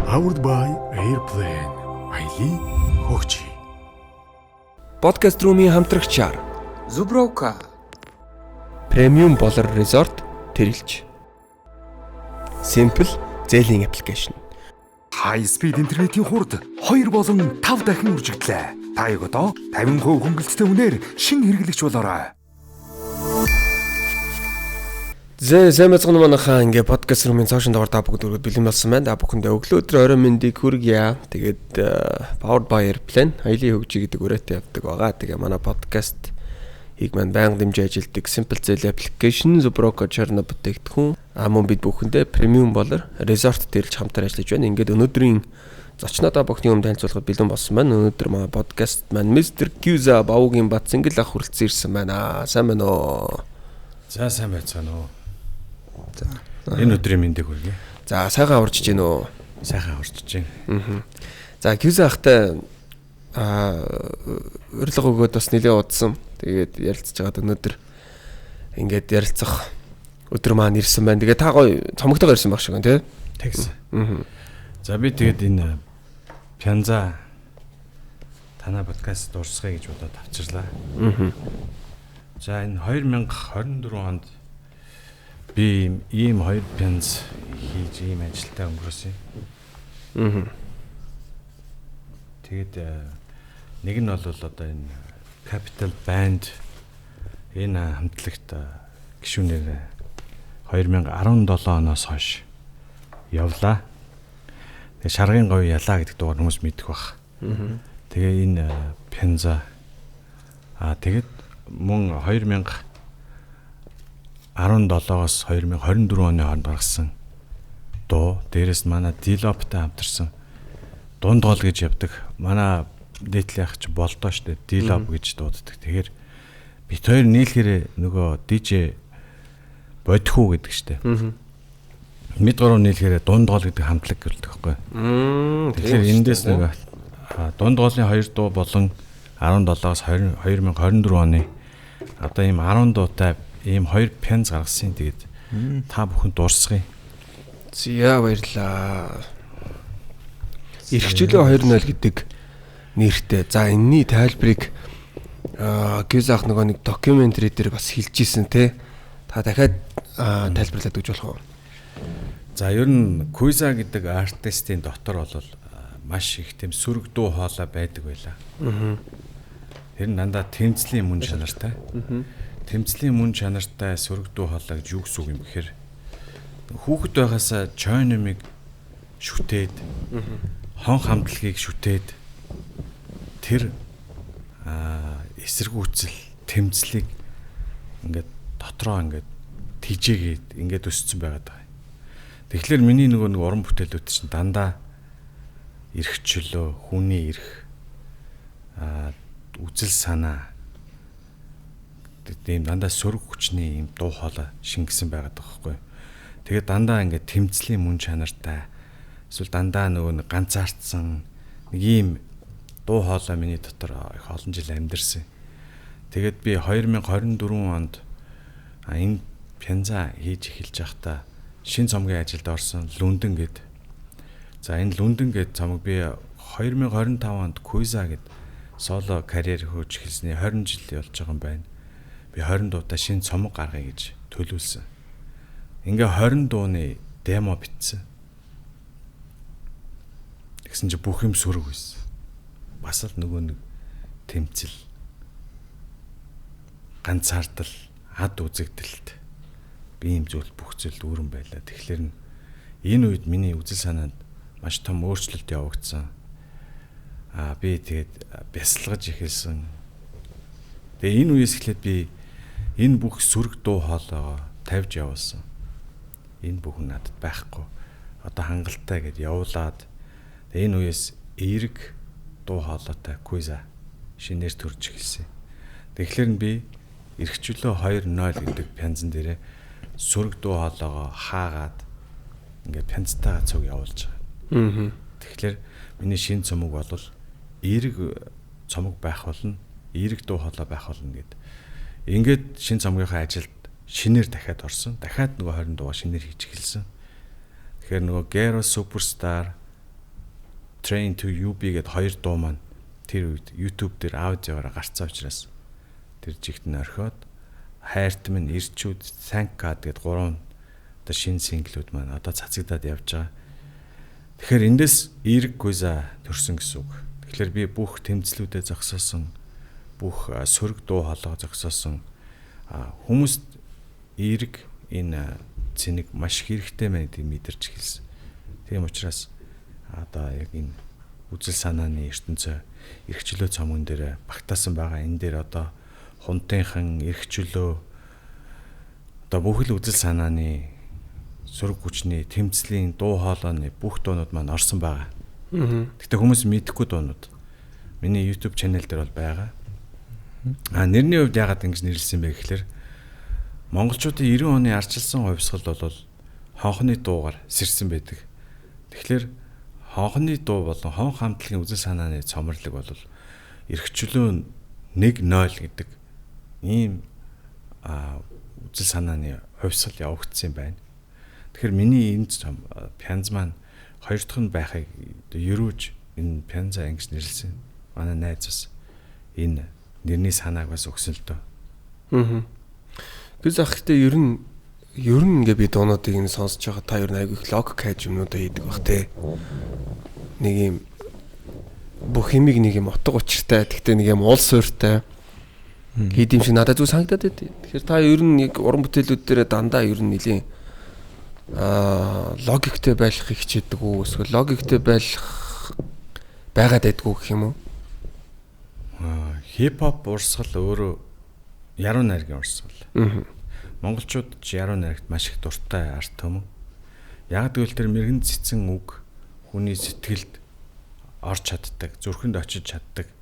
Powered by Airplane. Аяли хөгжи. Podcast room-ийн хамтрагчаар Zubrovka Premium Bolor Resort тэрэлж. Simple зээлийн аппликейшн. High speed интернетийн хурд 2 болон 5 дахин үржигдлээ. Та яг одоо 50% хөнгөлөлттэй үнээр шинэ хэрэглэгч болоорой. Сайн мэцгэн манайхаа ингээ подкаст руу минь цаашин давар та бүгд өргөд бэлэн болсон байна. Та бүхэндээ өглөө өдөр орой мэндийг хүргье. Тэгээд Powered by Airplane аялийн хөгжи гэдэг үрээтэй явдаг байгаа. Тэгээ манай подкаст ийг маань байнга дэмжиж ажилтдаг Simple зээлийн аппликейшн Zubrovka Cherno бүтээгдэхүүн мөн бид бүхэндээ Premium Bolor Resort төрөлж хамтар ажиллаж байна. Ингээд өнөөдрийн зочноо та бүхний өмнө танилцуулахад бэлэн болсон байна. Өнөөдөр манай подкаст маань Mr. Kyuza Бавуугийн бат Цэнгэл ах хүрэлцэн ирсэн байна. Сайн байна уу? За сайн байцгаана уу. За энэ өдрийн мэндийг хүргэе. За сайхан аварчж гин үү? Сайхан аварчж гин. За Kyuza ахтай урилга өгөөд бас нэлээд удсан. Тэгээд ярилцж байгаад өнөөдөр ингээд ярилцах өдөр маань ирсэн байна. Тэгээд та гоё цомогтойгоо ирсэн баг шиг байна тий? Тэгсэн. За би тэгээд энэ Пянза танаа подкаст дуусгая гэж бодоод авчирлаа. За энэ 2024 онд би ийм 2 Пянз хийж ийм ажилтаа өнгөрөөсөн. Тэгээд нэг нь бол одоо энэ Capital Band энэ хамтлагт гишүүнээр 2017 оноос хойш явлаа. Тэгээ шаргын говь ялаа гэдэг дугаар хүмүүс мэдэх бах. Тэгээ энэ Пянза тэгээд мөн 2017-оос 2024 оны хооронд гаргасан дуу дээрээс манай Dilopтай хамтарсан дунд гол гэж явдаг. Манай дээдлийн ах ч болдоо штэ Dilop гэж дууддаг. Тэгэхээр бит хоёр нийлэхээр нөгөө DJ бодхуу гэдэг штэ. Мэд гурав нийлэхээр дунд гол гэдэг хамтлаг гэлдэг байхгүй. Тэгэхээр эндээс нөгөө дунд голын 2 дуу болон 17-аас 2024 оны одоо ийм 10 дуутай ийм 2 Пянз гаргасан. Тэгээд та бүхэн дуусгая. Зя баярлаа. Ирхчлөө 2-0 гэдэг нэртэй. За энэний тайлбарыг Kyuza ах нөгөө нэг докюментари дээр бас хэлж ийсэн те. Та дахиад тайлбарлаад өгч болох уу? За ер нь Kyuza гэдэг артистийн дотор бол маш их тийм сүрэг дуу хоолой байдаг байлаа. Тэр нь дандаа тэмцлийн мөн чанартай. Тэмцлийн мөн чанартай сүрэг дуу хоолой гэж юу гэсэн үг юм бэхээр хүүхэд байгаасаа чойномыг шүтээд хон хамтлагийг шүтээд тэр эсэргүүцэл тэмцлийг ингээд дотроо ингээд тижээгээд ингээд өссөн байгаад байгаа. Тэгэхээр миний нөгөө нэг уран бүтээлүүд чинь дандаа эрхчлөө, хүний эрх, үзэл санаа тийм дандаа сөрөг хүчний юм дуу хоолой шингэсэн байгаад байгаа байхгүй. Тэгээд дандаа ингээд тэмцлийн мөн чанартай эсвэл дандаа нөгөө ганцаардсан нэг ийм дуу хоолой миний дотор их олон жил амьдэрсэн. Тэгээд би 2024 онд энэ Пянза хийж эхэлж байхдаа шин цомгийн ажилд орсон Лүндэн гэд. За энэ Лүндэн гэд цомог би 2025 онд Kyuza гэд соло карьер хөөж эхэлсний 20 жил болж байгаа юм байна. Би 20 дуутай шинэ цомог гаргая гэж төлөвлөсөн. Ингээ 20 дууны демо бичсэн. Тэгсэн чи бүх юм сүрэг байсан. Бас л нөгөө нэг тэмцэл, ганцаардал, ад үзэгдэлт би юм зүйл бүх зүйл дүүрэн байлаа. Тэгэхээр энэ үед миний үзэл санаанд маш том өөрчлөлт явагдсан. Би тэгээд бясалгаж эхэлсэн. Тэгээ энэ үеэс эхлээд би энэ бүх сүрэг дуу хоолойгоо тавьж явуулсан. Энэ бүх нь надад байхгүй. Одоо хангалттай гэд явуулаад энэ үеэс эерэг дуу хоолойтой Kyuza шинээр төрж эхэлсэн. Тэгэхээр би эрхчлөө 2-0 гэдэг Пянзан дээрээ сүрэг дуу хоолойгоо хаагаад ингээд Пянзтайгаа цуг явуулж байгаа. Тэгэхээр миний шинэ цомог бол эерэг цомог байх болно, эерэг дуу хоолой байх болно гэд. Ингээд шинэ цомгийнхаа ажилд шинээр дахиад орсон. Дахиад нөгөө 20 дуугаа шинээр хийж эхэлсэн. Тэгэхээр нөгөө Gero Superstar Train to UB гэдэг 2 дуу маань тэр үед YouTube дээр аудиогоор гарцсан учраас тэр жигт нь орхиод хайрт минь ирчүүд Thank God гэдэг 3 одоо шинэ синглүүд маань одоо цацагдаад явж байгаа. Тэгэхээр эндээс эерэг гуйза төрсөн гэсэн үг. Тэгэхээр би бүх тэмцлүүдэд зогсоосон, бүх сөрөг дуу хоолой зогсоосон хүмүүст эерэг энэ цэник маш хэрэгтэй байна гэдгийг мэдэрч эхэлсэн. Тийм учраас одоо яг энэ үзэл санааны ертөнцөө эрхчлөө цомгон дээр багтаасан байгаа. Энэ дээр одоо хунтынхан эрхчлөө одоо бүх л үзэл санааны сөрөг хүчний тэмцлийн дуу хоолойны бүх дуунууд маань орсон байгаа. Гэхдээ хүмүүс мэдэхгүй дуунууд. Миний YouTube channel дээр бол байгаа. Нэрний хувьд яагаад ингэж нэрлсэн бэ гэхээр монголчуудын 90 оны ардчилсан хувьсгал бол хонхны дуугаар сэрсэн байдаг. Тэгэхээр хонхны дуу болон хонх хамтлагийн үзэл санааны цомрлог бол эрхчлөө 1-0 гэдэг ийм үзэл санааны хувьсгал явагдсан байна. Тэгэхээр миний энэ пянз маань хоёр дахь нь байхыг ерөөж энэ пянза ингэж нэрлсэн. Манай найз бас энэ нэрний санааг бас өгсөн л дөө. Би захтай ер нь ингээ би дуунуудыг энэ сонсож байгаа та ер нь айгүй логик хайж юмнуудаа хийдэг бах те. Нэг юм бүх хэмиг нэг юм утга учиртай, гэхдээ нэг юм уул суурьтай хийдэм шиг надад зүг санагдаад байд. Тэгэхээр та ер нь яг уран бүтээлүүд дээр дандаа ер нь нэлийн логиктэй байлгахыг хичээдэг үү? Эсвэл логиктэй байлгах байгаад байдгүй гэх юм уу? Хип-хоп урсгал өөрөө яруу найргийн урсгал. Монголчууд ч яруу найрагт маш их дуртай арт түмэн. Яг тэгвэл тэр мэрэгэн цэцэн үг хүний сэтгэлд орж чаддаг, зүрхэнд очиж чаддаг.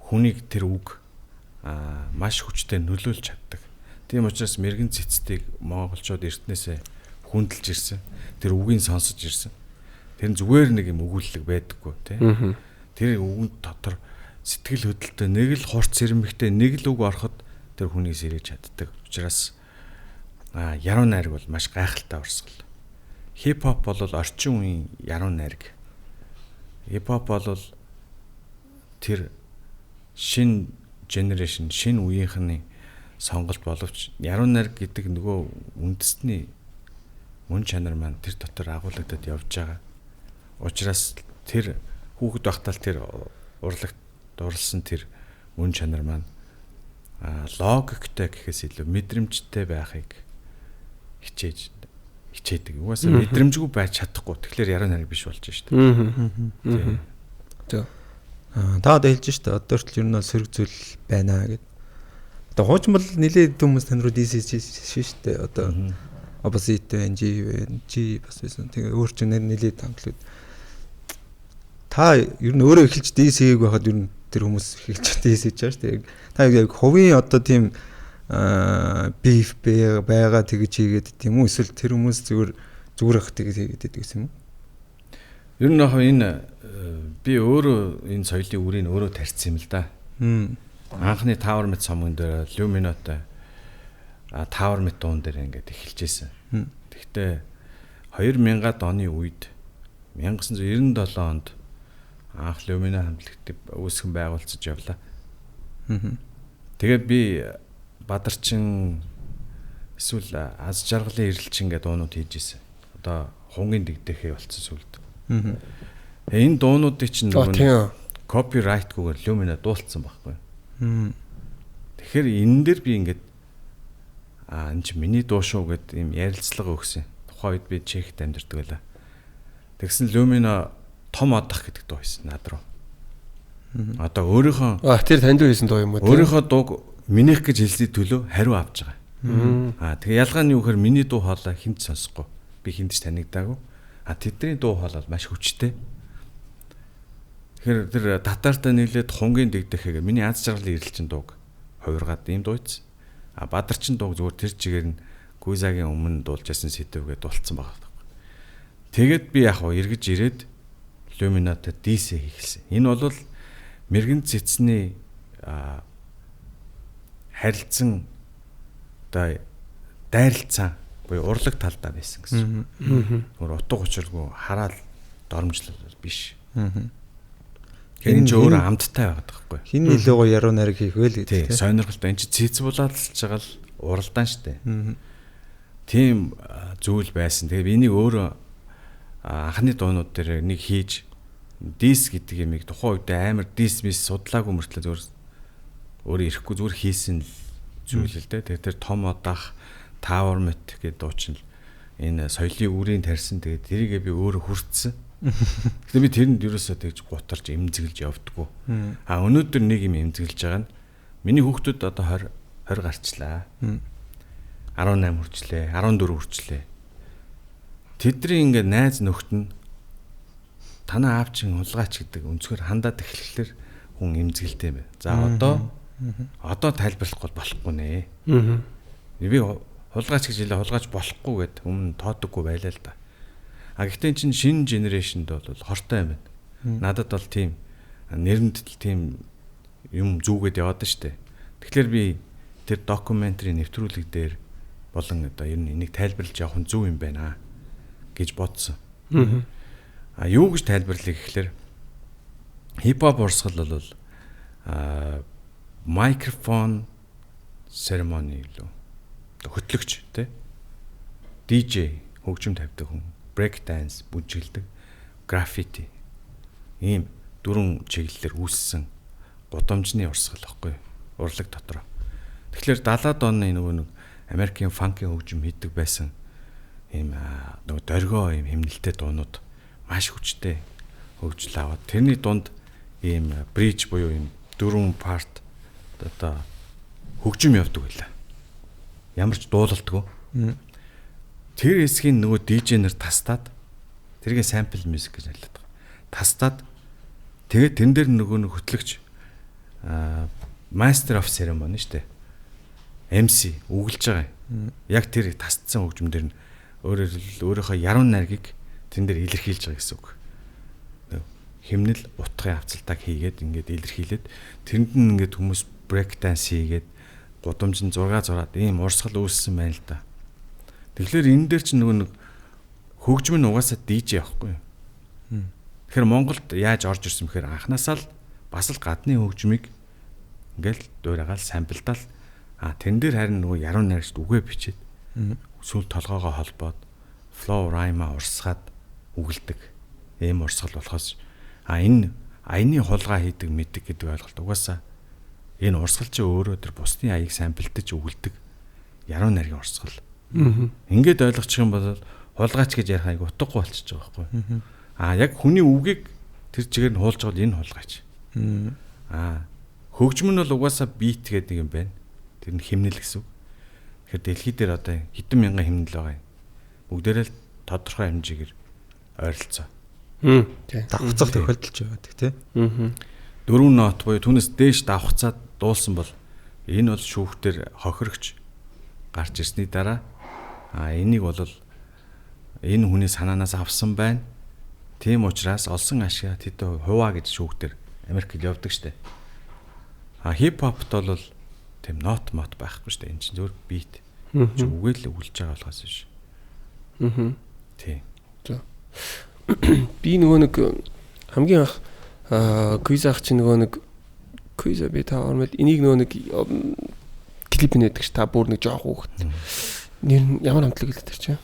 Хүнийг тэр үг маш хүчтэй нөлөөлж чаддаг. Тийм учраас мэрэгэн цэцтийг монголчууд эртнээсээ хүндэлж ирсэн. Тэр үгийг сонсож ирсэн. Тэр зүгээр нэг юм өгүүлэлэг байдаггүй тийм. Тэр үгэнд дотор сэтгэл хөдлөлтөй нэг л хурц сэрэмхтэй нэг л үг ороход тэр хүнийг сэрэж чаддаг. Учраас яруу найраг бол маш гайхалтай урсгал. Хип-хоп бол орчин үеийн яруу найраг. Хип-хоп бол тэр шинэ generation, шинэ үеийнхний сонголт боловч яруу найраг гэдэг нөгөө үндэсний мөн чанар маань тэр дотор агуулгадад явж байгаа. Учраас тэр хүүхэд багтаал тэр урлагт дурлсан тэр мөн чанар маань логиктэй гэхээс илүү мэдрэмжтэй байхыг хичээдэг. Угаасаа мэдрэмжгүй байж чадахгүй. Тэгэхээр яруу найраг биш болж шүү дээ. Та одоо хэлж штэ одоо ч ер нь сөрөг зүйл байна гэд. Одоо хуучин бол нэлээд хүмүүс тань руу DC шүү дээ. Одоо opposite NG бас байсан. Тэгээ өөр ч нэлээд хамтлууд. Та ер нь өөрөө эхэлж DC-г байхад ер нь тэр хүмүүс эхэлж DC-ч байгаа шүү дээ. Та яг хувийн одоо тийм beef байгаа тэгж хийгээд тийм үү? Эсвэл тэр хүмүүс зүгээр ах тэгж хийгээд байдаг юм уу? Ер нь яг энэ би өөрөө энэ соёлын үрийг өөрөө тарьсан юм л да. Анхны Tower Met цомгон дээр Luminote Tower Met дуун дээр ингээд эхэлжсэн. Тэгтээ 2000-ад оны үед 1997 онд анх Lumino хамтлагт үүсгэн байгуулцаж явлаа. Тэгээд би Бадарчин эсвэл аз жаргалын ирэлчин гэдэг дуунууд хийж ирсэн. Одоо хунгийн дэгдэхээ болцсон сүлд. Энэ дуунуудыг чинь нөгөө копирайтгүйгээр Lumino дуулсан байхгүй. Тэгэхээр энэ дээр би ингээд энэ чи миний дуу шүү гэд юм ярилцлага өгсөн. Тухайн үед би Чехт амьдардаг байлаа. Тэгсэн Lumino том одох гэдэг дуу байсан над руу. Одоо өөрийнхөө тэр танд хийсэн дуу юм уу? Өөрийнхөө дууг минийх гэж хэлсний төлөө хариу авч байгаа. Тэгээ ялгаа нь юу гэхээр миний дуу хоолой хинт сонсохгүй. Би хинтж танигдаагүй. Тэдний дуу хоолой маш хүчтэй. Тэгэхээр тэр татаартай нийлээд хунгийн дэгдэхээ миний аз жаргалын ирэлчин дууг хувиргаад ийм дууйц. Бадарчин дууг зүгээр тэр чигээр нь Гүйзагийн өмнө дуулж ясан сэдвгээд дуулцсан байгаа. Тэгээд би яг эргэж ирээд Luminote DC хийхсэн. Энэ бол мэрэгэн цэцний харилцан одоо дайралцсан буюу урлаг талдаа байсан гэсэн. Өөр утга учиргүй хараал доромжлол биш. Энэ ч өөр амттай байгаад байхгүй. Хин илүү гоё яруу найраг хийх вэ гэдэг. Тий, сонирхолтой. Энд чи цэцбулаалж байгаа л уралдаан штэ. Тийм зүйл байсан. Тэгээ энийг өөрөө анхны дуунууд дээр нэг хийж дис гэдэг юмыг тухайн үед амар дис мис судлаагүй мөртлөө өөрөө ирэхгүй зүгээр хийсэн зүйл л дээ. Тэгээ тэр том одах Tower Met гэдэг дуучин энэ соёлын үрийн тарьсан. Тэгээ тэрийгээ би өөрөө хүртсэн. Гэтэ би тэрэнд ерөөсөө тэгж гутарч эмзэглэж явдггүй. Өнөөдөр нэг юм эмзэглэж байгаа нь миний хүүхдүүд одоо 20 гарчлаа. 18 хүрчлээ, 14 хүрчлээ. Тэдний ингээд найз нөхд нь танаа аав чин хулгайч гэдэг өнцгөр хандаад эхлэхлээр хүн эмзэгэлтэй байна. За одоо тайлбарлахгүй болохгүй нэ. Би хулгайч гэж хэлээ, хулгайч болохгүй гэд өмнө тоодоггүй байлаа л да. Гэхдээ чинь шинэ генерашнд бол хортой юм байна. Надад бол тийм нэрэнд тийм юм зүгээд яваад штэ. Тэгэхээр би тэр докюментари нэвтрүүлэг дээр болон одоо ер нь энийг тайлбарлаж явах нь зөв юм байна гэж бодсон. Юу гэж тайлбарлая гэхэлэр хипхоп урсгал бол микрофон церемони лөө хөтлөгч тий DJ хөгжим тавьдаг хүн, break dance бүжиглдэг, граффити ийм дөрвөн чиглэлээр үүссэн гудамжны урсгал байхгүй урлаг дотор. Тэгэхээр 70-аад оны нөгөө нэг Америкийн фанки хөгжим хийдэг байсан ийм нөгөө дөргөө ийм хэмнэлтэй дуунууд маш хүчтэй хөгжил аваад тэрний дунд ийм бридж буюу ийм дөрвөн парт одоо хөгжим явдаг байлаа. Ямар ч дуулалтгүй. Тэр хэсгийн нөгөө DJ-нэр тастаад тэргээ sample music гэж хэлээд байгаа. Тастаад тэгээд тэн дээр нөгөө нэг хөтлөгч master of ceremony штэ. MC үгэлж байгаа юм. Яг тэр тастсан хөгжим дээр нь өөрийнхөө яруу найргийг тэн дээр илэрхийлж байгаа гэсэн үг. Химнэл утгын авцалтаг хийгээд ингээд илэрхийлээд тэрэнд нь ингээд хүмүүс break dance хийгээд гудамжин 6 зураад ийм урсгал үүссэн байна л да. Тэгэхээр энэ дээр чинь нөгөө нэг хөгжим нь угаасаа DJ явахгүй юу. Тэгэхээр Монголд яаж орж ирсэн бэхээр анханасаа л бас л гадны хөгжмийг ингээл дуурайгаал самплдаал тэн дээр харин нөгөө яруу найрагч үгээ бичээд сүүл толгоогоо холбоод flow rhyme урсгаад үгэлдэг. Ийм урсгал болохоос энэ аяны хулгай хийдэг мэддэг гэдэг ойлголт угаасаа энэ урсгал чи өөрөө тэр бусны аяыг самплдаж үгэлдэг яруу найргийн урсгал. Ингээд ойлгочих юм бол хулгайч гэж ярих аяг утгагүй болчихж байгаа байхгүй. Яг хүний үгийг тэр чигээр нь хуулж байгаа энэ хулгайч. Хөгжим нь бол угаасаа бит гэдэг юм байна. Тэр нь химнэл гэсэн үг. Тэгэхээр дэлхий дээр одоо хэдэн мянган химнэл байгаа юм. Бүгдээрээ л тодорхой хэмжээгээр ойролцоо. Давхцах тохиолдолж байдаг тий. 4 нот буюу түүнээс дээш давхцаад дуулсан бол энэ бол шүүхтэр хохирогч гарч ирсний дараа энийг бол энэ хүний санаанаас авсан байна. Тийм учраас олсон ашиг тэд хуваа гэж шүүхтэр Америкт явдаг штэ. Хипхопт бол тийм нот мот байхгүй штэ. Энэ чинь зөвхөн бит. Үгээл өгүүлж байгаа болохоос биш. Тий. Би нөгөө нэг хамгийн анх квиз ах чи нөгөө нэг квиз би та ормод энийг нөгөө нэг клип нээдэг ш та бүр нэг жоох хөөхт. Нэр нь ямар хамтлаг хэлдэг чи?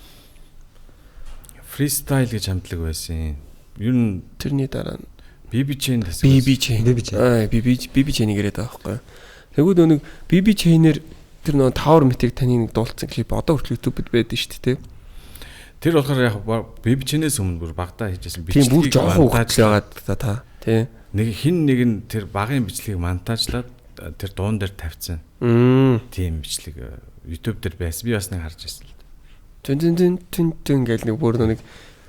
Freestyle гэж хамтлаг байсан. Ер нь тэрний дараа нь BB Chain гэсэн. BB Chain-ийг яриад байгаа байхгүй. Тэгвэл нөгөө BB Chain-ээр тэр нөгөө Tower Met-ийг таны нэг дуулсан клип одоо хүртэл YouTube-д байдаг шүү дээ. Тэр болохоор яг BB Chain-ээс өмнө бүр багтаа хийжсэн бичлэгийг бүр жоох хөөхт яагаад та тий. Нэг нэг тэр багын бичлэгийг монтажлаад тэр дуун дээр тавьсан. Тийм бичлэг YouTube дээр байсан. Би бас нэг харж байсан л. Тэн гэл нэг бүр нэг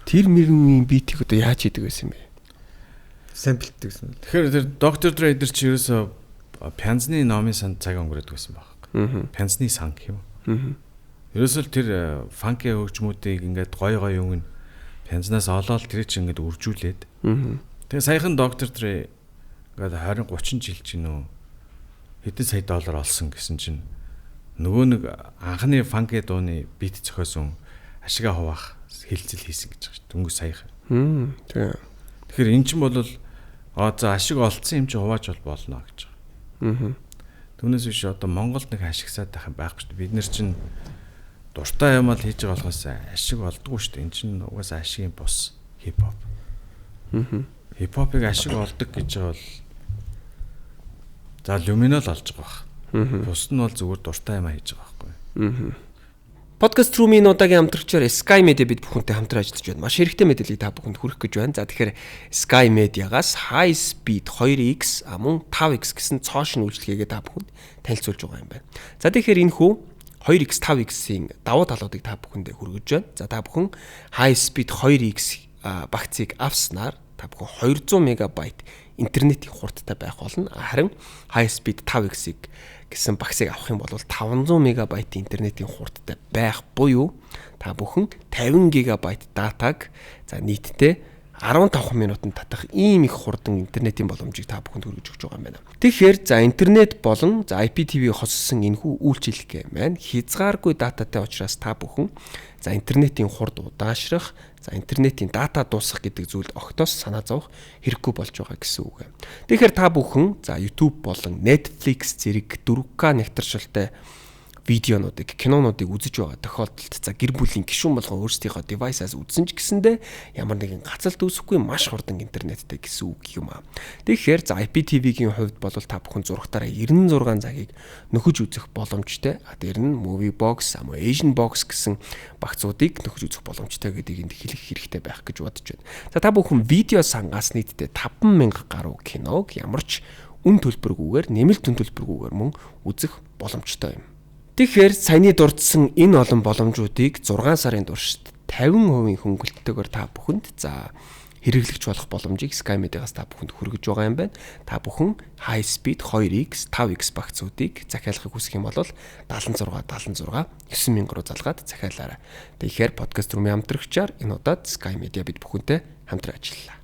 тэр мөрний битийг одоо яаж хийдэг байсан бэ? Самплдаг гэсэн. Тэгэхээр тэр Dr. Dre дээр чи ерөөсө Пянзны номын сан цаг өнгөрөөд байсан баг. Пянзны сан гэх юм. Ерөөсөө тэр фанки хөгжмүүдийг ингээд гой юм Пянзнаас олоод тэр чинь ингээд үржүүлээд. Тэгээ саяхан Dr. Dre ингээд 20-30 жил чинь нөө хэдэн сая доллар олсон гэсэн чинь нөгөө нэг анхны фанки дууны бит зохиосон ашигаа хуваах хилцэл хийсэн гэж байгаа шүү. Дөнгөж саяхан. Тэгээ. Тэгэхээр эн чинь бол за ашиг олцсон юм чи хувааж болно гэж байгаа. Түүнээс биш одоо Монголд нэг ашигсаад байх юм байхгүй шүү дээ. Бид нар чинь дуртай юм ал хийж байгаа болохоос ашиг олдгоо шүү дээ. Эн чинь угаасаа ашигын бус хипхоп. Хипхопыг ашиг олдог гэж байгаа бол за люминол олж байгаа баг. Бус нь бол зүгээр дуртай юм хийж байгаа байхгүй. Подкаст румын удаагийн хамтрагчаар Sky Media бид бүхэнтэй хамтран ажиллаж байна. Маш хэрэгтэй мэдээллийг та бүхэнд хүргэх гэж байна. За тэгэхээр Sky Media-гаас High Speed 2X мөн 5X гэсэн цоошин үйлчилгээгээ та бүхэнд танилцуулж байгаа юм байна. За тэгэхээр энэ хүү 2X 5X-ийн давуу талуудыг та бүхэндээ хүргэж байна. За та бүхэн High Speed 2X багцыг авснаар та бүхэн 200 МБ интернетийн хурдтай байх болно. Харин High Speed 5X-ийг гэсэн багцыг авах юм бол 500 МБ интернетийн хурдтай байх буюу та бүхэн 50 ГБ датаг за нийтдээ 15 минутанд татах ийм их хурдан интернетийн боломжийг та бүхэнд хүргэж өгч байгаа юм байна. Тэгэхээр за интернет болон за IPTV хослсон энэхүү үйлчилгээ маань хязгааргүй дататай учраас та бүхэн за интернетийн хурд удаашрах, за интернетийн дата дуусгах гэдэг зүйлд огтоос санаа зовох хэрэггүй болж байгаа гэсэн үг. Тэгэхээр та бүхэн за YouTube болон Netflix зэрэг 4K нэгтаршилтай видеонуудыг, кинонуудыг үзэж байгаа тохиолдолд за гэр бүлийн гишүүн болгон өөрсдийнхөө девайсаас үзсэн ч гэсэндээ ямар нэгэн гацалт үүсэхгүй маш хурдан интернеттэй гэсэн үг юм аа. Тэгэхээр за IPTV-гийн хувьд бол та бүхэн зургатаараа 96 цагийг нөхөж үзэх боломжтой. Тэр нь Movie Box, Asian Box гэсэн багцуудыг нөхөж үзэх боломжтой гэдгийг энд хэлэх хэрэгтэй байх гэж бодож байна. За та бүхэн видео сангаас нийтдээ 50000 гаруй киног ямар ч үн төлбөргүйгээр, нэмэлт үн төлбөргүйгээр мөн үзэх боломжтой юм. Тэгэхээр саяны дурдсан энэ олон боломжуудыг 6 сарын туршид 50% хөнгөлөлтөөр та бүхэнд за хэрэглэгч болох боломжийг Sky Media-гаас та бүхэнд хүргэж байгаа юм байна. Та бүхэн High Speed 2X, 5X багцуудыг захиалахыг хүсэх юм бол 76 9000 руу залгаад захиалаарай. Тэгэхээр подкаст руу хамтрагчаар энэ удаад Sky Media бид бүхэнтэй хамтран ажиллалаа.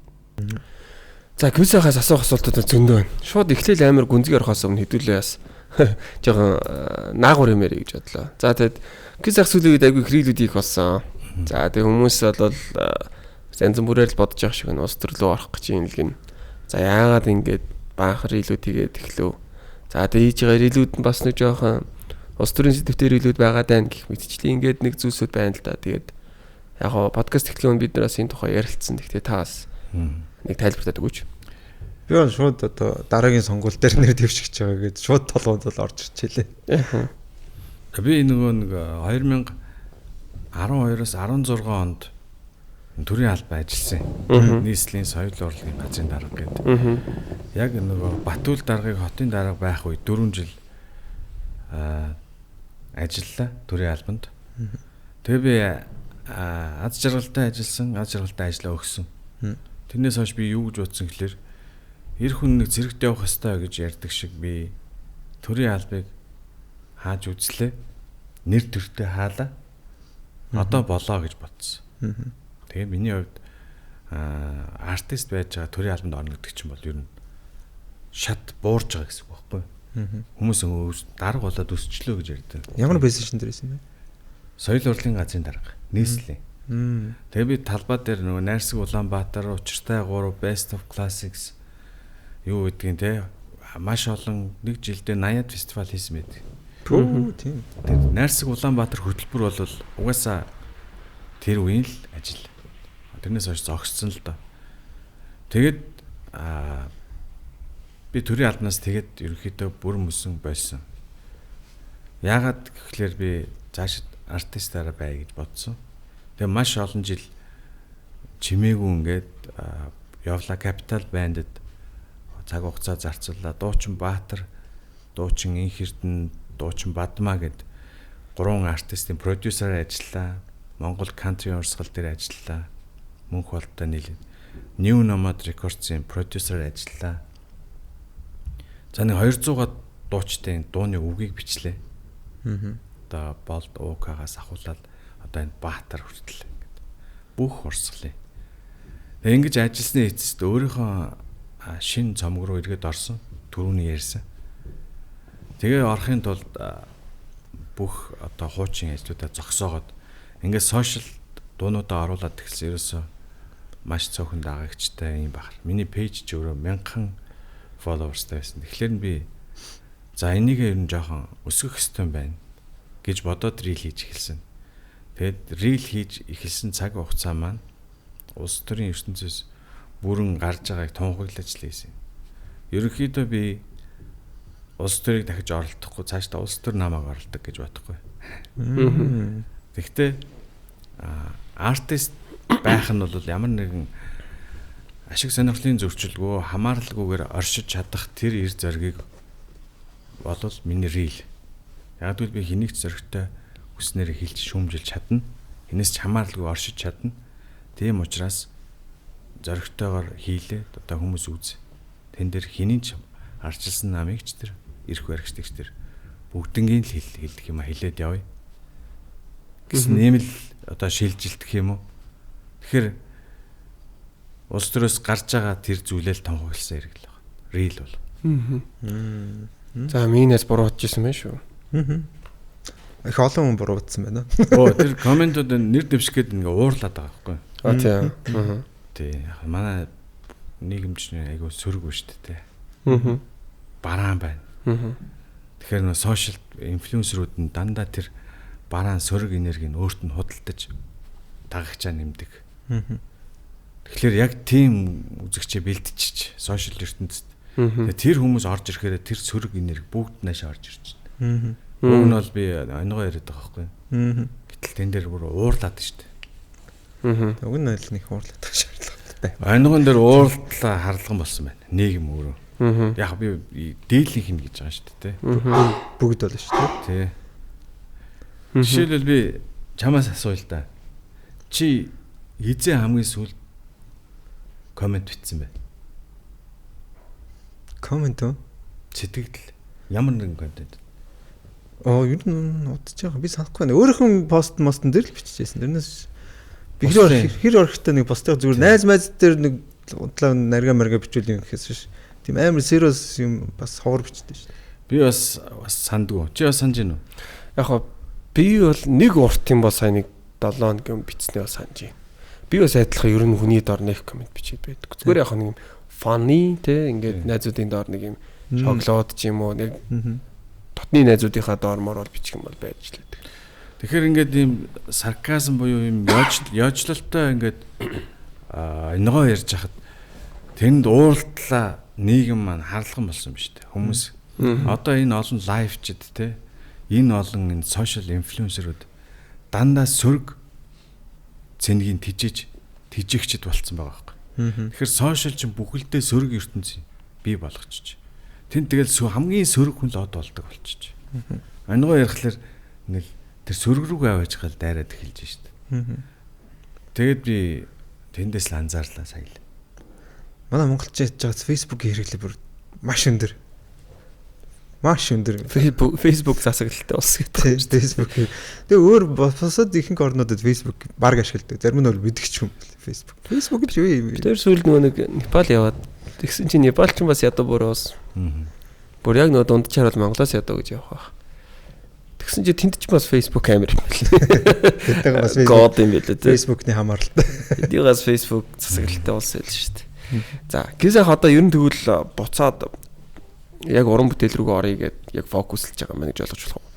За Квизахаас асуух асуултууд зөндөө байна. Шууд эхлээл амар гүнзгий орохоос өмнө хэдүүлээ бас жоохон наагур юмэр гэж бодлоо. За тэгэд Квизах сүлээд айгүй хэрэглүүд их болсон. За тэг хүмүүс бол янз бүрээр л бодож явах шиг нь улс төрлөө орох гэж юм л гин. За яагаад ингэж баахар илүү тэгээд эхлэв. За тэг хийж байгаа илүүд нь бас нэг жоохон улс төрийн сэдвээр илүүд байгаа даа гэх мэтчлээ ингээд нэг зүйлсүүд байна л да. Тэгээд яг гоо подкаст эхлэхийн бид нараас энэ тухай ярилцсан. Тэгтээ та бас нэг тайлбарлаад өгөөч. Би бол шууд одоо дараагийн сонгуул дээр нэр дэвшигч байгаа гэж шууд толгойд бол орж ирчихлээ. Би нөгөө нэг 2012-оос 16 онд төрийн албан ажилласан. Нийслэлийн соёл урлагийн газрын дарга гэдэг. Яг нөгөө Батүл даргыг хотын дарга байх үед 4 жил ажиллаа төрийн албанд. Тэгээ би аз жаргалтай ажилласан, аз жаргалтай ажиллаа өгсөн. Тэрнээс хойш би юу гэж бодсон гэхээр эр хүн нэг зэрэгт явах ёстой гэж ярьдаг шиг би төрийн албыг хааж үзлээ. Нэр төртөө хаалаа. Одоо болоо гэж бодсон. Тэгээ миний хувьд артист байж байгаа төрийн албанд орно гэдэг чинь бол ер нь шат буурж байгаа гэсэн үг байхгүй юу? Хүмүүс дарга болоод өсчлөө гэж ярьдаг. Ямар позишн дээрээс юм бэ? Соёл урлагийн газрын дарга, нийслэлийн. Тэгээ би талбай дээр нөгөө Найрсаг Улаанбаатар, Учиртай 3, Best of Classics юу гэдгийг те маш олон нэг жилдээ 80-аад фестивал хийсэн байдаг. Тийм. Тэр Найрсаг Улаанбаатар хөтөлбөр бол угаасаа тэр үеийн л ажил. Тэрнээс хойш зогссон л доо. Тэгээд би төрийн албанаас тэгээд ерөнхийдөө бүр мөсөн байсан. Яагаад гэвэл би цаашид артистаараа бай гэж бодсон. Тэгээ маш олон жил чимээгүй ингээд явла Capital Band-д цаг хугацаа зарцууллаа. Дуучин Баатар, дуучин Инх Эрдэнэ, дуучин Бадмаа гэд 3 артистийн продюсераар ажиллаа. Монгол country урсгал дээр ажиллаа. Мөнх болтой нийлээд New Nomad Records-ийн продюсераар ажиллаа. За нэг 200-аад дуучдын дууны үгийг бичлээ. Одоо Болд УК-гаас ахуулаад одоо энэ Баатар хүртэл ингээд бүх урсгалыг. Тэгээ ингэж ажилласны эцэст өөрийнхөө шин цомог руу эргээд орсон. Түрүүний ярьсан. Тэгээ орохын тулд бүх одоо хуучин ажлуудаа зогсоогоод ингээд сошиал дуунуудаа оруулаад тэгсэн ерөөсөө маш цөөхөн дагагчтай юм бахар. Миний пэйж ч өөрөө 1000 followersтай байсан. Тэгэхээр би за энийг ер нь жоохон өсгөх хэрэгтэй байна гэж бодоод reel хийж эхэлсэн. Тэгэд reel хийж эхэлсэн цаг хугацаа маань улс төрийн ертөнцөөс бүрэн гарч байгааг тунхаглаж л хийсэн. Ерөнхийдөө би улс төрийг дахиж оролдохгүй цаашдаа улс төр намайг оролдог гэж бодохгүй. Тэгэхдээ артист байх нь бол ямар нэгэн ашиг сонирхлын зөрчилгөө хамааралгүйгээр оршиж чадах тэр эр зоригийг болол миний reel. Яг л би хэнийг зоригтой хүснээр хэлж шүүмжилж чадна. Хинээс ч хамааралгүй оршиж чадна. Тийм учраас зоригтойгоор хийлээ. Одоо хүмүүс үз. Тэн дээр хэний ч арчилсан намыг ч тэр ирэх баригчдагч тэр бүгднгийн л хэлэх юм а хэлээд явъя. Гэсэн нэм л одоо шилжилдэх юм уу. Тэгэхээр улс төрөөс гарч байгаа тэр зүйлэл томхоглосон хэрэг л байна. Reel бол. За минийс буруутчихсан байх шүү. Их олон хүн буруутсан байна. Тэр комментууд нэр дэвшгээд ингээ уурлаад байгаа байхгүй. Тийм. Тий. Манай нийгэмчний айгуу сөрөг ба шүү дээ. Бараан байна. Тэгэхээр нөө сошиал инфлюенсерүүд нь дандаа тэр бараан сөрөг энергийг өөрт нь худалдаж дагагчаа нэмдэг. Тэгэхээр яг тийм үзэгчээ бэлтжиж сошиал ертөнцид тэр хүмүүс орж ирэхээр тэр сөрөг энерги бүгд наашаа орж ирж байна. Уг нь бол би онгоо яриад байгаа байхгүй. Гэтэл тэн дээр бүр уурлаад шүү дээ. Уг нь л нэг уурлаад байгаа шаардлагатай. Онгон дээр уурлаа харлган болсон байна. Нийгэм өөрөө. Яг би дээлийнх нь гэж байгаа шүү дээ. Бүгд бол шүү дээ. Тий. Жишээлбэл би чамаас асууя л да. Чи хизээ хамгийн сүүлд комент бичсэн байна. Комент үү? Сэтгэл ямар нэгэн контент. Ер нь удаж байгаа. Би санахгүй байна. Өөрийнхөө постн дээр л биччихсэн. Тэрнээс би хэр орхитой нэг постыг зүгээр найз майз дээр нэг удлаа нарга марга бичүүл юм гэхээс биш. Тийм амар serious юм бас ховор бичдэг шүү дээ. Би бас сандгүй. Чи бас санаж гин үү? Яг хоо би бол нэг урт юм бол сайн нэг 7 хоног бичснээ бас санаж байна. Би бас адилхан ер нь хүний дор нэг комент бичээд байдаг. Зүгээр яг нэг юм funny те ингээд найзуудын доор нэг юм шоколад ч юм уу нэг дотны найзуудынхаа доормоор бол бичих юм бол байж л байдаг. Тэгэхээр ингээд ийм сарказм буюу ийм яажлалтай ингээд ногоо ярьж хахад тэнд ууралтлаа нийгэм маань харлган болсон биз дээ. Хүмүүс одоо энэ олон лайвчд те энэ олон энэ сошиал инфлюенсерүүд дандаа сөрөг цэнгийн тижигчд болцсон байгаа байхгүй. Тэгэхээр сошиал чинь бүхэлдээ сөрөг ертөнцийн бий болгочих. Тэнд тэгэл хамгийн сөрөг хүн л од болдог болчих. Онгоо ярихлаар ингээл тэр сөрөг рүүгээ аваач гал дайраад эхэлж штт. Тэгэд би тэндээс л анзаарлаа сая л. Манай монголч яаж байгаа Facebook-ийн хэрэглээ бүр маш өндөр. Маш өндөр. Facebook засаглалтай болсон гэдэг. Facebook. Тэгээ өөр босоод ихэнх орнуудад Facebook баг ашигладаг. Зарим нь бол мэдгч юм Facebook. Facebook гэж юу юм бэ? Тэр сүүлд нэг Непал яваад тэгсэн чинь Непал ч бас ядуу буруус. Бүр яг нөө дунджаар бол Монголоос ядуу гэж явах байх. Тэгсэн чинь тэнд ч бас Facebook камер юм байна. Тэдгээр бас God юм билээ тэ. Facebook-ны хамааралтай. Эдгээс Facebook засаглалтай болсон л шүү дээ. За гисэх одоо ер нь тэгвэл буцаад яг уран бүтээл рүүгээ орё гэд яг фокуслж байгаа мэн гэж ойлгож болох уу?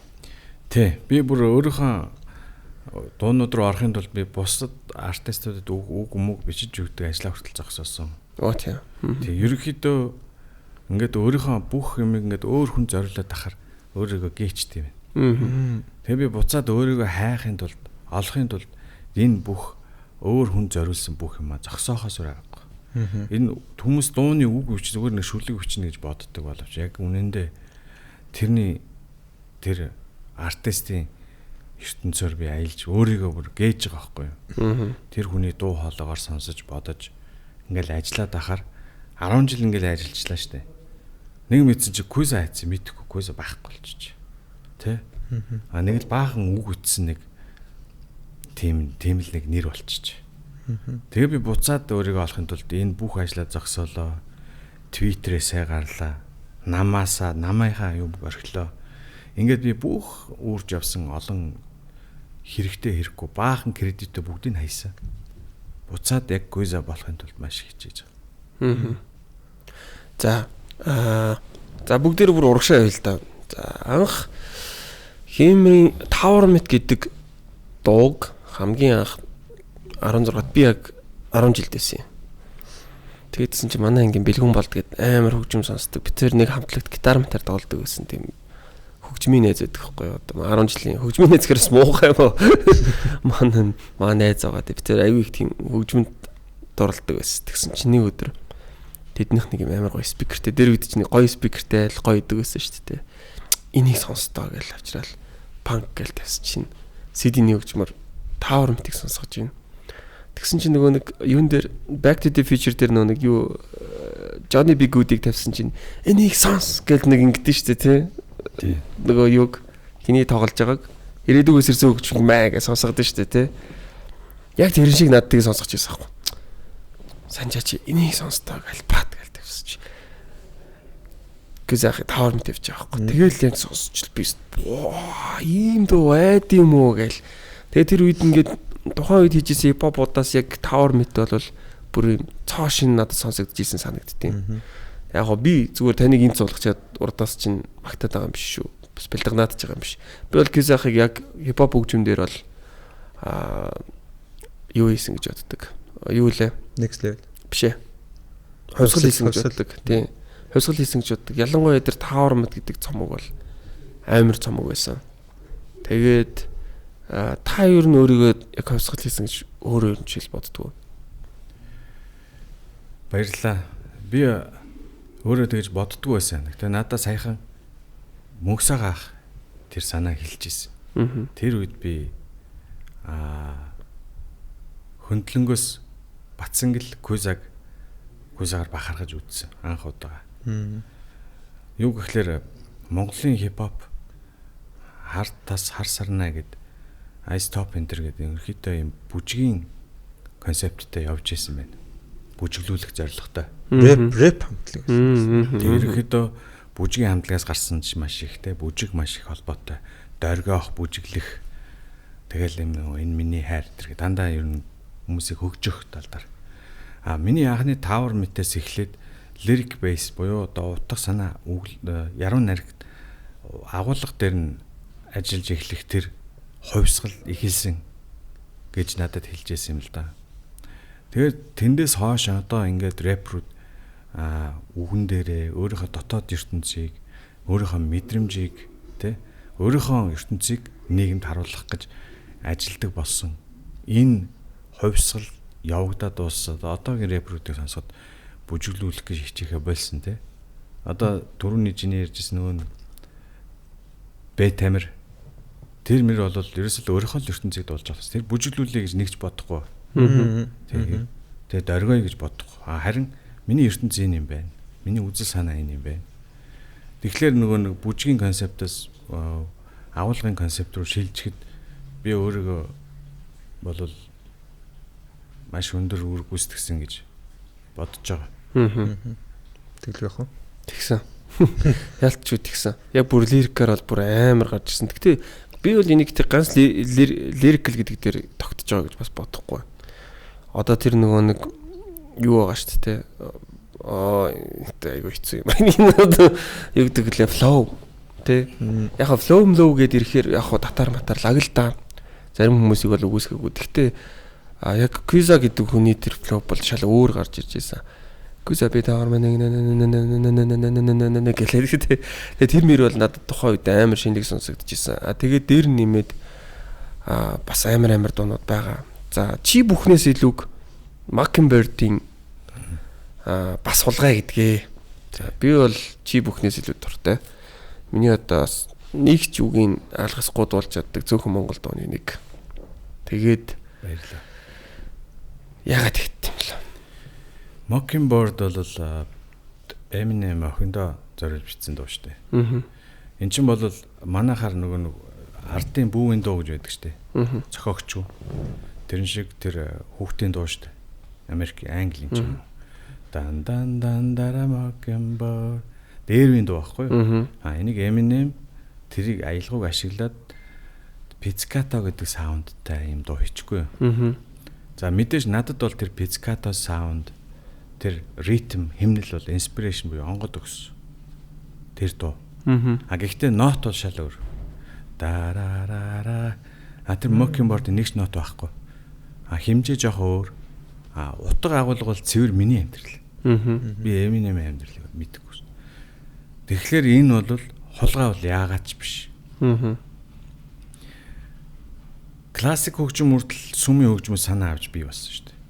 Тий. Би бүр өөрийнхөө дуунууд руу орохын тулд би бусад артистуудад үг мөг бичиж өгдөг ажлаа хүртэл зогсоосон. Тийм. Тий. Ерөнхийдөө ингээд өөрийнхөө бүх юм ингээд өөр хүн зориулаад тахаар өөрийгөө гээчтэй байна. Тэгээ би буцаад өөрийгөө хайхын тулд олохын тулд энэ бүх өөр хүн зориулсан бүх юмаа зогсоохоос байгаа. Энэ хүмүүс дууны үг хүч зүгээр нэг шүлэг хүчнэ гэж боддог боловч яг үнэндээ тэрний тэр артистийн ертөнцөөр би аялж өөрийгөө бүр гээж байгаа байхгүй юу. Тэр хүний дуу хоолойгоор сонсож бодож ингээл ажиллаад ахаар 10 жил ингээл ажиллажлаа штэ. Нэг мэдсэн чи квиз хайцсан мэдхгүй квиз байхгүй болчих. Тэ? Нэг л баахан үг үтсэн нэг тийм л нэг нэр болчих. Тэгээ би буцаад өөрийгөө олохын тулд энэ бүх ажлаа зогсоолоо. Твиттерээ сай гарлаа. Намынхаа юм орхилоо. Ингээд би бүх үрж явсан олон хэрэгтэй хэрэггүй баахан кредитээ бүгдийг хайсан. буцаад яг Guiza болохын тулд маш хичээж байгаа. За бүгдээр бүр урагшаа байл та. За анх Хэмрийн Tower Myth гэдэг дууг хамгийн анх 16-д би яг 10 жил дэсэн юм. Тэгээдсэн чи манай ангийн бэлгүн болд гэд амар хөгжим сонсдог. Би тэр нэг хамтлагт гитар матер тоглодог гэсэн тийм хөгжмийн найз байдаг байхгүй юу? Одоо 10 жилийн хөгжмийн найз гэхэрс муухай юм уу? Манай найз байгаа. Би тэр аюу их тийм хөгжмөнд дурлдаг байсан. Тэгсэн чи нэг өдөр тэднийх нэг юм амар гоё спикертэй дээр үед чинь гоё спикертэй л гоё идэг байсан шүү дээ. Энийг сонсдоо гэж авчрал панк гэж тавьсан чинь CD-ний хөгжмөр Tower Myth-ийг сонсгож байна. Тэгсэн чинь нөгөө нэг юун дээр Back to the Future дээр нөгөө нэг юу Johnny B. Good-ийг тавьсан чинь энийг сонс гэж нэг ингэдэж штэ тий. Нөгөө юг хиний тоглож байгааг ирээдүгээс ирсэн хөгжмөг маа гэж сонсгоод штэ тий. Яг тэрэн шиг надад тийг сонсгож байсан байхгүй. Санжаа чи энийг сонсдоо гэж пат гэж тавьсан чи. Гэзах Tower Myth тавьж байгаа байхгүй. Тэгэл яг сонсч би ийм дөө айд юм уу гээл. Тэгээ тэр үед ингээд тухайн үед хийжсэн хипхопудаас яг Tower Myth бол бүр юм цоо шин надад сонсогдчихсэн санагдтiin. Яг гоо би зүгээр таныг энд суулгачаад урдаас чинь магтаад байгаа юм биш шүү. Бас бэлдэгнаадж байгаа юм биш. Би бол Кизахыг яг хипхоп хөгжмөндөр бол юу хийсэн гэж боддог. Юу лээ? Next level. Биш ээ. Хувьсгал хийсэн гэж боддог. Тийм. Хувьсгал хийсэн гэж боддог. Ялангуяа тэр Tower Myth гэдэг цомог бол амар цомог байсан. Тэгээд та юу н өөрийгөө яг хувьсгал хийсэн гэж өөрөө юм чил боддгоо. Баярлалаа. Би өөрөө тэгж боддгоо байсан. Гэтэ надад саяхан мөнхсөг ах тэр санаа хэлж ирсэн. Тэр үед би хөндлөнгөөс Батсангэл Guizaгаар бахархаж үзсэн анх удаа. Юу гэхлээр Монголын хипхоп хартас хар сарна гэд Ice Top Enter гэдэг ерөнхийдөө юм бүжгийн концепттэй явж исэн байна. Бүжиглүүлэх зорилготой. Рэп хамтлаг. Ерөнхийдөө бүжгийн хамтлагаас гарсан ч маш ихтэй, бүжиг маш их холбоотой. Доргиох, бүжиглэх. Тэгэл юм энэ миний хайр гэдэг дандаа ер нь хүмүүсийг хөгжих талдаар. Миний анхны Tower Myth-ээс эхлээд lyric base буюу одоо утга санаа яруу найрагт агуулга дээр нь ажиллаж эхлэх тэр хувьсгал ихэлсэн гэж надад хэлж байсан юм л да. Тэгээд тэндээс хойш одоо ингээд рэпрүүд үгэн дээрээ өөрийнхөө дотоод ертөнцийг, өөрийнхөө мэдрэмжийг, тэ өөрийнхөө ертөнцийг нийгэмд харуулах гэж ажилдаг болсон. Энэ хувьсгал явагдаад дуусаад одоогийн рэпрүүдийг сонсоход бүжиглүүлэх гэж хичээхэ болсон тэ. Одоо түрүүний чиний ярьжсэн нөгөө Бэтамэр тэр мөр бол ерөөсөө өөрийнхөө л ертөнцийг дуулж байгаа. Тэр бүжиглүүлээ гэж нэгч бодохгүй. Тэгээ дөргөй гэж бодохгүй. Харин миний ертөнц энэ юм байна. Миний үзэл санаа энэ юм байна. Тэгэхээр нөгөө нэг бүжгийн концептоос агуулгын концепт руу шилжихэд би өөрийгөө бол маш өндөр үр гүйцэтгсэн гэж бодож байгаа. Тэгэл яах вэ? Тэгсэн. Ялч юу тэгсэн. Яг бүр лирикаар бол бүр амар гарч ирсэн. Гэтэ би бол энийг тэр ганц лирикл гэдэг дээр тогтож байгаа гэж бас бодохгүй. Одоо тэр нөгөө нэг юу байгаа шүү дээ. Айгу хэцүү юм. Юу гэдэг лээ flow тий. Яг flow гэдэг ирэхээр яг татар матар лаг л да. Зарим хүмүүсийг бол үгүйсгээгүү. Гэхдээ яг Guiza гэдэг хүний тэр flow бол шал өөр гарч ирж байсан. Guiza би таар мэн гэлээ. Тэгээ тэр мөр бол надад тухайн үед амар шинэлэг сонсогдчихсэн. Тэгээд дээр нэмээд бас амар дуунууд байгаа. За чи бүхнээс илүүг Mockingbird-ийн бас хулгай гэдгээ. За би бол чи бүхнээс илүү дуртай. Миний одоо нэг ч үгийн алгасгүй дуулж чаддаг зөвхөн Монгол дууны нэг. Тэгээд баярлалаа. Яагаад тэгт юм л. Mockingbird бол Eminem охиндоо зориулж бичсэн дуу шүү дээ. Эн чинь бол манайхаар нөгөө ардын бүүвийн дуу гэж байдаг шүү дээ. Зохиогч юу. Тэрэн шиг тэр хүүхдийн дуу шүү дээ. Америк, Англи юм чинь. Дан дан дан дара Mockingbird дээрвийн дуу байхгүй юу? Энийг Eminem тэрийг аялгауг ашиглаад Pizzicato гэдэг саундтай юм дуу хийчихгүй юу? За мэдээж надад бол тэр pizzicato sound, тэр ритм, хэмнэл бол inspiration буюу онгод өгсөн. Тэр дуу. А гэхдээ нот бол шал өөр. Дарарара. А тэр Mockingbird-ийн нэгч нот байхгүй. А хэмжээ жоох өөр. А утга агуулга бол цэвэр миний амьдрал. Би Eminem-ийн амьдралыг мэдгүй. Тэгэхээр энэ бол хулгай бол яагаад ч биш. Классик хөгжим үрдэл сүмийн хөгжмөд санаа авч бий болсон шүү дээ.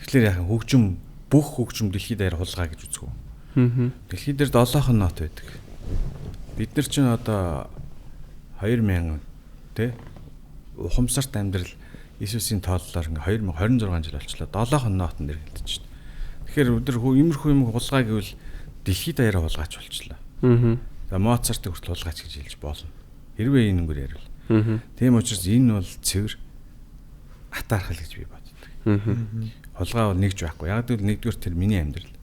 Тэгэхээр яхан хөгжим бүх хөгжим дэлхийд даяар хулгай гэж үздэг. Дэлхийд дээр 7 нот байдаг. Бид нар чинь одоо 2000 тэ ухамсарт амьдрал Иесусийн тооллоор ингээ 2026 жил болчлоо 7 нот нэргэлдэж шүү дээ. Тэгэхээр өдөр иймэрхүү юм хулгай гэвэл дэлхийд даяар хулгайч болчлоо. За Моцартыг хүртэл хулгайч гэж хэлж болно. Хэрвээ энэгээр ярил. Тийм учраас энэ бол цэвэр атаархал гэж би боддог. Хулгай бол нэгж байхгүй. Яг л нэгдүгээр тэр миний амьдрал.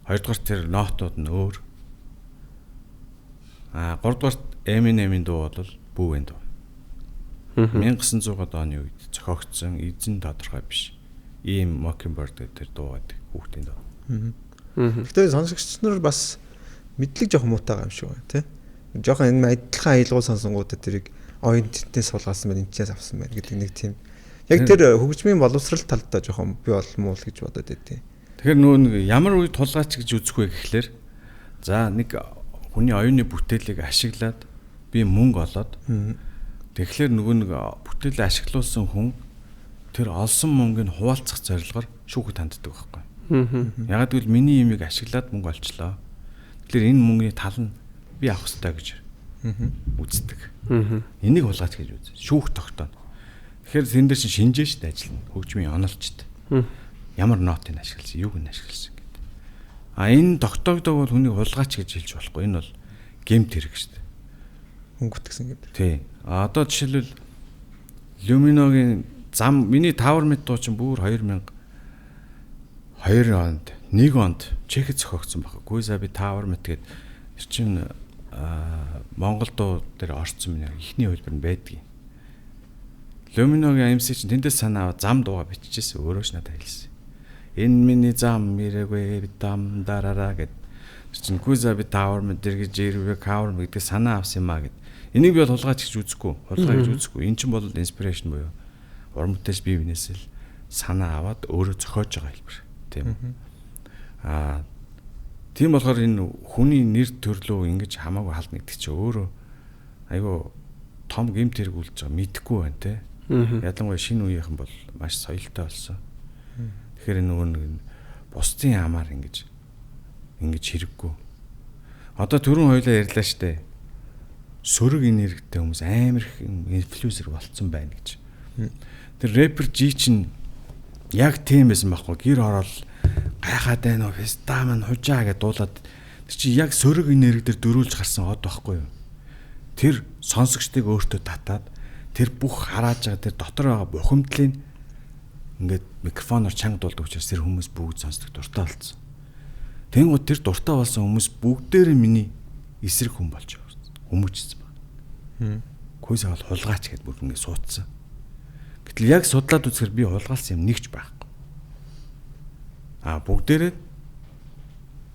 Хоёрдугаар тэр нотууд нь өөр. Гуравдугаар Eminem-ийн дуу бол бүүвэн дуу. 1900-аад оны үед зохиогдсон эзэн тодорхой биш. Ийм Mockingbird тэр дуу байдаг хүүхдийн дуу. Гэхдээ сонсогч нар бас мэдлэг жоох муутай юм шиг байна тий. Жохон энэ адилхан аялгуул сонсонгуудад тэрийг оюутнуудын суулгасан байна, энэчээс авсан байна гэдэг нэг тийм. Яг тэр хөгжмийн боловсрал талдаа жохон би бол муу л гэж бодод байдیں۔ Тэгэхээр нөө ямар үед тулгаач гэж үзэх вэ гэхлээр за нэг хүний оюуны бүтээлийг ашиглаад би мөнгө олоод тэгэхээр нөгөө нэг бүтээлээ ашиглуулсан хүн тэр олсон мөнгөний хуваалцах зорилгоор шүүхэд ханддаг байхгүй. Ягаад гэвэл миний имийг ашиглаад мөнгө олчлоо. Тэгэхээр энэ мөнгөний тал нь би авах хэрэгтэй гэж үздэг. Энийг хулгайч гэж үз. Шүүх тогтооно. Тэгэхээр тэн дээр чинь шинжээ шүү дээ ажил нь. Хөгжмийн онолчтой. Ямар нотыг ашигласан, юуг нь ашигласан гэдэг. Энэ тогтоогдог бол хүнийг хулгайч гэж хэлж болохгүй. Энэ бол гэмт хэрэг шүү дээ. Хөнгөтгсөн гэдэг. Тий. Одоо жишээлбэл Lumino-гийн зам миний Tower Mid дуу чинь бүр 2002 онд 1 онд Чехэд зохиогдсон баг. Гүйза би Tower Mid гэдэг чинь Монгол дуу дээр орцсон минь ихний хөлбөр нь байдгийг. Lumino-гийн MC чинь тэндээс санаа зам дууга биччихсэн өөрөө ч надад хэлсэн. Энэ миний зам мэрэгвэ битам дарараа гэд. Чинь гүйза би Tower Mid гэж ирвэ cover гэдэг санаа авсан юм а гэд. Энийг би бол хулгайч гэж үзэхгүй, хулгай гэж үзэхгүй. Энэ чинь бол inspiration буюу уран бүтээлч бие биенээс л санаа аваад өөрөө зохиож байгаа хэлбэр. Тийм. Тийм болохоор энэ хүний нэр төрлөө ингэж хамаагүй халдна гэдэг чинь өөрөө айгүй том гэмт хэрэг үлдэж байгаа мэдэхгүй байна те. Ялангуяа шинэ үеийнхэн бол маш соёлтой болсон. Тэгэхээр нөгөө нэг бусдын амаар ингэж хэрэггүй. Одоо түрүүн хоёлаа ярьлаа штэ. Сөрөг энергитэй хүмүүс амар их инфлюенсер болцсон байна гэж. Тэр рэпер G чинь яг тийм байсан байхгүй. Гэр орол гайхаад байна уу феста маань хужаа гэж дуулаад тэр чи яг сөрөг энерги дээр дөрүүлж гарсан од байхгүй юу. Тэр сонсогчдыг өөртөө татаад тэр бүх харааж байгаа тэр дотор байгаа бухимдлыг ингээд микрофоноор чанга дуулдаг учраас тэр хүмүүс бүгд сонсдог дуртай болсон. Тэнгууд тэр дуртай болсон хүмүүс бүгдээрээ миний эсрэг хүн болж хүмүүжсэн байна. Хөөсөө бол хулгайч гэдээ бүр ингээд суудсан. Гэтэл яг судлаад үзэхээр би хулгайлсан юм нэгч байхгүй. Бүгдээрээ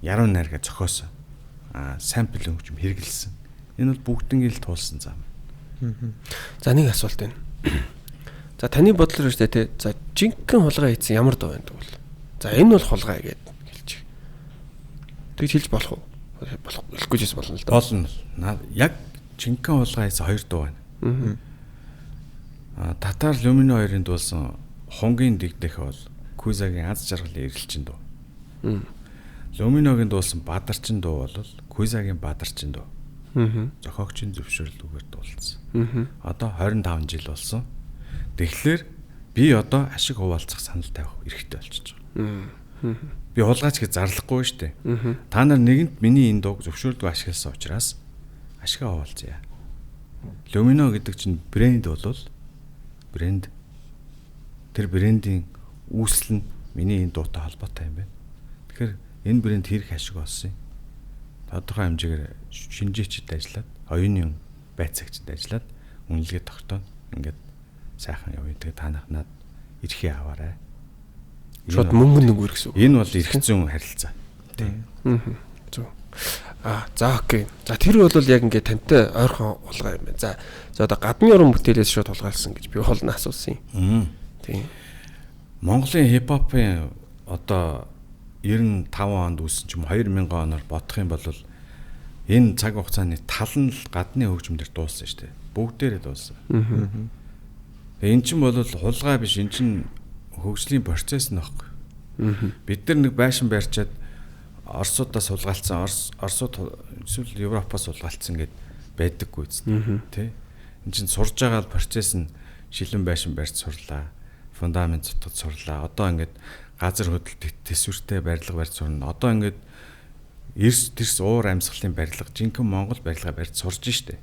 яруу найрга зохиосон. Сампл хөгжим хэрэгэлсэн. Энэ бол бүгднийг л туулсан зам. За нэг асуулт байна. За таны бодлоор шүү дээ те. За жинхэнэ хулгай хийсэн ямар дуу байна гэвэл. За энэ бол хулгай гэж хэлж. Тэгж хэлж болох уу? Болохгүй ч болно л да. Болно. Яг жинхэнэ хулгай хийсэн 2 дуу байна. Татар Lumino 2-ын дуулсан хонгийн дэгдэх бол Кузагийн аз жаргалын эргэлчин дуу. Lumino-гийн дуулсан Бадарчин дуу бол Кузагийн Бадарчин дуу. Зохиогчийн зөвшөөрлөгөөр дуулсан. Одоо 25 жил болсон. Тэгэхээр би одоо ашиг хуваалцах санал тавих эрхтэй болчихж байгаа. Би хулгайч гэж зарлахгүй шүү дээ. Та нар нэгэнт миний энэ дууг зөвшөөрдөг ашигласан учраас ашигаа хуваалцъя. Lumino гэдэг чинь брэнд болвол брэнд тэр брэндийн үүсэл нь миний энэ дуутай холбоотой юм байна. Тэгэхээр энэ брэнд хэрэг ашиг олсон юм. Тодорхой хэмжээгээр шинжээчд ажиллаад, оюуны байцаагчд ажиллаад үнэлгээ тогтооно. Ингээд сайхан явъя. Тэгээ та нахнаад эрхээ аваарай. Шууд мөнгө нэг үргэс үү? Энэ бол эрх зүйн харилцаа. Зөв. За окей. За тэр бол яг ингээд тантай ойрхон улгаа юм байна. За одоо гадны орон бүтээлээс шууд хулгайлсан гэж би холно асуусан юм. Тийм. Монголын хипхопын одоо 95 онд үүссэн ч юм 2000 оноор бодох юм бол энэ цаг хугацааны тал нь л гадны хөгжмөндөр дууссан шүү дээ. Бүгдээрээ дууссан. Эн чинь бол хулгай биш, эн чинь хөгжлийн процесс нөхгүй. Бид нар нэг байшин барьчаад Оросуудаас сулгаалцсан, Оросууд эсвэл Европоос сулгаалцсан гэд байдаггүй үстэ. Тэ? Энд чинь сурж байгаа процесс нь шилэн байшин барьж сурлаа. Фундамент зутгад сурлаа. Одоо ингээд газар хөдлөлт төсвөртэй барилга барьж сурна. Одоо ингээд эрс тэрс уур амьсгалын барилга, жинхэнэ Монгол барилга барьж сурж штэ.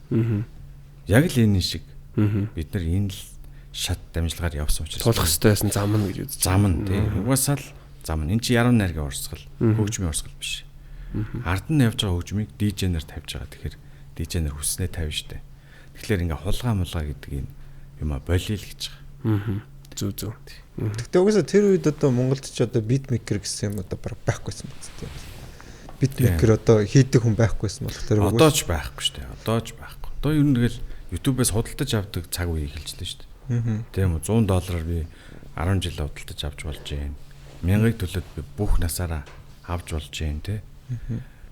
Яг л энэ шиг бид нар энэ л шат дамжлагаар явсан учраас тулах хэрэгтэй байсан зам нь гэж үзэж. Зам нь тийм. Угаасаа л зам нь. Энд чи яруу найргийн урсгал, хөгжмийн урсгал биш. Ард нь явж байгаа хөгжмийг DJ-нэр тавьж байгаа. Тэгэхээр DJ-нэр хүснээ тавьж штэ. Тэгэхээр ингээ хулгай мулгай гэдэг энэ юм а болийл гэж байгаа. Зүг. Тэгтээ угаасаа тэр үед одоо Монголд ч одоо битмейкер гэсэн юм одоо байхгүйсэн мэт тийм. Битмейкер одоо хийдэг хүн байхгүйсэн болох тэр одоо ч байхгүй штэ. Одоо ч байхгүй. Одоо ер нь тэгэл YouTube-ээс худалдаж авдаг цаг үе эхэлжлээ штэ. Тийм үү $100 би 10 жил худалдаж авч болж байна. 1000-ыг төлөөд би бүх насаараа авч болж байна те.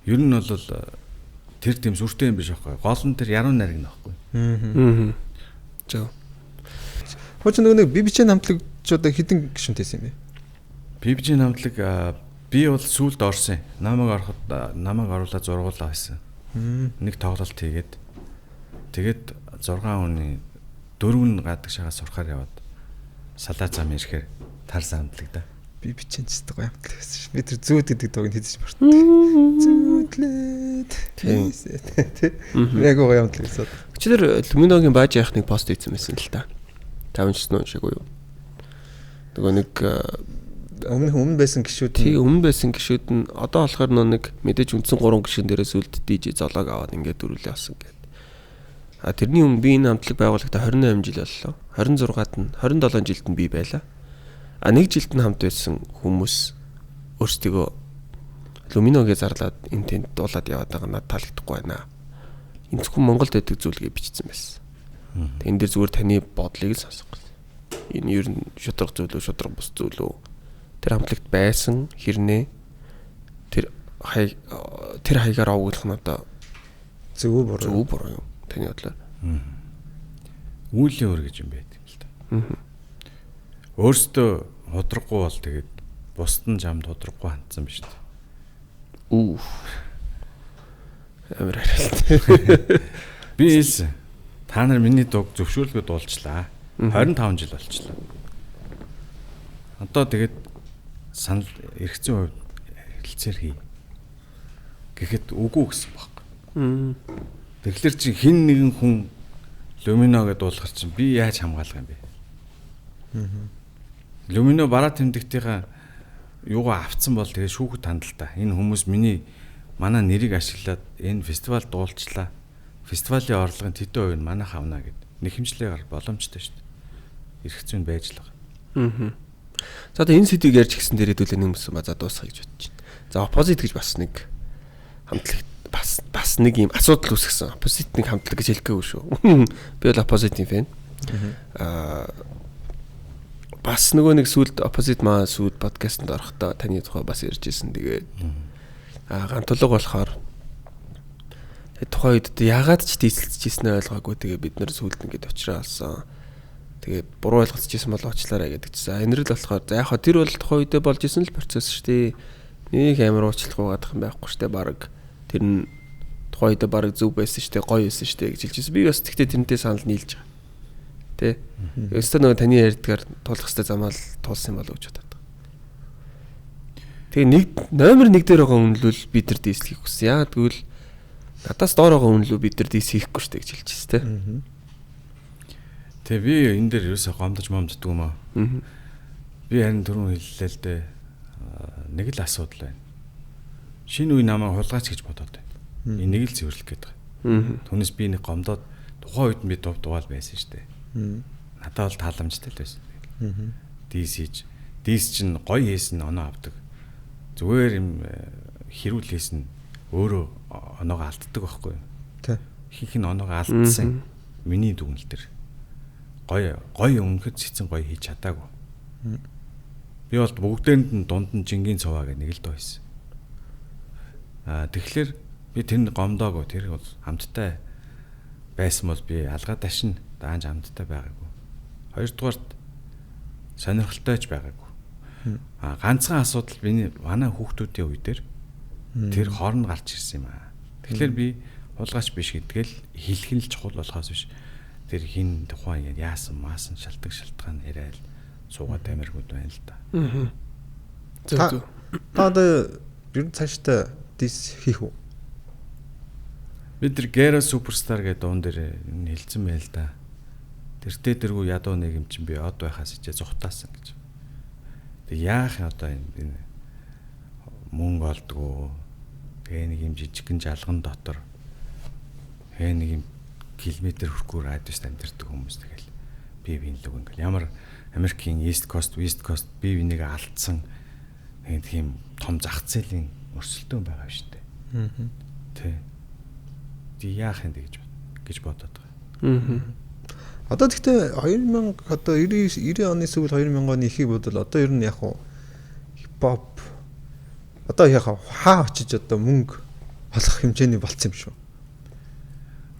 Ер нь бол тэр тийм сүртэй юм биш аахгүй. Гол нь тэр яруу найраг нөхгүй. Зөв. Хөөч нэг бибичэн хамтлаг ч одоо хідэн гишүүнтэйсэн юм бэ? Бибичэн хамтлаг би бол сүулт орсон. Намайг оруулаад зургуулаа байсан. Нэг тоглолт хийгээд тэгээд 6 хүний 4 нь гадаг шагаа сурахаар яваад салаа зам ирэхээр тарсан хамтлаг да. Бибичэн ч гэдэг гоё хамтлаг байсан ш. Би тэр зүүд гэдэг дууг хийдэж мартсан. Зүүдлээд. Тийм. Яг гоё хамтлаг байсан. Өчигдөр Люминогийн бааж яхныг пост хийсэн байсан л та. 5 жил шиг уу. Нөгөө нэг өмнө байсан гişүүд тий өмнө байсан гişүүд нь одоо болохоор нэг мэдээж үндсэн 3 гişэн дээрээс үлд DJ золог аваад ингээд дөрүлээ авсан гэдэг. Тэрний өмнө би энэ хамтлаг байгуулагдаа 28 жил боллоо. 26-ад нь 27 жилд нь би байлаа. Нэг жилд нь хамт байсан хүмүүс өөрсдөө Люминогийн зарлаад энэ тэнд дуулаад яваад байгаа надад таалагдахгүй байна. Энэ зөвхөн Монголд байдаг зүйлгээ бичсэн байсан. Тэн дээр зүгээр таны бодлыг л сонсох гэсэн. Энэ ер нь шудраг зүйл үү, шудраг бус зүйл үү? Тэр хамтлагт байсан хэрнээ тэр хаягаар авуулах нь одоо зөв буруу юм. Таны бодлоор. Үүлийн өр гэж юм байт юм л та. Өөртөө худраггүй бол тэгээд бусд нь жамд худраггүй хандсан биз дээ. Амар харилт. Би хэлсэн. Та нар миний дууг зөвшөөрлөгөө дуулчлаа. 25 жил болчихлоо. Одоо тэгээд санал эрх зүйн хувьд хэлцээр хий. Гэхэд үгүй гэсэн баг. Тэгэхээр чи хин нэгэн хүн Люмино гэдээ дуулахар чинь би яаж хамгаалах юм бэ? Люмино бараа тэмдэгтийнхаа юугаа авцсан бол тэгээд шүүхэд хандалтаа. Энэ хүмүүс манай нэрийг ашиглаад энэ фестивал дуулчлаа. Фестивалийн орлогын тэдэн хувийг манайх авна гэд нэхэмжлэгээр боломжтой шүү дээ. Эрх зүйн байж л байгаа. За одоо энэ сэдвийг ярьж гисэн дээр хэдүүлээ нэг юмсан ба за дуусгах гэж бодож байна. За оппозит гэж бас нэг хамтлаг бас нэг юм асуудал үүсгэсэн. Оппозит нэг хамтлаг гэж хэлгээгүй шүү. Би бол оппозитийн фэн. Бас нөгөө нэг сүлд оппозит сүд подкастт орохдоо таны тухай бас ярьж ирсэн. Тэгээд гантулга болохоор тухайн үед яагаад ч дийсэлцэжсэн ойлгоогүй. Тэгээ бид нэр сүлд ингээд очраалсан. Тэгээд буруу ойлгоцчихсэн бол уучлаарай гэдэг чинь. Энэ л болохоор за яг хаа тэр бол тухайн үедээ болж исэн л процесс шүү дээ. Нэг амар уучлахгүй гадах юм байхгүй шүү дээ. Бараг тэр нь тухайн үедээ бараг зөв байсан шүү дээ. Гоё байсан шүү дээ гэж хэлчихсэн. Би бас тэгтээ тэрнтэй санал нийлж байгаа. Тэ. Өстө нөгөө таны ярьдгаар тулах хэвээр замаал тулсан юм болов уу гэж бодоод. Тэгээ номер 1 дээр байгаа үнэлвэл бид нар дийслэхийг хүссэн. Яа тэгвэл надаас доор байгаа үнэлүү бид нар дийслэхгүй шүү дээ гэж хэлчихсэн тэ. Тэгээ би энэ дээр ерөөсө гомдож момддаг юм аа. Би харин түрүүн хэллээ л дээ. Нэг л асуудал байна. Шинэ үе намайг хулгайч гэж бодоод байна. Энийг л цэвэрлэх гээд байгаа. Түүнээс би нэг гомдоод тухайн үед би дугаал байсан шүү дээ. Надад бол тааламжтай л байсан. DC чинь гоё хийсэн оноо авдаг. Зүгээр юм хэрүүл хийсэн өөрөө оноогоо алддаг байхгүй юу? Тий. Ихэнх нь оноогоо алдсан. Миний дүгнэлт төр. Гоё өнгөд цэцэн гоё хийж чадаагүй. Би бол бүгдээрэнд нь дунд нь жингийн цуваа гэх нэг л доо байсан. Тэгэхээр би тэр гомдоогүй, тэр бол хамттай байсан бол би алгаа дашин даанч хамттай байгаагүй. Хоёрдугаарт сонирхолтойч байгаагүй. Ганцхан асуудал манай хүүхдүүдийн үе дээр тэр хооронд гарч ирсэн юм аа. Тэгэхээр би хулгайч биш гэдгээл хэлэх нь л чухал болохоос биш. Тэр хин тухайн яасан маасан шалтгаан яриад суугаад амиргууд байна л да. Зөв. Та одоо ер нь цаашдаа дис хийх үү? Бид тэр Gera Superstar гэдэг дуун дээр хэлсэн байл да. Тэртээ дэргүү ядуу нэг юм чинь би од байхаас ичээ зүхтаасан гэж. Тэг яах одоо энэ мөнгө олдгоо. Тэгээ нэг юм жижигхэн жалган дотор нэг юм километр хөрхөөр радиуст амьдардаг хүмүүс тэгэл бие биенлэг ингээл ямар Америкийн East Coast, West Coast бие биенийг алдсан нэг тийм том зах зээлийн өрсөлдөөн байгаа шүү дээ. Тэ. Ди яах юм гэж бодоод байгаа. Одоо тэгтээ 2000 одоо 90 оны сүүл 2000 оны ихийг бодвол одоо ер нь яг хуу хипхоп одоо яг хаа очиж одоо мөнгө олох хэмжээний болцсон юм шүү.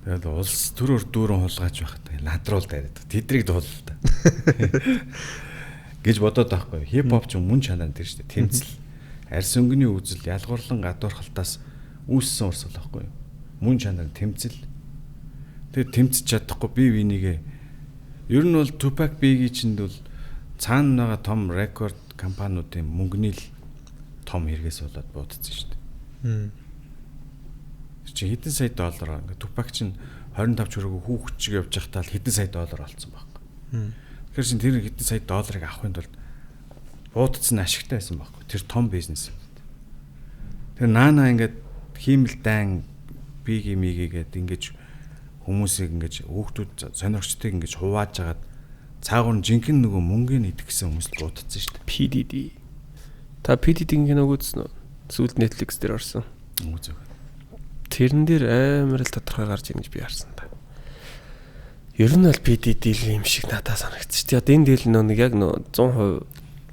Тэгээд улс төрөөр дүүрэн хулгайч байхад ладруул дайраад тэдрийг дуулал та. гэж бодоод байхгүй. Хипхоп ч мөн чанар дээр шүү дээ. Тэмцэл, арьс өнгөний үзэл, ялгуурлан гадуурхалтаас үүссэн урсгал байхгүй. Мөн чанар тэмцэл. Тэгээд тэмцэж чадахгүй бие бинийгээ ер нь бол Tupac Biggie чинь бол цаана байгаа том рекорд компаниудын мөнгөний л том хэрэгээс болоод буудсан шүү дээ. Чи хэдэн сая доллар ингээ Tupac чинь 25 чөрөг хүүхчиг явж байхдаа л хэдэн сая доллар олцсон байхгүй. Тэгэхээр чин тэр хэдэн сая долларыг авахын тулд буудсан ашигтай байсан байхгүй. Тэр том бизнес. Тэр наана ингээд хиймэлдэн Biggie Miggie гэдэг ингэж хүмүүсийг ингэж хүүхдүүд сонирхчдыг ингэж хувааж агаад цаагаар жинхэнэ нөгөө мөнгөний идэх гэсэн хүмүүс л буудсан шүү дээ. PDD. Та PDD-ийн киног үзсэн үү? Сүүлд Netflix дээр орсон. Үзэг. Тэрэн дээр амар л тодорхой гарч ийн гэж би харсан та. Ер нь бол PDD л юм шиг надад санагдчих. Тэгээ одоо энэ дийл нэг яг 100%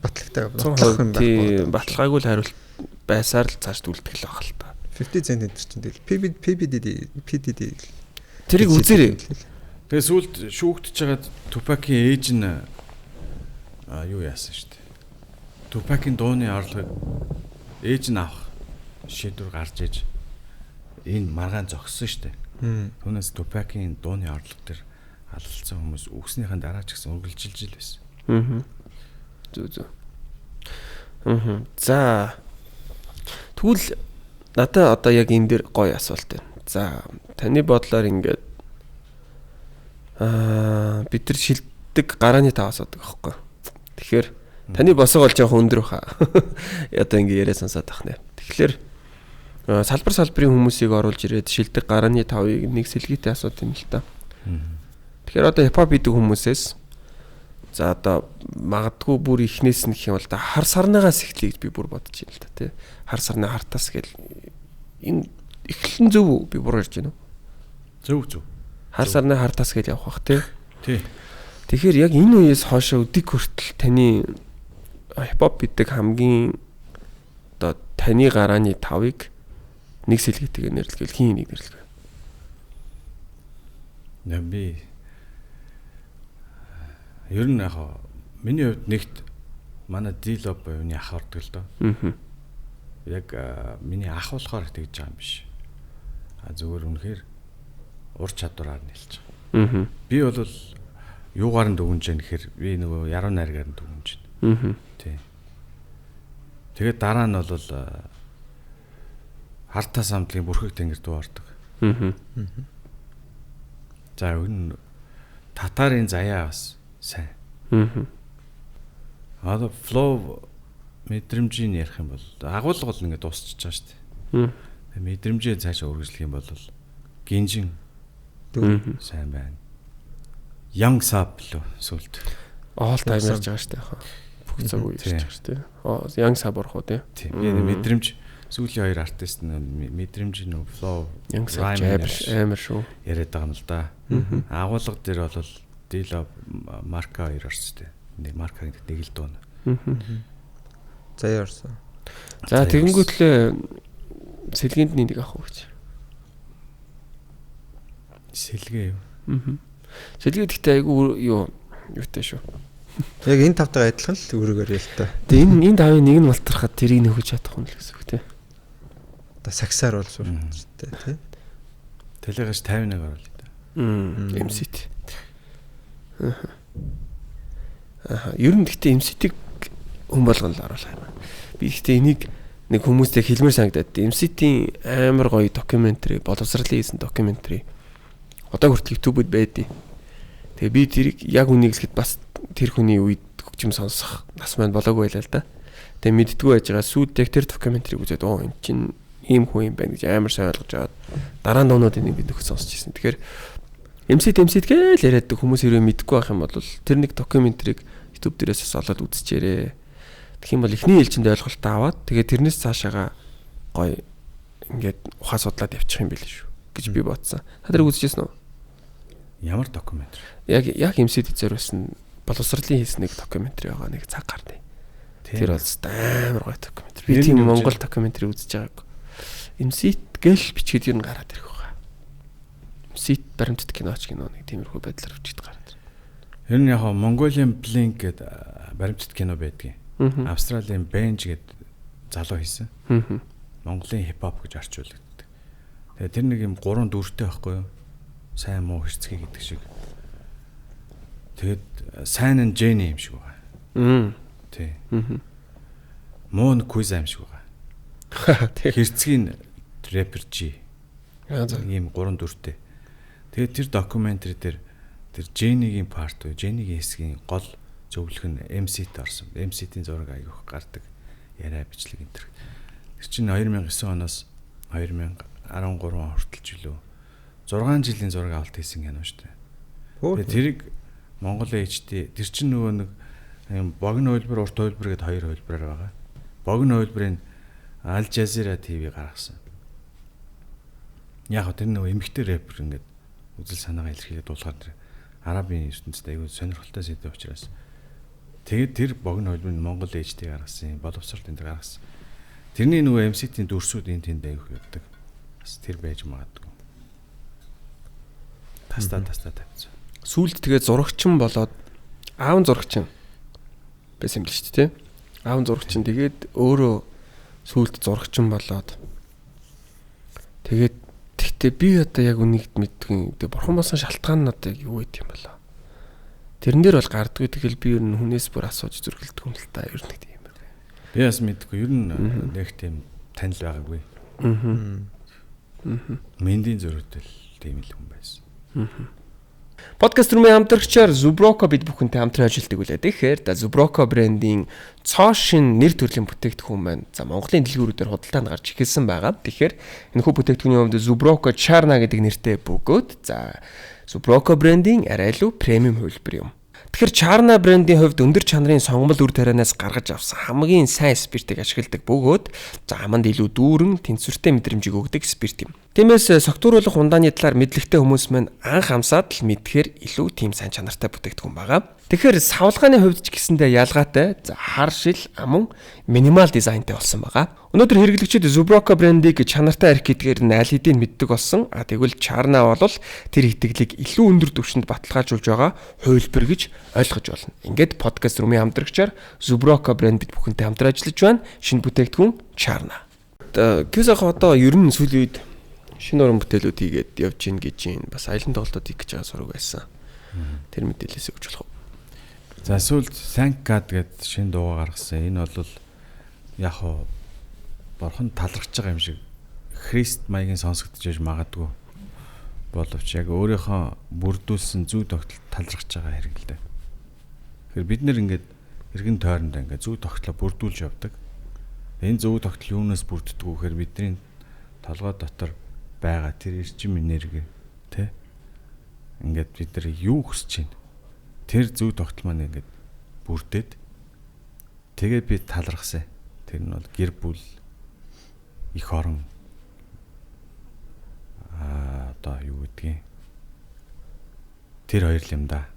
батлагтай батлах юм байна. Баталгаагүй л хариулт байсаар л цааш үлдэх л байгаа л та. 50 цент энэ чинь дийл PDD тэрийг үзээрэй. Тэгээ сүүлд шүүгдэж байгаад Tupac-ийн ээж нь юу яасан шүү дээ. Tupac-ийн дууны орлогыг ээж нь авах шийдвэр гарч иж энэ маргаан зогссон шүү дээ. Түүнээс Tupac-ийн дууны орлого төр алалцсан хүмүүс үгснийхэн дараа ч гэсэн үргэлжилж байсан. Зүг. За. Тэгвэл надад одоо яг энэ дээр гоё асуулт байна. За, таны бодлоор ингээд бид нар шилдэг гарааны тав асуудаг аахгүй. Тэгэхээр таны босоо бол жоох өндөр баха. Одоо ингээд яриа сонсоод байх нэ. Тэгэхээр салбарын хүмүүсийг оруулж ирээд шилдэг гарааны тавыг нэг сэлгийтэй асууд юм л та. Тэгэхээр одоо хипхоп хийдэг хүмүүсээс за одоо магадгүй бүр ихнээс нь гэх юм бол хар сарнаас эхлэе гэж би бүр бодож байна л та тий. Хар сарны хартас гэл энэ эхлэн зөв үү? Би буруу ярьж байна уу? Зөв. Хар сарны хартас гэж явах бах тий. Тий. Тэгэхээр яг энэ үеэс хоошоо өдөг хүртэл таны хипхоп гэдэг хамгийн одоо таны гарааны тавыг нэг сэлгээтэйгээр нэрлэвэл хин нэг нэрлэх вэ? Би ер нь яг миний хувьд нэгт манай D-Lab буюуны ах ордог л доо. Яг миний ах болохоор тэгж байгаа юм биш. Зүгээр үнэхээр ур чадвараар нэлж байгаа. Би бол юугаар нь дүгнэж яах гэхээр би нөгөө яруу найргаар нь дүгнэж байна. Тий. Тэгээд дараа нь бол хартаа самтлагийн бүрхэг тэнгэр дуу ордог. За энэ татарын заяа бас сайн. Одоо flow мэдрэмжийг ярих юм бол агуулга бол ингээд дуусчихж байгаа шүү дээ. Мэдрэмжээ цаашаа үргэлжлэх юм бол гинжин сайн байна. Young Sub лөө сүлд. All time ярьж байгаа шүү дээ яхаа. Бүх цаг үе ярьж байгаа шүү дээ. Young Sub орох уу тий. Би мэдрэмж сүүлийн хоёр артист мэдрэмж нөө flow Young Sub амар шүү. Яриад байгаа юм л да. Агуулга дээр бол Dilo Marka хоёр орсон тий. Нэг Marka гэдэг нэг л дуuna. Заяа орсон. За тэгэнгүүтлээ сэлгэнд нэг авах уу гэж. Сэлгээ юу? Сэлгээ гэхдээ айгүй юутай шүү. Яг энэ тавтайгаа адилхан л өөрөөр ярил та. Тэгээ энэ тавын нэг нь малтархад тэрийг нөхөж чадах юм л гэсэн үг тий. Одоо саксаар бол suurтай тий. Телегаш 51 оруулъя да. MCT. Ер нь гэхдээ MCT-г хүн болгоно л оруулах юм. Би гэхдээ энийг нэг хүмүүстэй хэлмээр санагдаад MCT-ийн амар гоё докюментари, боловсролын хийсэн докюментари одоо хүртэл YouTube-д байдیں۔ Тэгээ би тэрийг яг үнийг хэлэхэд бас тэр хүний үед хөгжим сонсох нас маань болоогүй байлаа л да. Тэгээ мэддгүү байж байгаа сүйд тэр докюментарийг үзээд энэ чинь ийм хүн юм байна гэж амар сайн ойлгож аваад дараа нь дуунуудыг би нөхөд сонсч ирсэн. Тэгэхээр MCT гээл яриад хүмүүс хэрвээ мэдгүй байх юм бол тэр нэг докюментарийг YouTube дээрээс олоод үзчихээрээ. Тэгэх юм бол эхний ээлжинд ойлголтоо аваад тэгээ тэрнээс цаашаага гоё ингээд ухаа судлаад явчих юм байл шүү гэж би бодсон. Та тэр үзчихсэн үү? Ямар докюментари? Яг MCT зориулсан боловсролын хийсэн нэг докюментари байгаа нэг цаг гарны. Тэр бол амар гоё докюментари. Би тийм Монгол докюментари үзэж байгаагүй. MCT гэл бичгээд юу н гараад ирэх байгаа. MCT баримтат киноч кино нэг тиймэрхүү байдлаар бичиж гараад ирэх. Тэр нь яг Mongolian Blink гэдэг баримтат кино байдгийн. Австралийн Benj гэдэг залуу хийсэн. Монголын хипхоп гэж орчуулдаг. Тэгээ тэр нэг юм 3 дүртэй байхгүй юу? Сайн муу хэрцгий гэдэг шиг. Тэгээд сайн нь Jenny юм шиг байгаа. Тий. Муу нь Quiz юм шиг байгаа. Хэрцгий нь Rapper G. Ийм 3 дүртэй. Тэгээд тэр докюментари дээр тэр Jenny-гийн part уу, Jenny-гийн хэсгийн гол зөвлөх нь MCT орсон. MCT-ийн зураг аягүйх гардаг. Яриа бичлэг энэ төр. Тэр чинь 2009 оноос 2013 он хүртэл жилүү 6 жилийн зураг авалт хийсэн кино шүү дээ. Тэгээ тэрийг Монгол HD тэр чинь нөгөө нэг богино хөлбөр, урт хөлбөр гэдээ хоёр хөлбөрөөр байгаа. Богино хөлбөрийн Al Jazeera TV гаргасан. Яг тэр нөгөө эмэгтэй рэпер ингээд үзэл санаагаа илэрхийлээд дуулахаар арабын ертөнцид аягүй сонирхолтой сэдв учраас тэгээд тэр богино хөлбөрийн Монгол HD гаргасан, боловсролт энэ гаргасан. Тэрний нөгөө MCT-ийн дүрсүүд энэ тэнд аягүй явдаг. Бас тэр байж магадгүй. Тастаа тавьсан. Сүүлд тэгээд зурагчин болоод аав зурагчин байсан юм л шүү дээ. Аав зурагчин тэгээд өөрөө сүүлд зурагчин болоод тэгээд тэгтээ би одоо яг үнийг мэдгүй. Тэгээд бурхан болсон шалтгаан нь одоо юу гэдэг юм болоо. Тэрэн дээр бол гардгүй тэгэл би ер нь хүнээс бүр асууж зүрхэлдэг юм л та ер нь тийм байна. Би бас мэдгүй ер нь нэг тийм танил байгаагүй. Мэндийн зөрүүтэл тийм л хүн байсан. Подкаст рүүмийн хамтрагчаар Zubroco бид бүхэнтэй хамтран ажилладаг үлээ. Тэгэхээр Zubroco брендийн цоо шин нэр төрлийн бүтээгдэхүүн маань за Монголын дэлгүүрүүдээр худалдаанд гарч ирсэн байгаа. Тэгэхээр энэхүү бүтээгдэхүүний өмнө Zubroco Charna гэдэг нэртэй бөгөөд за Zubroco брендийн арай илүү премиум хувилбар юм. Тэгэхээр Charna брендийн хувьд өндөр чанарын сонгомол үр тарианаас гаргаж авсан хамгийн сайн спиртийг ашигладаг бөгөөд за аманд илүү дүүрэн тэнцвэртэй мэдрэмжийг өгдөг спирт юм. Тиймээс согтууруулах ундааны талаар мэдлэгтэй хүмүүс маань анх амсаад л мэдхээр илүү тийм сайн чанартай бүтээгдэхүүн байгаа. Тэгэхээр савлгааны хувьд ч гэсэндээ ялгаатай хар шил амун минимал дизайнтай болсон байгаа. Өнөөдөр хэрэглэгчид Zubroco брендийг чанартай арх гэдгээр нь аль хэдийн мэддэг болсон. Тэгвэл Charna бол тэр итгэлийг илүү өндөр түвшинд баталгаажуулж байгаа хувилбар гэж ойлгож болно. Ингээд подкаст рүүмийн хамтрагчаар Zubroco брэнд бид бүхэнтэй хамтран ажиллаж байна. Шинэ бүтээгдэхүүн Charna. Кюсах одоо ер нь сүүлийн үед шинэ уран бүтээлүүд хийгээд явж гин гэж юм. Бас аялын тоглолтууд хийх гэж байгаа сураг байсан. Тэр мэдээлэлээс өгч болох уу? За сүүлд Thank God гэдэг шинэ дуу гаргасан. Энэ бол яг хоо борхон талархаж байгаа юм шиг Христ маягийн сонсогдож магадгүй. Боловч яг өөрийнхөө бүрдүүлсэн зүй тогтолд талархаж байгаа хэрэг л дээ. Тэгэхээр бид нэр ингээд эргэн тойронд ингээд зүй тогтлоо бүрдүүлж явдаг. Энэ зүй тогтол юунаас бүрддэг вэ гэхээр бидний толгой дотор байгаа тэр эрчим энерги тэ ингээд бид нар юу хүсэж байна? тэр зөв тогтол маань ингээд бүрдээд тэгээд би талархсан. Тэр нь бол гэр бүл, их орон одоо юу гэдгийг тэр хоёр л юм да.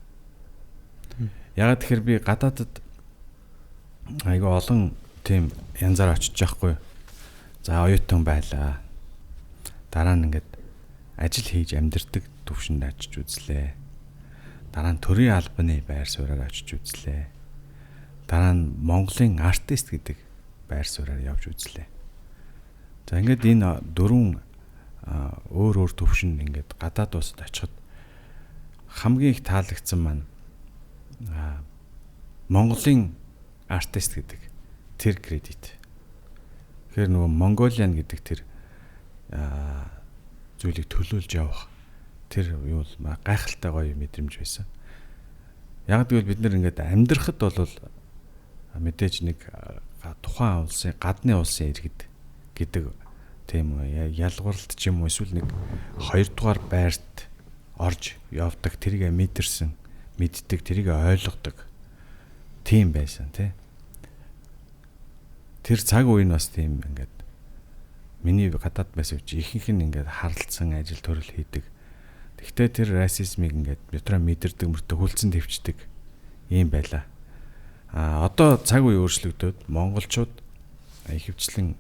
Ягаад тэгэхээр би гадаадд айгүй олон тийм янзаар очиж байхгүй. За оюутан байлаа. Дараа нь ингээд ажил хийж амьдэрдэг төвшөнд очиж үзлээ. Дараа нь төрийн албаны байр сууриаар очиж үзлээ. Дараа нь Монголын артист гэдэг байр сууриаар явж үзлээ. За ингээд энэ дөрвөн өөр төвшөнд ингээд гадаад улсад очиход хамгийн их таалагдсан маань Монголын артист гэдэг тэр кредит. Тэгэхээр нөгөө Mongolian гэдэг тэр зүйлийг төлөөлж явах тэр юу л гайхалтай гоё мэдрэмж байсан. Яг гэвэл бид нэр ингээд амьдрахад бол мэдээж нэг тухайн улсын гадны улсын иргэд гэдэг тийм ялгуурлт ч юм уу эсвэл нэг хоёрдугаар байрт орж явдаг тэрийг мэдэрсэн, мэддэг, тэрийг ойлгодог тийм байсан тий. Тэр цаг үе нь бас тийм ингээд миний гадаад байсан чи ихэнх нь ингээд харалцсан ажил төрөл хийдэг. Тэгвэл тэр расизмыг ингээд метро мэдэрдэг мөртөө хүлцэн твчдэг юм байла. Одоо цаг үе өөрчлөгдөөд монголчууд ихэвчлэн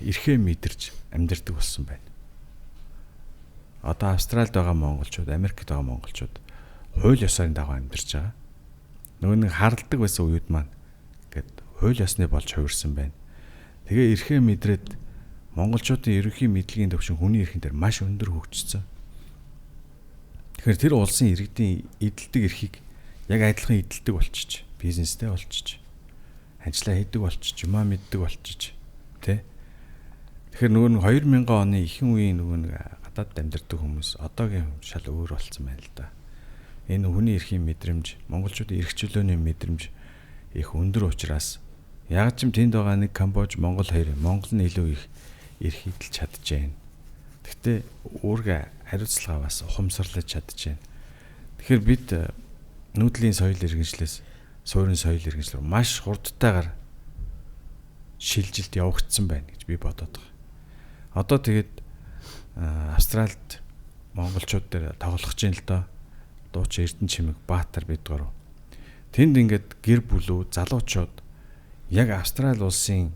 эрхээ мэдэрч амьдардаг болсон байна. Одоо Австралид байгаа монголчууд, Америкт байгаа монголчууд хууль ёсоор дагуу амьдарч байгаа. Нөгөө нэг харалдаг байсан үед маань ингээд хууль ёсны болж хувирсан байна. Тэгээ эрхээ мэдрээд монголчуудын ерөнхий мэдлэгийн төвшин хүний эрхэн дээр маш өндөр хөгжсөн. Тэгэхээр тэр улсын иргэдийн эдэлдэг эрхийг яг адилхан эдэлдэг болчих. Бизнестэй болчих. Ажиллаа хийдэг болчих, юмаа мэддэг болчих. Тэ? Тэгэхээр нөгөө 2000 оны ихэнх үеийн нөгөө гадаад амьдардаг хүмүүс одоогийн шал өөр болцсон байна л да. Энэ хүний эрхийн мэдрэмж, монголчуудын эрх чөлөөний мэдрэмж их өндөр учраас яг ч тэнд байгаа нэг Камбож, Монгол хоёр, Монгол нь илүү их эрх эдэлж чадчихээн. Гэхдээ үүргээ хариуцлага бас ухамсарлаж чадчихээн. Тэгэхээр бид нүүдлийн соёл иргэншлээс суурин соёл иргэншил рүү маш хурдтайгаар шилжилт явагдсан байна гэж би бодоод байгаа. Одоо тэгээд Австралид монголчууд дээр тоглох чинь л доо дуучин Эрдэнэ чимэг Баатар бид гурав. Тэнд ингээд гэр бүлүү залуучууд яг Австрали улсын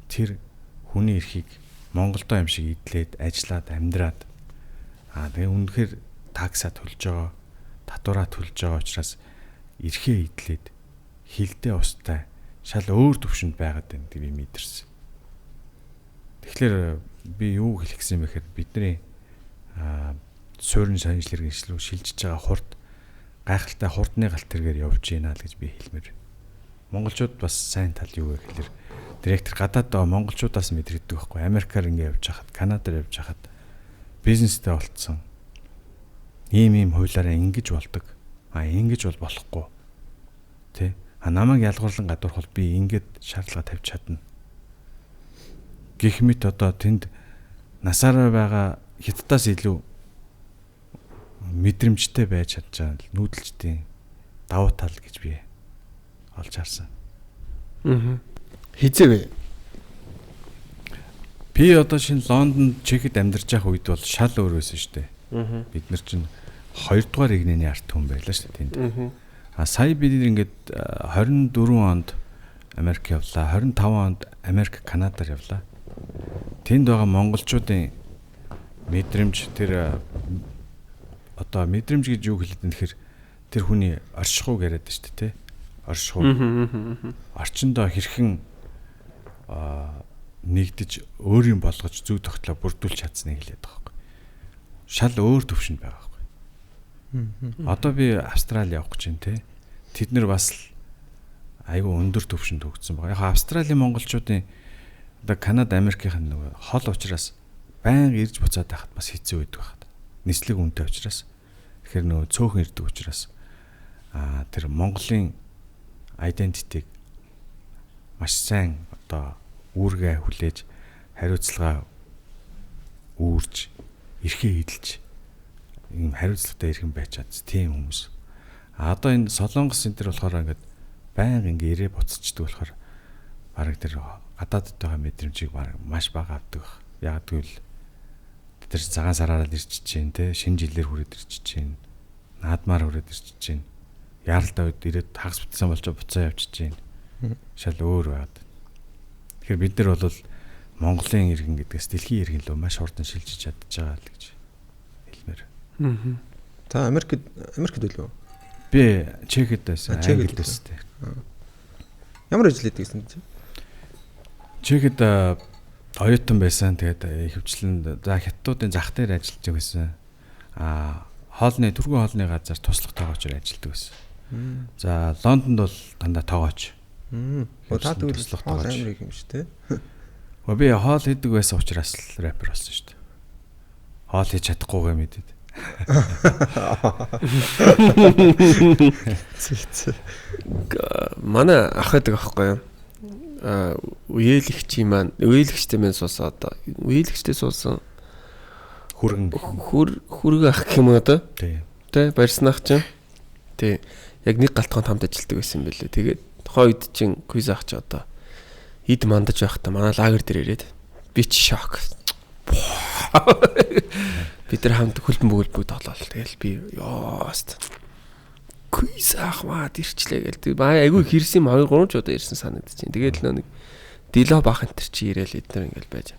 тэр хүний эрхийг Монголдоо юм шиг идлээд ажиллаад амьдраад тэгээ үнэхээр такса төлж байгаа, татвараа төлж байгаа учраас эрхээ идлээд хилдээ устай шал өөр төвшөнд байгаад байна гэж би мэдэрсэн. Тэгэхээр би юу хэлэх гэсэн юм бэхээр бидний суурин соёл иргэншил рүү шилжиж байгаа хурд гайхалтай хурдны галт тэргээр явж байна л гэж би хэлмээр. Монголчууд бас сайн тал юу вэ гэхээр директор гадаад байгаа монголчуудаас мэдэрдэг байхгүй. Америкаар ингэ явж хахад, Канадаар явж хахад бизнестэй болцсон. Ийм хуулиараа ингэж болдог. Ингэж бол болохгүй. Тэ? Намайг ялгуурлан гадуурхвал би ингэж шаардлага тавьж чадна. Гэх мэт одоо тэнд насаараа байгаа хятадаас илүү мэдрэмжтэй байж чадж байгаа нүүдэлчдийн давуу тал гэж би олж харсан. Хизээвэ. Би одоо шинэ Лондонд, Чехэд амьдарч байх үед бол шал өөр байсан шүү дээ. Бид нар чинь 2 дугаар игнэний арт хүн байлаа шүү дээ тэнд. Сая бид ингээд 24 онд Америк явлаа, 25 онд Америк, Канадаар явлаа. Тэнд байгаа монголчуудын мэдрэмж тэр одоо мэдрэмж гэж юу хэлээд нэхэр тэр хүний оршихуйг яриад байна шүү дээ, тэ? Оршихуй. Орчиндоо хэрхэн нэгдэж өөрийн болгож зөв тогтлоо бүрдүүлж чадсныг хэлээд байгаа байхгүй. Шал өөр төвшөнд байгаа байхгүй. Одоо би Австрали явах гэж байна, тэ? Тэд нар бас айгүй өндөр төвшөнд хөгжсөн байгаа. Яг Австралийн монголчуудын одоо Канада, Америкийн нөгөө хол учраас байнга ирж буцаад байхад бас хэцүү байдаг байна. Нислэг үнэтэй учраас. Тэгэхээр нөгөө цөөхөн ирдэг учраас тэр Монголын identity-г маш сайн одоо үүргээ хүлээж хариуцлага үүрж эрхээ эдэлж ийм хариуцлагатай иргэн байж чадсан тийм хүмүүс. Одоо энэ Солонгос энэ төр болохоор ингээд байнга ингээ ирээ буцчихдаг болохоор бараг тэр гадаадтайгаа мэдрэмжийг бараг маш бага авдаг. Яг тэгвэл тэр цагаан сараараа ирчиж чинь те шинэ жилээр хүрээд ирчиж чинь наадмаар хүрээд ирчиж чинь яралтай үед ирээд хагас битсэн болж буцаа явчих чинь шал өөр байгаад. Тэгэхээр бид нар бол Монголын иргэн гэдгээс дэлхийн иргэн лөө маш хурдан шилжиж чадчихаа л гэж хэлмээр. Та Америкт үлээ. Би Чехэд байсан. Англид байсан. Ямар ажил хийдэг гэсэн чи? Чехэд оюутан байсан. Тэгээд хөвчлэн за хятадуудын зах дээр ажиллаж байсан. Тургын хоолны газар туслах тоогоочор ажилладаг байсан. За Лондонд бол дандаа тоогооч. Та тэгвэл хоол Америк юм шүү дээ. Би хоол хийдэг байсан учраас л рэпер болсон шүү дээ. Хоол хийж чадахгүйгээ мэдээд. Манай ах гэдэг аахгүй юу? Үеэлэгчийн маань үеэлэгчтэй мэн суусан одоо. Үеэлэгчтэй суусан хүрэг ах гэх юм уу одоо? Тэ барьснах чинь. Тэ яг нэг галтгоонд хамт ажилладаг байсан юм билээ. Тэгээд хойд чинь квиз ах чи одоо ид мандаж байхдаа манай лагер дээр ирээд би чи шок. Бид нар хамт хөлбөн бүгд тоглоол. Тэгэл би ёост. Квиз ахмаад ирчлээ гэл. Айгүй хэрсэн 2 3 ч удаа ирсэн санагдчихээн. Тэгээд л нэг дило бах энэ чи ирээл эднэр ингээл байж.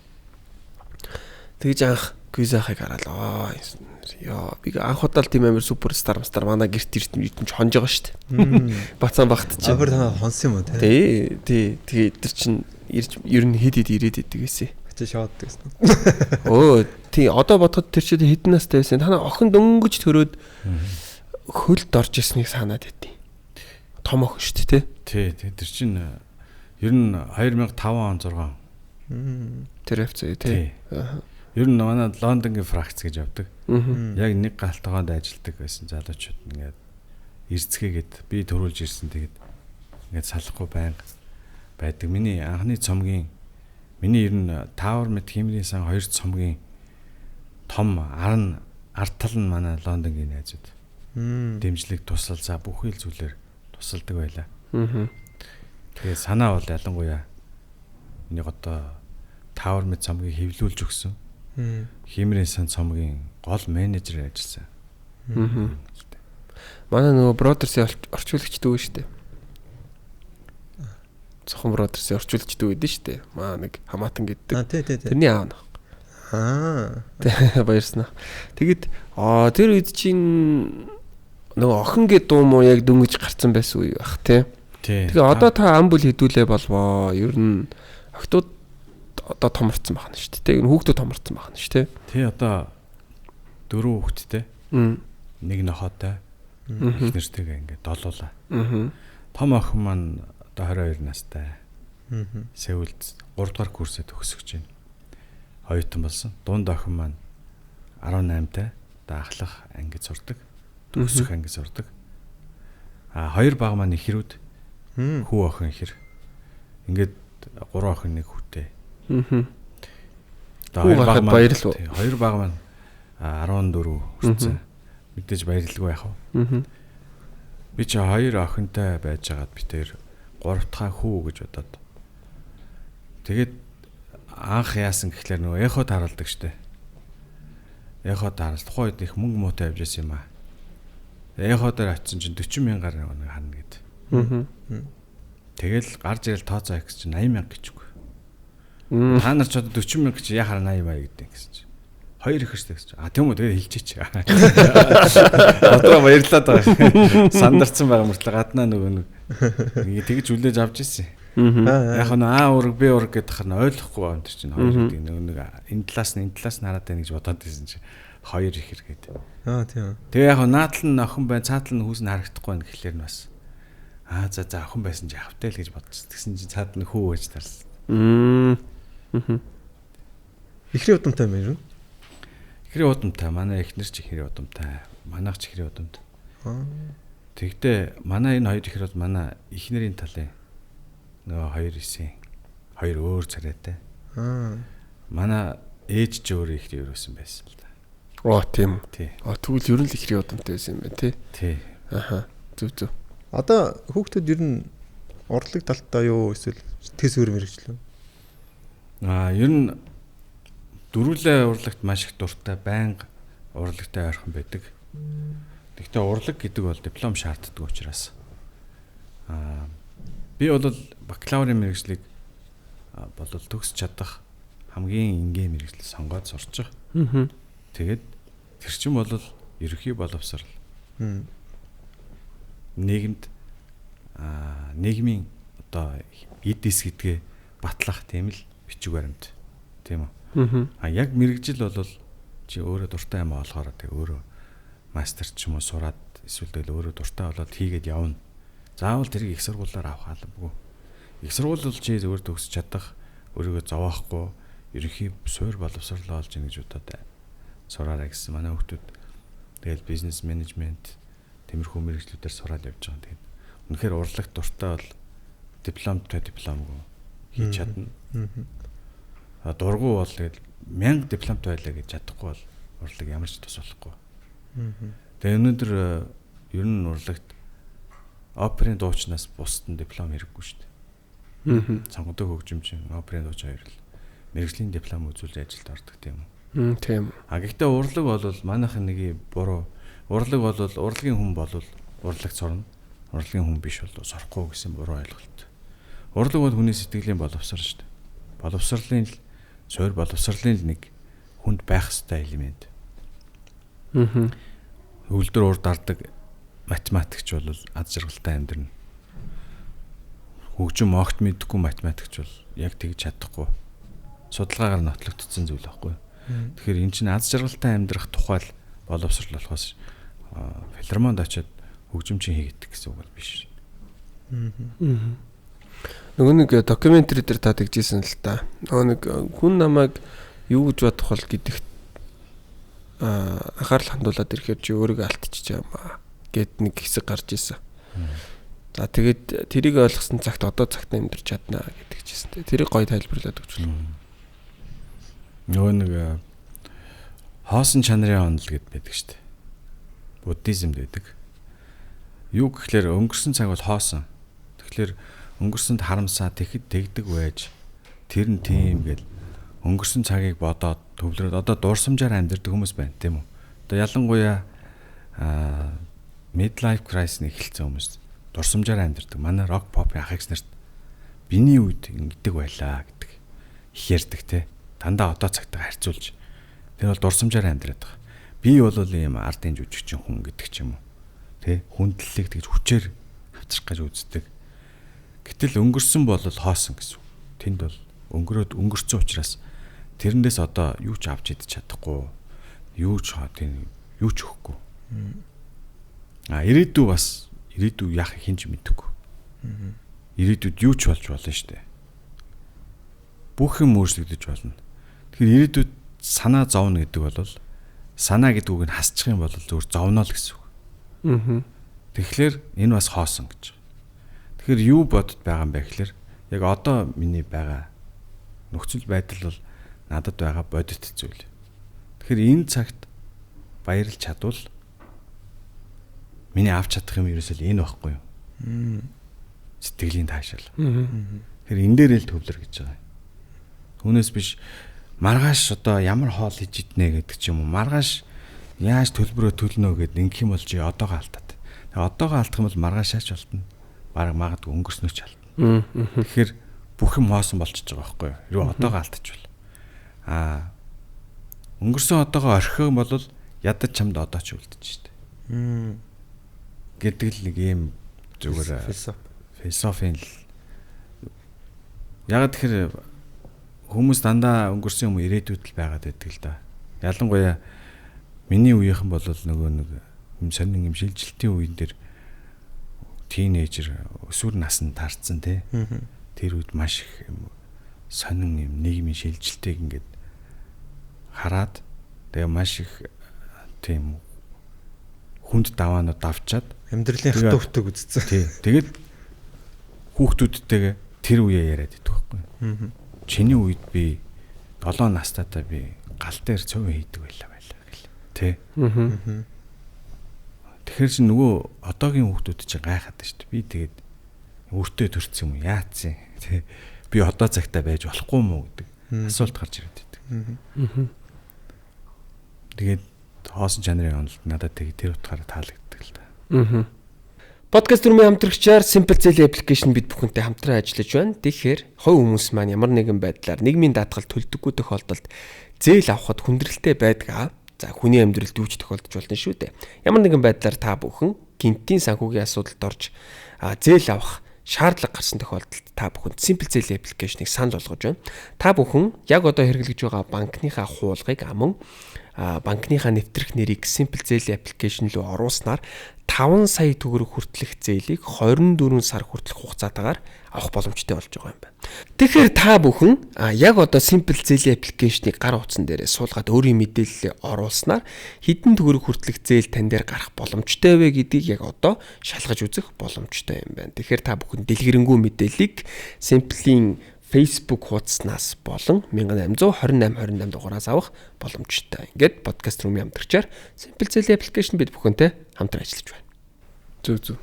Тэгж анх квиз ахыг хараад ёо би анх удаа л тийм амар суперстар манай гэрт иртэн хонж байгаа шүү дээ. Бацаан багт чи. Авир танаа хонсон юм уу те? Тий. Тэгээд эдгэр чин ер нь хэд ирээд идэг гэсэн. Чи шааддаг гэсэн. Өө тий одоо бодоход тэр чинь хэдэн настай байсан. Танаа охин дөнгөж төрөөд хөлд орж ирснийг санаад байдیں۔ Том охин шүү дээ тий. Тий тэр чинь ер нь 2005 он 6. Тэр хавцаа тий. Ер нь манай Лондонгийн фракц гэж явдаг. Яг нэг галтгоонд ажилладаг байсан залуучууд ингээд эрцгээгээд би төрүүлж ирсэн тэгээд ингээд салахгүй байнга байдаг. Миний анхны цомгийн миний ер нь Tower мэт Химрийн сан 2 цомгийн том ард тал нь манай Лондонгийн найзууд. Дэмжлэг тусалцаа бүх хил зүйлээр тусалдаг байлаа. Тэгээд санаа бол ялангуяа энийг одоо Tower мэт цомгийг хэвлүүлж өгсөн. Химрийн сан цомгийн гол менежер ажилласан. Манай нөгөө Brothers-ийн орчуулагч дүү шүү дээ. Цохон Brothers-ийн орчуулагч дүү байдэн шүү дээ. Маа нэг хамаатан гэдэг. Тий. Тэрний аав. Баярснаа. Тэгэд тэр үед чинь нөгөө охин гэдэг дуу мó яг дөнгөж гарцсан байсан үе бах тий. Тэгээ одоо та ам бүл хэдүүлээ болвоо. Ер нь охтууд одоо томорцсон байна шүү дээ. Энэ хүүхдүүд томорцсон байна шүү дээ. Тий одоо 4 хүүхэдтэй. Нэг нохотой. Их нэртэйгээ ингээд долуулаа. Том охин маань одоо 22 настай. Сеулд 3 дугаар курсэд төгсөж байна. Оюутан болсон. Дунд охин маань 18-тай. Одоо ахлах ангид сурдаг. Төгсөх ангид сурдаг. Хоёр баг маань ихрүүд. Хүү охин ихэр. Ингээд 3 охин нэг хүүтэй. Хоёр баг маань баярлав. Хоёр баг маань 14 хүрсэн. Мэдээж баярлалгүй яах вэ? Би чи 2 охинтой байжгаад би тэр 3 дахь хүү гэж бодоод. Тэгээд анх яасан гэхлээр нөгөө эход харуулдаг штэ. Эход харуул тухайн үед их мөнгө муутай явж байсан юм аа. Эходоор очисон чинь 40 мянгаар нэг хана гэд. Тэгэл гарч ирэл тооцоо их чинь 80 мянга гэчгүй. Та нар ч одоо 40 мянга чи яхаар 80 маяг гэдэг гэсэн чинь. Хоёр их штэ гэсэн чинь. Тийм үү тэгээд хэлчихээч. Одоо баярлаад байгаа. Сандарсан байгаа мөртлөө гаднаа нөгөө нэг тэгж үлээж авч ирсэн. Яг нь ураг би ураг гэдэг хань ойлгохгүй байна тэр чинь. Хоёр гэдэг нэг энэ талаас нь хараад байна гэж бодоод байсан чинь хоёр их хэргээд. Тийм. Тэгээ яг наатал нь охин бай, цаатал нь хүүс нь харагдахгүй байна гэхлээр нь бас. За охин байсан чи хавтай л гэж бодчих. Тэгсэн чинь цаад нь хүү байж тарлаа. Ихрийн удамтай юм юу? Ихрийн удамтай. Манай эхнэр ч ихрийн удамтай. Манайх ч ихрийн удамтай. Тэгтээ манай энэ хоёр ихэр бол манай эхнэрийн талын нөгөө хоёр исэн. Хоёр өөр царайтай. Манай ээж ч өөр ихрийн өрөөсөн байсан л да. Тийм. Тий. Тэгвэл ер нь л ихрийн удамтай байсан юм байна тий. Тий. Зүг. Одоо хүүхдүүд ер нь урлаг талтаа юу эсвэл тэсвэр мэрэгчлэн. Ер нь дөрвөлээ урлагт маш их дуртай, байнга урлагтай ойрхон байдаг. Гэхдээ урлаг гэдэг бол диплом шаарддаг учраас би бол бакалаврын мэргэжлийг бол төгсч чадах хамгийн энгийн мэргэжил сонгоод сурчих. Тэгээд тэр чинь бол ерөнхий боловсрал. Нийгэмд нийгмийн одоо эдис гэдгээ батлах тийм л бичиг баримт. Тийм үү? Яг мэргэжил бол чи өөрөө дуртай юм болохоор тэг өөрөө мастер ч юм уу сураад эсвэл тэгэл өөрөө дуртай болоод хийгээд явна. Заавал тэрийг их сургуулиар авах албагүй. Их сургууль бол чи зөвөр төгсч чадах, өөрийгөө зовоохгүй, ерөнхий суур боловсролоо олж ийн гэж бодоод сураарай гэсэн манай хүүхдүүд тэгэл бизнес менежмент тиймэрхүү мэргэжлүүдээр сураад явж байгаа. Тэгээд үнэхээр урлагт дуртай бол дипломгүй хийж чадна. Дургу бол тэгэл 1000 дипломтой байлаа гэж чадахгүй бол урлаг ямар ч тус болохгүй. Тэгээ өнөөдөр ер нь урлагт оперын дуучнаас бусад нь диплом хэрэггүй шүү дээ. Сонгодог хөгжимчин оперын дууч хоёр л мэргэжлийн диплом үзүүлж ажилд ордог тийм үү? Тийм. Гэхдээ урлаг бол манайхын нэг буруу. Урлаг бол урлагийн хүн бол урлагт сурна. Урлагийн хүн биш бол сурахгүй гэсэн буруу ойлголт. Урлаг бол хүний сэтгэлийн боловсрол шүү дээ. Боловсролын суур боловсролын нэг хүнд байх ёстой элемент. Үлдэр урд дардаг математикч бол аз жаргалтай амьдрна. Хөгжим огт мэдхгүй математикч бол яг тэгж чадахгүй. Судалгаагаар нотлогдсон зүйл байхгүй. Тэгэхээр эн чинь аз жаргалтай амьдрах тухай боловсрол болохоос филармонд очиод хөгжимчин хийгээд гэсэн үг бол биш. Нөгөө нэг докюментари дээр та тэгжсэн л та. Нөгөө нэг хүн намайг юу гэж бодох бол гэдэгт анхаарал хандуулаад ирэхээр чи өөрийгөө алдчихж байгаа юм аа гэд нэг хэсэг гарч ирсэн. За тэгээд тэрийг ойлгосон цагт одоо цагт амьдрч чадна гэдэг чийсэн. Тэрийг гоё тайлбарлаад өгч байна. Нөгөө нэг хоосон чанарын онол гэд байдаг шүү дээ. Буддизмд байдаг. Юу гэхлээр өнгөрсөн цаг бол хоосон. Тэгэхээр өнгөрсөнд харамсаа тэгэхэд тэгдэг байж тэр нь тийм гэл өнгөрсөн цагийг бодоод төвлөрөөд одоо дурсамжаар амьдардаг хүмүүс байна тийм үү. Одоо ялангуяа midlife crisis-ны эхэлсэн хүмүүс дурсамжаар амьдардаг. Манай рок попын ах эгч нарт биний үед ингэдэг байлаа гэдэг их ярьдаг те. Дандаа одоо цагтаа харьцуулж тэр бол дурсамжаар амьдраад байгаа. Би бол ийм ардын жүжигчин хүн гэдэг ч юм уу. Тэ хүндлэлийг тэгж хүчээр авчрах гэж үздэг. Гэтэл өнгөрсөн бол хоосон гэсэн. Тэнд бол өнгөрцөн учраас тэрнээс одоо юу ч авч идэж чадахгүй. Юу ч өгөхгүй. Ирээдүй бас ирээдүй яах хинж мэдгүй. Ирээдүйд юу ч болж болно шүү дээ. Бүх юм өөрчлөгдөж болно. Тэгэхээр ирээдүйд санаа зовно гэдэг бол санаа гэдэг үг нь хасчих юм бол зөвхөн зовно л гэсэн үг. Тэгэхээр энэ бас хоосон гэж. Тэгэхээр юу бодод байгаа юм бэ гэхээр яг одоо миний байгаа нөхцөл байдал бол надад байгаа бодит зүйл. Тэгэхээр энэ цагт баярлж чадвал миний авч чадах юм ерөөсөө энэ байхгүй юу? Сэтгэлийн таашаал. Тэгэхээр энэ дээр л төвлөр гэж байгаа. Түүнээс биш маргааш одоо ямар хоол хийж иднэ гэдэг ч юм уу. Маргааш яаж төлбөрөө төлнө гэдэг ингэх юм бол чи одоогоо алдаад. Тэгээ одоогоо алдах юм бол маргаашаач болтно. Бараг магадгүй өнгөрснөө ч алдна. Тэгэхээр бүх юм хоосон болчихж байгаа байхгүй юу? Юу одоогоо алдчихвал. Өнгөрсөн одоогоо орхих юм бол ядаж чамд одоо ч үлдэж штэ. Гэдэг л нэг юм зүгээр философийн л яг тэгэхээр хүмүүс дандаа өнгөрсөн юм ирээдүйд л байгаад байдаг л да. Ялангуяа миний үеийнхэн бол нөгөө нэг юм сонин юм шилжилтийн үеин дээр тийнейжер өсвөр наснд таарсан те. Тэр үед маш их юм сонин юм нийгмийн шилжилтийг ингээд хараад тэгээ маш их тийм хүнд даваанууд авчаад амьдралын хатуувтыг үзсэн. Тий. Тэгээд хүүхдүүдтэйгээ тэр үеэ яриад идэх байхгүй. Чиний үед би 7 настайдаа би гал дээр цөөн хийдэг байлаа гэл. Тий. Тэгэхээр чи нөгөө одоогийн хүүхдүүд чинь гайхаад шүү дээ. Би тэгээд өртөө төрсөн юм яатсан тий. Би одоо цагтаа байж болохгүй мүү гэдэг асуулт гарч ирээд байдаг. Тэгээд хоосон чанарын онолд надад тэр утгаараа таалагддаг л да. Подкаст рүүмийн хамтрагчаар Simple Zelle application бид бүхэнтэй хамтран ажиллаж байна. Тэгэхээр хувь хүмүүс маань ямар нэгэн байдлаар нийгмийн даатгал төлдөггүй тохиолдолд зээл авахд хүндрэлтэй байдаг. За хүний амьдралд юу ч тохиолдож болно шүү дээ. Ямар нэгэн байдлаар та бүхэн гинтийн санхүүгийн асуудалд орж зээл авах шаардлага гарсан тохиолдолд та бүхэн Simple Zelle application-ыг санал болгож байна. Та бүхэн яг одоо хэрэглэж байгаа банкныхаа хуулгыг аман банкныхаа нэвтрэх нэрийг Simple Zelle application руу оруулснаар 5 сая төгрөг хүртэлх зээлийг 24 сар хүртэлх хугацаатаагаар авах боломжтой болж байгаа юм байна. Тэгэхээр та бүхэн яг одоо Simple Zelle application-ыг гар утсан дээрээ суулгаад өөрийн мэдээллээ оруулснаар хэдэн төгрөг хүртэлх зээл тань дээр гарах боломжтой вэ гэдгийг яг одоо шалгаж үзэх боломжтой юм байна. Тэгэхээр та бүхэн дэлгэрэнгүй мэдээллийг Simple-ийн Facebook хуудаснаас болон 1828 дугаараас авах боломжтой. Ингээд подкаст рүүмийн хамтрагчаар Simple Zelle application бид бүхэнтэй хамтран ажиллаж байна. Зүг.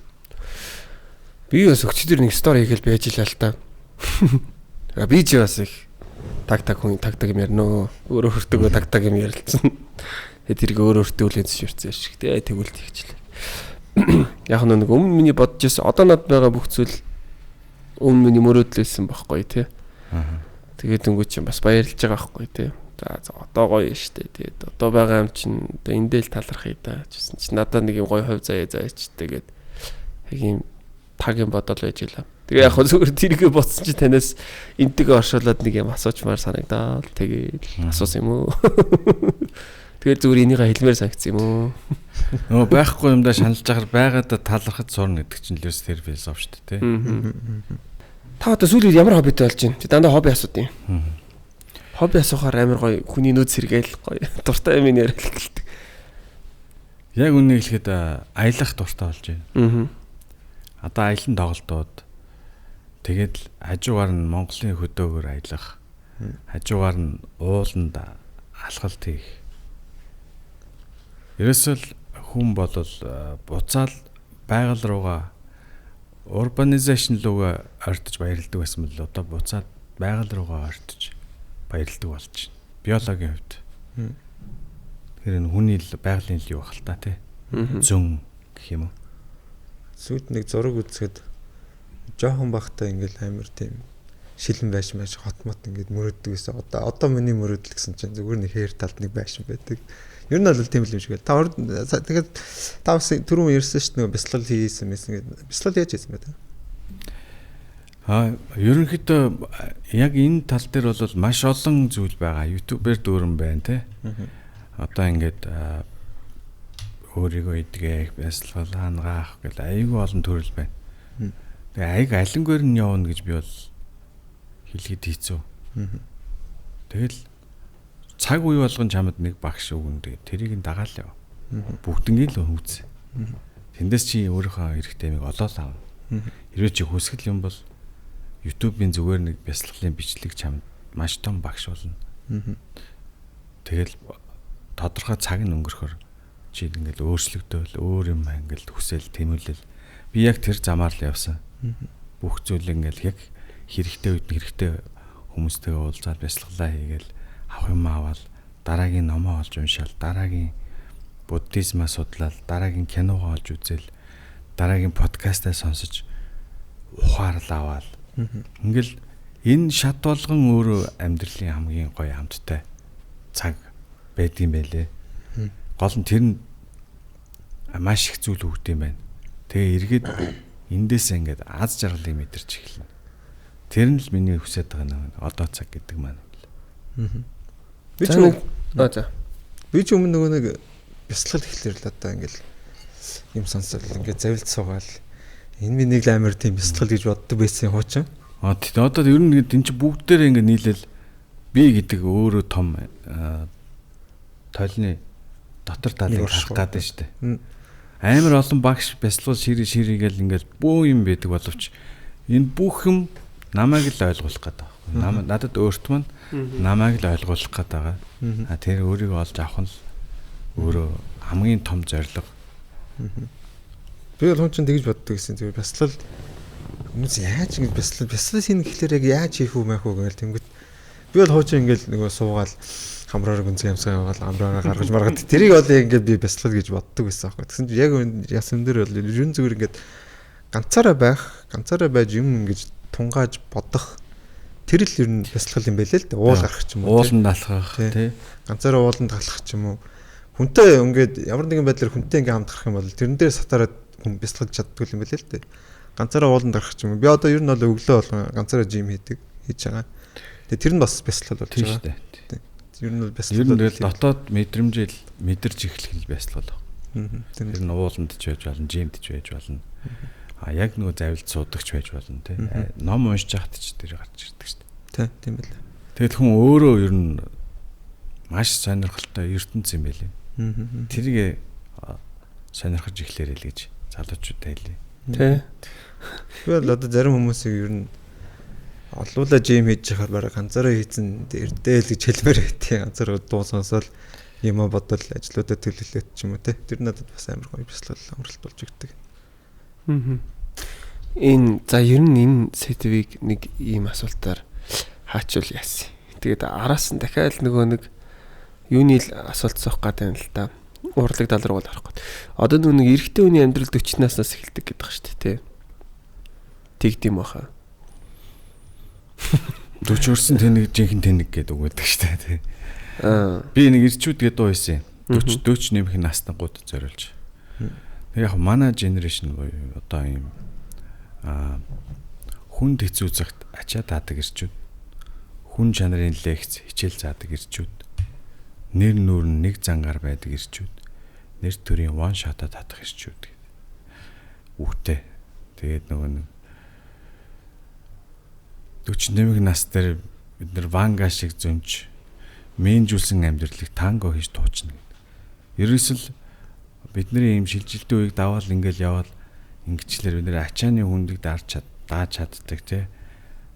Би бас өчигдөр нэг стори хийгээл байж илаа л та. Би ч бас их таг юм ярина. Өөрөө хөртөгөө таг юм ярилцсан. Тэгээд тэрийг өөрөө хөртөөлэн зөвшөөрсөн шиг тий тэгвэл тэгчлээ. Яг нэг өмнө миний бодож байсан одоо над байгаа бүх зүйл өмнө миний мөрөөдлөөсөн байхгүй тий. Тэгээд өнгөө чинь бас баярлж байгаа байхгүй тий. За одоо гоё штэ тэгээд одоо байгаа юм чинь одоо эндэл талархъя да гэсэн чинь надад нэг юм гоё хувь заяа заяач тэгээд яг юм таг юм бодол байж илаа. Тэгээ яг зүгээр тэргээ бодсон чи танаас энтэйгээ оршуулад нэг юм асуучмаар санагдаад тэгээд асуусан юм уу? Тэгээд зүгээр энийгээ хэлмээр санагдсан юм уу? Нөө байхгүй юмдаа шаналж байхаар байгаадаа талархаж сурна гэдэг чинь л ерөөс тэр философи шүү дээ тий. Та одоо сүүлийн ямар хоббитэй болж байна? Чи дандаа хобби асуудیں۔ Хобби асуухаар амар гоё хүний нүд сэргээл гоё дуртай юм яриад гэлдэг. Яг үнэ хэлэхэд аялах дуртай болж байна. Одоо аялан тоглолтууд тэгээд хажуугаар нь Монголын хөдөөгөр аялах, хажуугаар нь ууланд алхалт хийх. Ерөөсөл хүн болол буцаал байгаль руугаа урбанизашн руугаа ортож баярлдаг байсан бол одоо буцаад байгаль руугаа ортож баярлдаг болж байна. Биологийн хувьд. Тэр энэ хүний байгалийн л юу бахал та тий. Зөн гэх юм уу. Сүйд нэг зураг үзэхэд жоохон бахтай ингээл амар тийм шилэн байшин хотмот ингээд мөрөддөг гэсэн. Одоо миний мөрөдөл гэсэн чинь зүгээр нэг хээр талд нэг байшин байдаг. Ер нь бол тийм л юм шиг. Тэгээд та бас түрүүн ярьсан шүү дээ бяцлал хийсэн мэс ингээд бяцлал яаж хийсэн бэ та? Ерөнхийдөө яг энэ тал дээр бол маш олон зүйл байгаа. YouTube-ээр дүүрэн байна те. Одоо ингээд өөрийгөө идэх, бяцлал хангаах гэл айгүй олон төрөл байна. Тэгээ аяг алингээр нь явна гэж би бол хэлэхэд хэцүү. Тэгэл цаг үе болгон чамд нэг багш өгөн тэгээ тэрийг нь дагаал яв. Бүгднийг л хүүц. Тэндээс чи өөрийнхөө хэрэгтэй юмыг олоод авна. Хэрвээ чи хүсгэл юм бол YouTube-ийн зүгээр нэг бяцлаглалын бичлэг чамд маш том багш болно. Тэгэл тодорхой цаг нь өнгөрөхөр чи ингээл өөрчлөгдөөл өөр юм ингээл хүсэл тэмүүлэл би яг тэр замаар л явсан. Бүх зүйл ингээл яг хэрэгтэй үед хэрэгтэй хүмүүстэйгээ уулзаад бяцлаглаа хийгээл авах юм аваад дараагийн номоо олж уншаал дараагийн буддизмаа судлаад дараагийн киногоо олж үзэл дараагийн подкастаа сонсож ухаарлаа аваад ингээл энэ шат болгон өөрөө амьдралын хамгийн гоё хамттай цаг байдсан байлээ. Гол нь тэр нь маш их зүйл өгд юм байна. Тэгээ эргээд эндээс ингээд аз жаргалыг мэдэрч эхэлнэ. Тэр нь л миний хүсэж байгаа нэг одоо цаг гэдэг маань. Би ч өмнө нөгөө нэг бяцлал ихлэр л одоо ингээд юм сонсол ингээд завилд суугаал энэ би нэг л амар тийм бяцлал гэж боддог байсан хуучин. Тэгээ одоо ер нь энэ чинь бүгдээрээ ингээд нийлээл би гэдэг өөрөө том тойлны дотор талыг харах гэдэг нь шүү дээ. Амар олон багш бяцлал ширийгээл ингээд бөө юм байдаг боловч энэ бүх юм намайг л ойлгуулах гэдэг. Надад өөрт маань намайг л ойлгуулах гэдэг. Тэр өөрийгөө олж авах нь өөрөө хамгийн том зорилго. Би бол хүн чинь тэгж боддог гэсэн. Тэгээ бясалгал хүмүүс яаж ингэж бясалгал хийнэ гэхлээр яг яаж хийх үү мэх үү гэл тэнгүүт би бол хуучин ингээл нөгөө суугаал хамраар гүнзгий ямсгаа яваал амраараа гаргаж маргаад тэрийг бол ингээд би бясалгал гэж боддог байсан аахгүй. Тэгсэн чинь яг ясам дээр бол ерөн зүгээр ингээд ганцаараа байж юм ингэж тунгааж бодох тэр л ер нь бясалгал юм байлээ л дээ. Уул гарах ч юм уу. Ууланд алхах тий. Ганцаараа ууланд алхах ч юм уу. Хүнтэй ингээд ямар нэгэн байдлаар хүнтэй ингээд хамт гарах юм бол тэрэн дээр сатараад хүн бясалгаж чаддгүй юм байлээ л дээ. Ганцаараа ууланд гарах ч юм уу. Би одоо ер нь бол өглөө болгон ганцаараа жим хийж байгаа. Тэгээ тэр нь бас бясалгал болж байгаа. Ер нь бол бясалгал. Ер нь тэгэл дотоод мэдрэмжэл мэдэрч эхлэх нь бясалгал. Тэр нь ууланд ч байж болно, жимд ч байж болно. Яг нөгөө завилд суудагч байж болно тий. Ном уншиж хат ч тэр гарч ирдэг шүү дээ. Тийм байлаа. Тэгэл хүн өөрөө ер нь маш сонирхолтой ертөнц юм байлээ. Тэрийг сонирхож эхлэхэрэй л гэж залуучуудаа хэлээ. Тий. Би бол одоо зарим хүмүүсийг ер нь олуулаа жим хийж байхаар бараг ганцаараа хийцэн дээрдээ л гэж хэлмээр байдیں۔ Ганцаараа дуу сонсоод юм бодвол ажлуудаа төлөвлөлөөд ч юм уу тий. Тэр надад бас амар гоё бясалгал амралт болж игдэг. Энэ за ер нь энэ сэтвийг нэг ийм асуултаар хаачвал яасан. Тэгээд араас нь дахиад нөгөө нэг юуны асуулт суух гэдэг юм л да. Урлаг тал руу орох гээд. Одоо нэг эрэгтэй хүний амьдрал 40 наснаас эхэлдэг гэдэг ба шүү дээ. Тэгдэм баха. 40 өрсөн тэнэг жинхэнэ тэнэг гэдэг үг байдаг шүү дээ. Би нэг ирчүүд гэдэг дуу байсан. 40 нэмэх наснагууд зориулж. Яг манай генерашн буюу одоо ийм хүнд хэцүү цагт ачаа таадаг ирчүүд, хүн чанарын лекц хичээл заадаг ирчүүд, нэр нүр нь нэг зангаар байдаг ирчүүд, нэр төрийн one shot-а татах ирчүүд. Үхтэй. Тэгээд нөгөө нэг 41 нас дээр бид нар ванга шиг зөнж мээнжүүлсэн амьдралыг танго хийж туучна гэдэг. Ерөөсөл бидний ийм шилжилтийн үеийг даваал ингээл яваал ингэчлэр бид нэр ачааны хүндийг дааж чаддаг тий.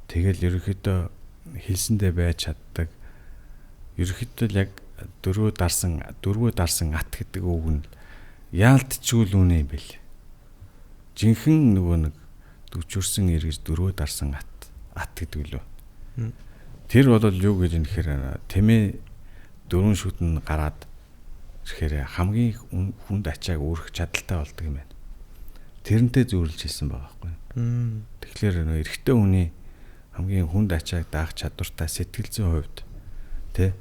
Тэгэл ерөөхдөө хэлсэндээ байж чаддаг. Ерөөхдөө яг дөрвөө дарсан ат гэдэг үг нь яалтчгүй л үнэ юм бэл. Жинхэнэ нөгөө нэг 40 өрсөн эргэж дөрвөө дарсан ат гэдэг лөө. Тэр бол юу гэж юм гэхээр тэмээ дөрвөн шүтэн гараад ирэхээр хамгийн хүнд ачааг өөрөх чадaltaй болдог юм байна. Тэрнтэй зүйрлж хэлсэн байгаа байхгүй. Тэгэхээр нөө эрэгтэй хүний хамгийн хүнд ачааг даах чадвартай сэтгэл зүйн хувьд тэ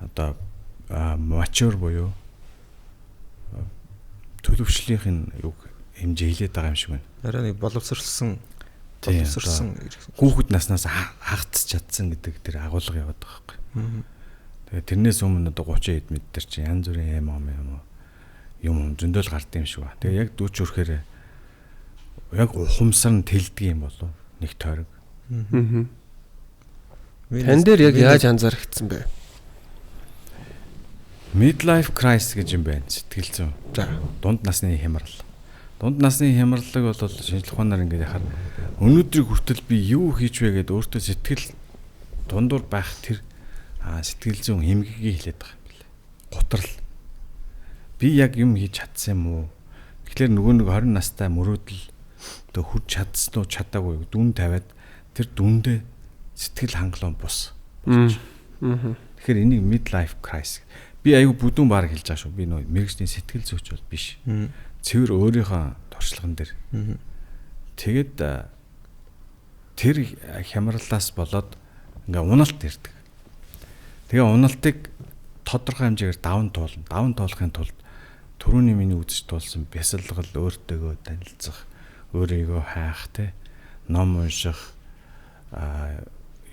одоо mature буюу төлөвшлийнх юг хэмжээ хилээд байгаа юм шиг байна. Арай нэг боловсрсан хүүхэд наснаас хагтс чадсан гэдэг тэр агуулга яваад байгаа байхгүй. Тэгээ тэрнээс өмнө одоо 30 хэд мэд төр чи янз бүрийн юм зөндөл гардыг юм шиг ба. Тэгээ яг 40 хүрэхээр яг ухамсар нь тэлдэг юм болов нэг тойрог. Тан дээр яг яаж анзаарчихсан бэ? Midlife crisis гэж юм байна сэтгэл зүйн. За дунд насны хямрал. Дунд насны хямралыг бол шинжлэх ухаанаар ингээд яхаар өнөөдрийг хүртэл би юу хийж вэ гэдээ өөртөө сэтгэл дундуур байх тэр сэтгэл зүйн эмгэгийг хэлээд байгаа юм билээ. Гутрал. Би яг юм хийж чадсан юм уу? Тэгэхээр нөгөө нэг 20 настай мөрөөдөл одоо хүрч чадсан уу чадаагүй дүн тавиад тэр дүндээ сэтгэл хангалуун бус. Тэгэхээр энийг midlife crisis. Би аюу бүдүүн баг хэлж байгаа шүү. Би нөгөө мэрэгжлийн сэтгэл зүйч бол биш. Цэвэр өөрийнхөө туршлаган дээр. Тэгээд тэр хямралаас болоод ингээ уналт ирдэг. Тэгээ уналтыг тодорхой хэмжээгээр даван туулна. Даван туулахын тулд түрүүний миний үзэж туулсан бясалгал, өөртөөгөө танилцах, өөрийгөө хайх, ном унших,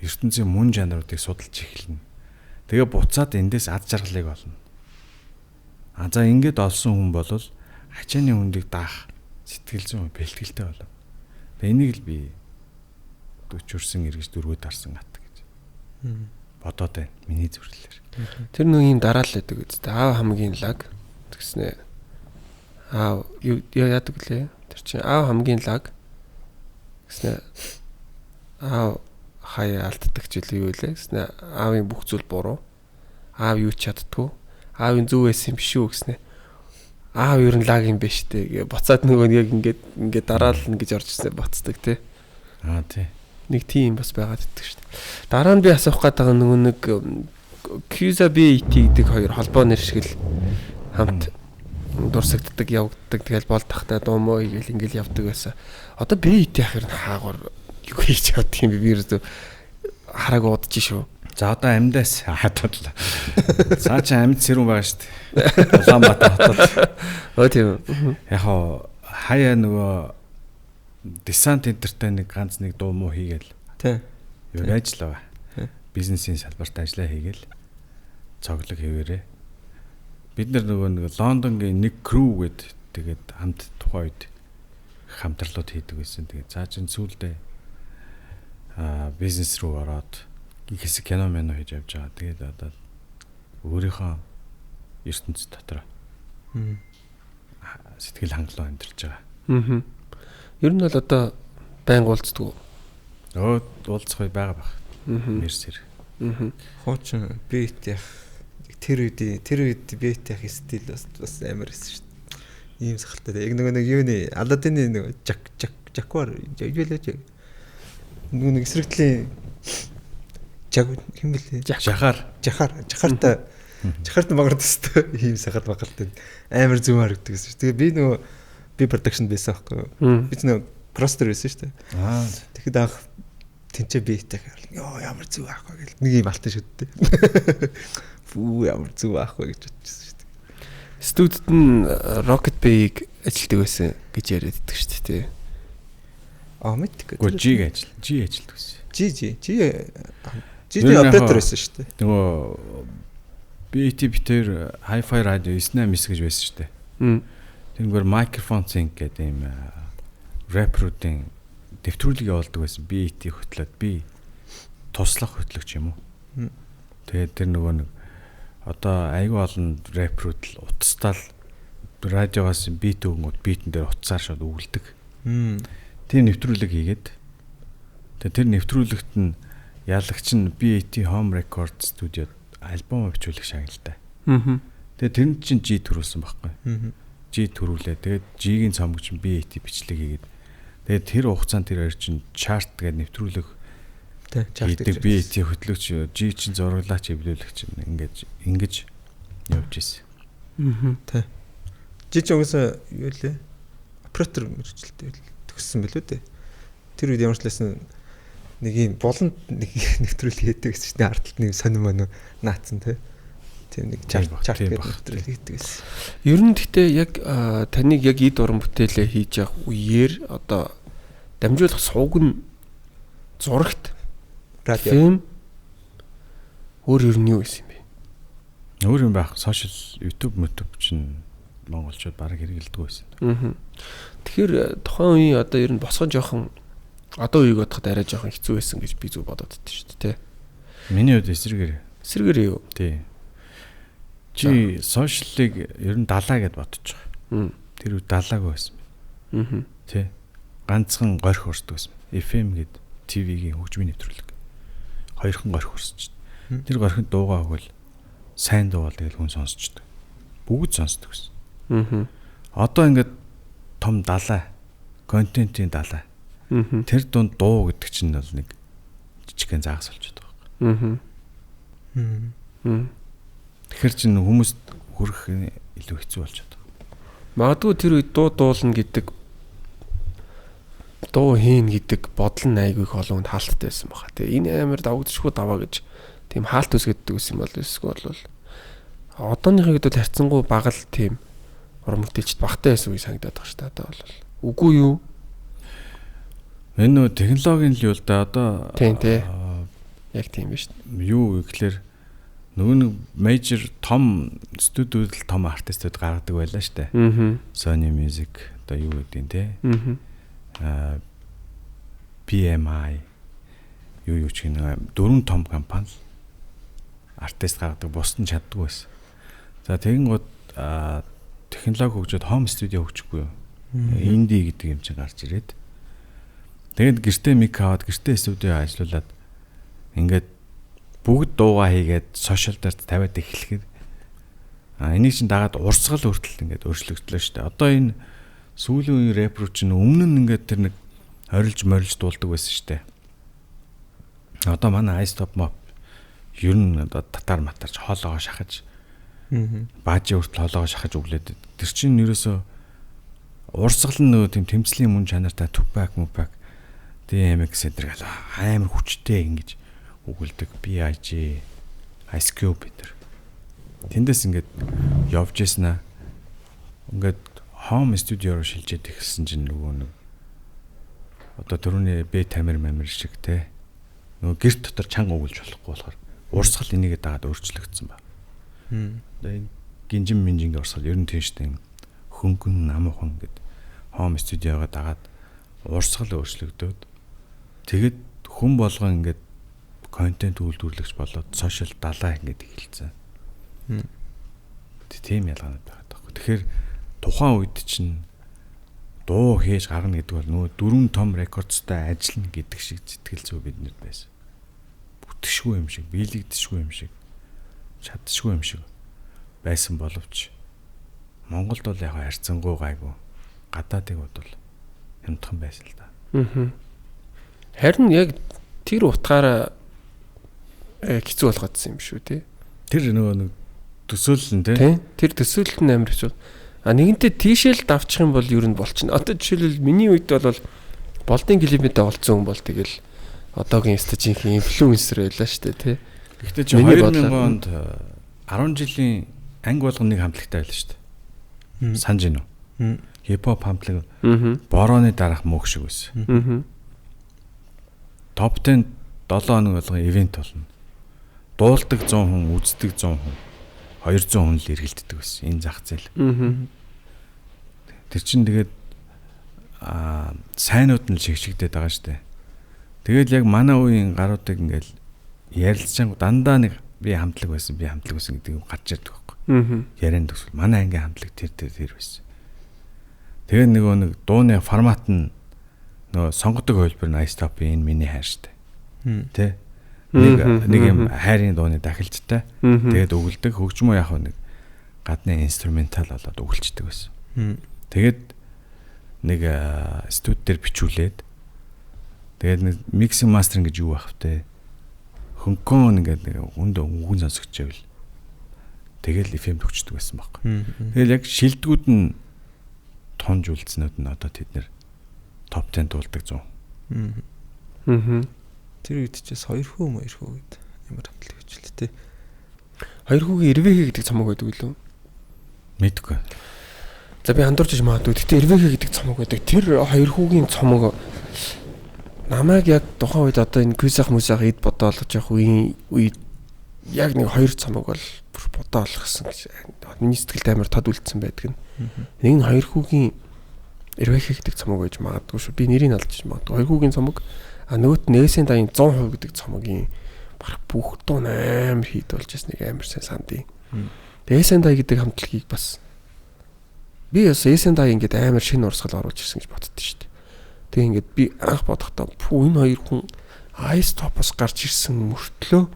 ертөнцийн мөн чанаруудыг судалж эхэлнэ. Тэгээ буцаад эндээс ад жаргалыг олно. За ингээд олсон хүн бол ачааны хүндийг даах сэтгэл зүйн бэлтгэлтэй болоо. Тэгээ энийг л би 40 өрсөн эргэж дөрвөө дарсан ат гэж бодоод байна. Миний зүрхлээр. Тэр нэг юм дараал байдаг үстэй. Аав хамгийн лаг тэгснэ. Аав юу яадаг лээ? Тэр чинь аав хамгийн лаг гэснэ. Аав хаяа алддаг ч юу вэ гэснэ. Аавын бүх зүйл буруу. Аав юу ч чаддгүй. Аавын зөв байсан юм биш үү гэснэ. аав ер нь лаг юм байна штэ гэ буцаад нөгөө яг ингээд дараална гэж орж ирсэн буцдаг тий. Тий. Нэг тийм бас байгаад иддэг штэ. Дараа нь би асуух гээд байгаа нөгөө нэг Cusa BET гэдэг хоёр холбоо нэр шиг л хамт дурсагддаг явагддаг тэгэл бол тахтай дуу мó хийгээл ингээл явдаг байсан. Одоо BET ахэр хаагуур юу хийж явдаг юм бэ? Би ерөөсөө хараг удаж шүү. За одоо амьдаас хатвал. Цаа чи амьд сэрүүн байгаа шүү дээ. Улаанбаатар хотод. Оо тийм. Яг хаяа нөгөө Descent Entertainment нэг ганц нэг дуу муу хийгээл. Тий. Юу ажиллаа. Бизнесийн салбарт ажиллаа хийгээл. Цоглог хэвээрээ. Бид нөгөө нэг Лондонгийн нэг crew гээд тэгээд хамт тухайн үед хамтралууд хийдэг байсан. Тэгээд цаа чин сүүлдээ бизнес руу ороод хэсэг кино мэнэ хийж явж байгаа. Тэгээд одоо өөрийнхөө ертөнц дотор сэтгэл хангалуун амьдарч байгаа. Ер нь бол одоо байнга уулздаг уу? Уулзах байгаа баг. Мерсэр. Хуучин бит яг тэр үед бит яг стил бас амар байсан шүү дээ. Ийм сахалтай. Яг нэг юуны Аладдины нэг жаквар явуулаач. Нэг эсрэгтлийн хэм бэлээ? Жахарт магард өстэй ийм сахал багалтай. Амар зүм харагддаг гэсэн шүү. Тэгээ би production байсан байхгүй юу? Би нэг простер байсан шүү дээ. Тэгэхэд анх тэнцээ биттэй ёо ямар зүг аахгүй гэл нэг юм алтан шүттэй. Фүү ямар зүг аахгүй гэж бодчихсон шүү дээ. Студид нь Rocket Bay-г ажилладаг байсан гэж яриад байдаг шүү дээ. Мэдгүй. G ажилдаг байсан. G оператор байсан шүү дээ. Нөгөө BET битэр Hi-Fi радио 98 гэж байсан шүү дээ. Тэнгэр microphone sync гэдэг юм рэпруудын дэвтрүүлэг явуулдаг байсан. BET хөтлөөд би туслах хөтлөгч юм уу. Тэгээд тэр нөгөө нэг одоо айгүй олон рэпрууд л утастал радиогоос бит өгнөд битэн дээр утсаар шууд өгүүлдэг. Тийм нэвтрүүлэг хийгээд тэгээд тэр нэвтрүүлэгт нь ялагч нь BET Home Record студиод альбом бичүүлэх шагналтай. Тэгээд тэр нь чинь G төрүүлсэн байхгүй. G төрүүлээ. Тэгээд G-ийн цомгч BET бичлэг хийгээд тэгээд тэр хугацаанд тэр хоёр чинь чарт гэдэг нэвтрүүлэг хийдэг BET хөтлөгч G чинь зураглаач эвлүүлэгч ингэж явж ирсэн. Тэ. G чинь угсаа юу лээ? Оператор мэрэгчлээ төгссөн билүү дээ. Тэр үед ямар ч лсэн нэг юм болонд нэг нэвтрүүлэг хийдэг гэсэн чинь ард талд нэг сонирм өнө наацсан тий. Тийм нэг чарт гэдэг нэвтрүүлэг хийдэг гэсэн. Ер нь гэхдээ яг таныг яг эд уран бүтээлээ хийж явах үеэр одоо дамжуулах сувг нь зурагт радио фильм өөр нь юу гэсэн юм бэ? Өөр юм байх. Сошиал YouTube чинь монголчууд бараг хэрэгэлдэг байсан. Тэгэхээр тухайн үеийн одоо ер нь босгон жоохон одоо үеийг бодоход арай жоохон хэцүү байсан гэж би зүг бодоод байдсан шүү дээ. Миний хувьд эсрэгээр юу? Тий. Чи сошиалыг ер нь далаа гэд бодож байгаа. Тэр үед далаагүй байсан. Тий. Ганцхан горих урсдаг байсан. FM гэд ТV-гийн хөгжмийн нэвтрүүлэг. Хоёрхан горих урсч. Тэр горихын дуугаа өгвөл сайн дуу бол тэгэл хүн сонсчдаг. Бүгд сонсдог гэсэн. Одоо ингээд том далаа, контентын далаа. Тэр дунд дуу гэдэг чинь бол нэг жижигхэн заагас болчиход байгаа. Тэгэхээр чинь хүмүүст хүрэх илүү хэцүү болчиход байгаа. Магадгүй тэр үед дуулна гэдэг дуу хийн гэдэг бодол нь айгүй их олон хүнд хаалттай байсан баха. Тэгээ энэ амар давагдчихгүй даваа гэж тийм хаалт үсгэдэг гэсэн бол эсвэл одооныхыг дэд харьцангуй бага л тийм уран бүтээлчд багтай байсан үе санагдаад байгаа шүү дээ. Одоо бол үгүй юу? Энэ нөө технологийн л юу л да одоо тийм тий. Яг тийм ба шүү дээ. Юу гэхэлэр нөгөө нэг major том студиуд л том артистууд гаргадаг байлаа шүү дээ. Sony Music одоо юу гэдэг те. PMI юу ч гэх нэг дөрвөн том компани артист гаргадаг бусд нь чаддгүй байсан. За тэгин гот технологи хөгжөөд home studio хөгжихгүй юу. Инди гэдэг юм чинь гарч ирээд. Тэгээд гэртээ мик аваад гэртээ студио ажиллуулад ингээд бүгд дуугаа хийгээд сошиал дээр тавиад эхлэхэд Энийг чинь дагаад урсгал хүртэл ингээд өөрчлөгдлөө шүү дээ. Одоо энэ сүүлийн үеийн рэп руу чинь өмнө нь ингээд тэр нэг орилж морилж дуулдаг байсан шүү дээ. Одоо манай Ice Top Mob ер нь одоо татар матарч хоолоогоо шахаж баажи хүртэл хоолоогоо шахаж өглөөд тэр чинь ерөөсөө урсгал нь нөгөө тийм тэмцлийн мөн чанартай Tupac мупак DMX гэдэг амар хүчтэй ингэж өгүүлдэг B.I.G. Ice Cube гэдэг. Тэндээс ингээд явж яснаа ингээд home studio руу шилжээд ихсэн чинь нөгөө нэг одоо түрүүний B тамир мамир шиг те нөгөө гэрт дотор чанга өгүүлж болохгүй болохоор урсгал энийгээ дагаад өөрчлөгдсөн ба. Одоо энэ гинжин минжингийн урсгал ер нь тийм штэ хөнгөн намуухан гэдэг home studio-го дагаад урсгал өөрчлөгдөөд тэгэд хүн болгон ингээд контент үйлдвэрлэгч болоод сошиал далаа ингээд эхэлсэн. Тийм ялгаанууд байгаа таахгүй. Тэгэхээр тухайн үед чинь дуу хийж гарна гэдэг бол нөгөө дөрвөн том рекордстай ажиллана гэдэг шиг сэтгэл зүй биднэрт байсан. Бүтгшгүй юм шиг, биелэгдэшгүй юм шиг, чадшгүй юм шиг байсан боловч Монголд бол яг харьцангуй гайгүй. Гадаадыг бол хямдхан байсан л да. Харин яг тэр утгаараа хэцүү болгоодсэн юм шүү тий. Тэр нөгөө нэг төсөөлөл нь тий. Тэр төсөөлөл нь амар хэцүү. Нэгэнтээ тийшэл давчих юм бол ер нь болчихно. Одоо жишээлбэл миний үед бол болдын клипэдээ олцсон хүн бол тэгэл одоогийн стажингийн инфлюенсер байлаа шүү дээ тий. Гэхдээ чи 2000 онд 10 жилийн анги болгоныг хамтлагтай байлаа шүү дээ. Санаж гинөө. Хипхоп хамтлаг борооны дараах мөнх шиг байсан. Топ 10 7 хоног болгон ивент болно. Дуулдаг 100 хүн, үздэг 100 хүн, 200 хүн л эргэлддэг байсан. Энэ зах зээл. Тэр чинь тэгээд сайнууд нь шигшигдээд байгаа шүү дээ. Тэгээд яг манай үеийн гаруудыг ингээл ярилцсан дандаа нэг би хамтлаг байсан гэдэг юм гарч ирдэг байхгүй. Яриан төсөл манай ангийн хамтлаг тэр байсан. Тэгээд нөгөө нэг дууны формат нь нөгөө сонгодог хөлбөр нь Ice Top-ийн энэ миний хайр шүү дээ. Тэ? Нэг юм хайрын дууны дахилжтай. Тэгээд өгүүлдэг хөгжмөө яг нэг гадны инструментал болоод өгүүлждэг байсан. Тэгээд нэг студ дээр бичүүлээд тэгээд нэг миксинг мастеринг гэж юу байх вэ? Хөнгөн ингээд нэг үгэн сонсогч байвал тэгэл FM төгчдөг байсан байхгүй. Тэгэл яг шилдэгүүд нь тонж үлдснүүд нь одоо тэд нэр топ 10 дуулдаг 100. Тэр үед чээс 2 хүү гэд ямар хамтлаг хвчлээ те. 2 хүүгийн Ирвэхэ гэдэг цомог байдаг үлээ. Мэдгүй. За би андуурч магадгүй. Гэтэ Ирвэхэ гэдэг цомог байдаг. Тэр 2 хүүгийн цомог намайг яг тухайн үед одоо энэ квизах мүсах эд бодоолгож явах үед яг нэг 2 цомог бол бүр бодоолгосон гэж миний сэтгэлд амар тод үлдсэн байдаг. Нэг нь 2 хүүгийн Ирвэхэ гэдэг цомог байж магадгүй шүү. Би нэрийг алдчих магадгүй. 2 хүүгийн цомог нөгөөт нь Эсен дайн 100% гэдэг цомогийн баг бүх дуу амар хит болж ирсэн нэг амар сайн сандын. Эсен дай гэдэг хамтлагийг бас би бас Эсен дай ингээд амар шинэ урсгал оруулж ирсэн гэж боддоо шүү дээ. Тэгээ ингээд би анх бодохдоо энэ хоёр хүн Ice Top-оос гарч ирсэн мөртлөө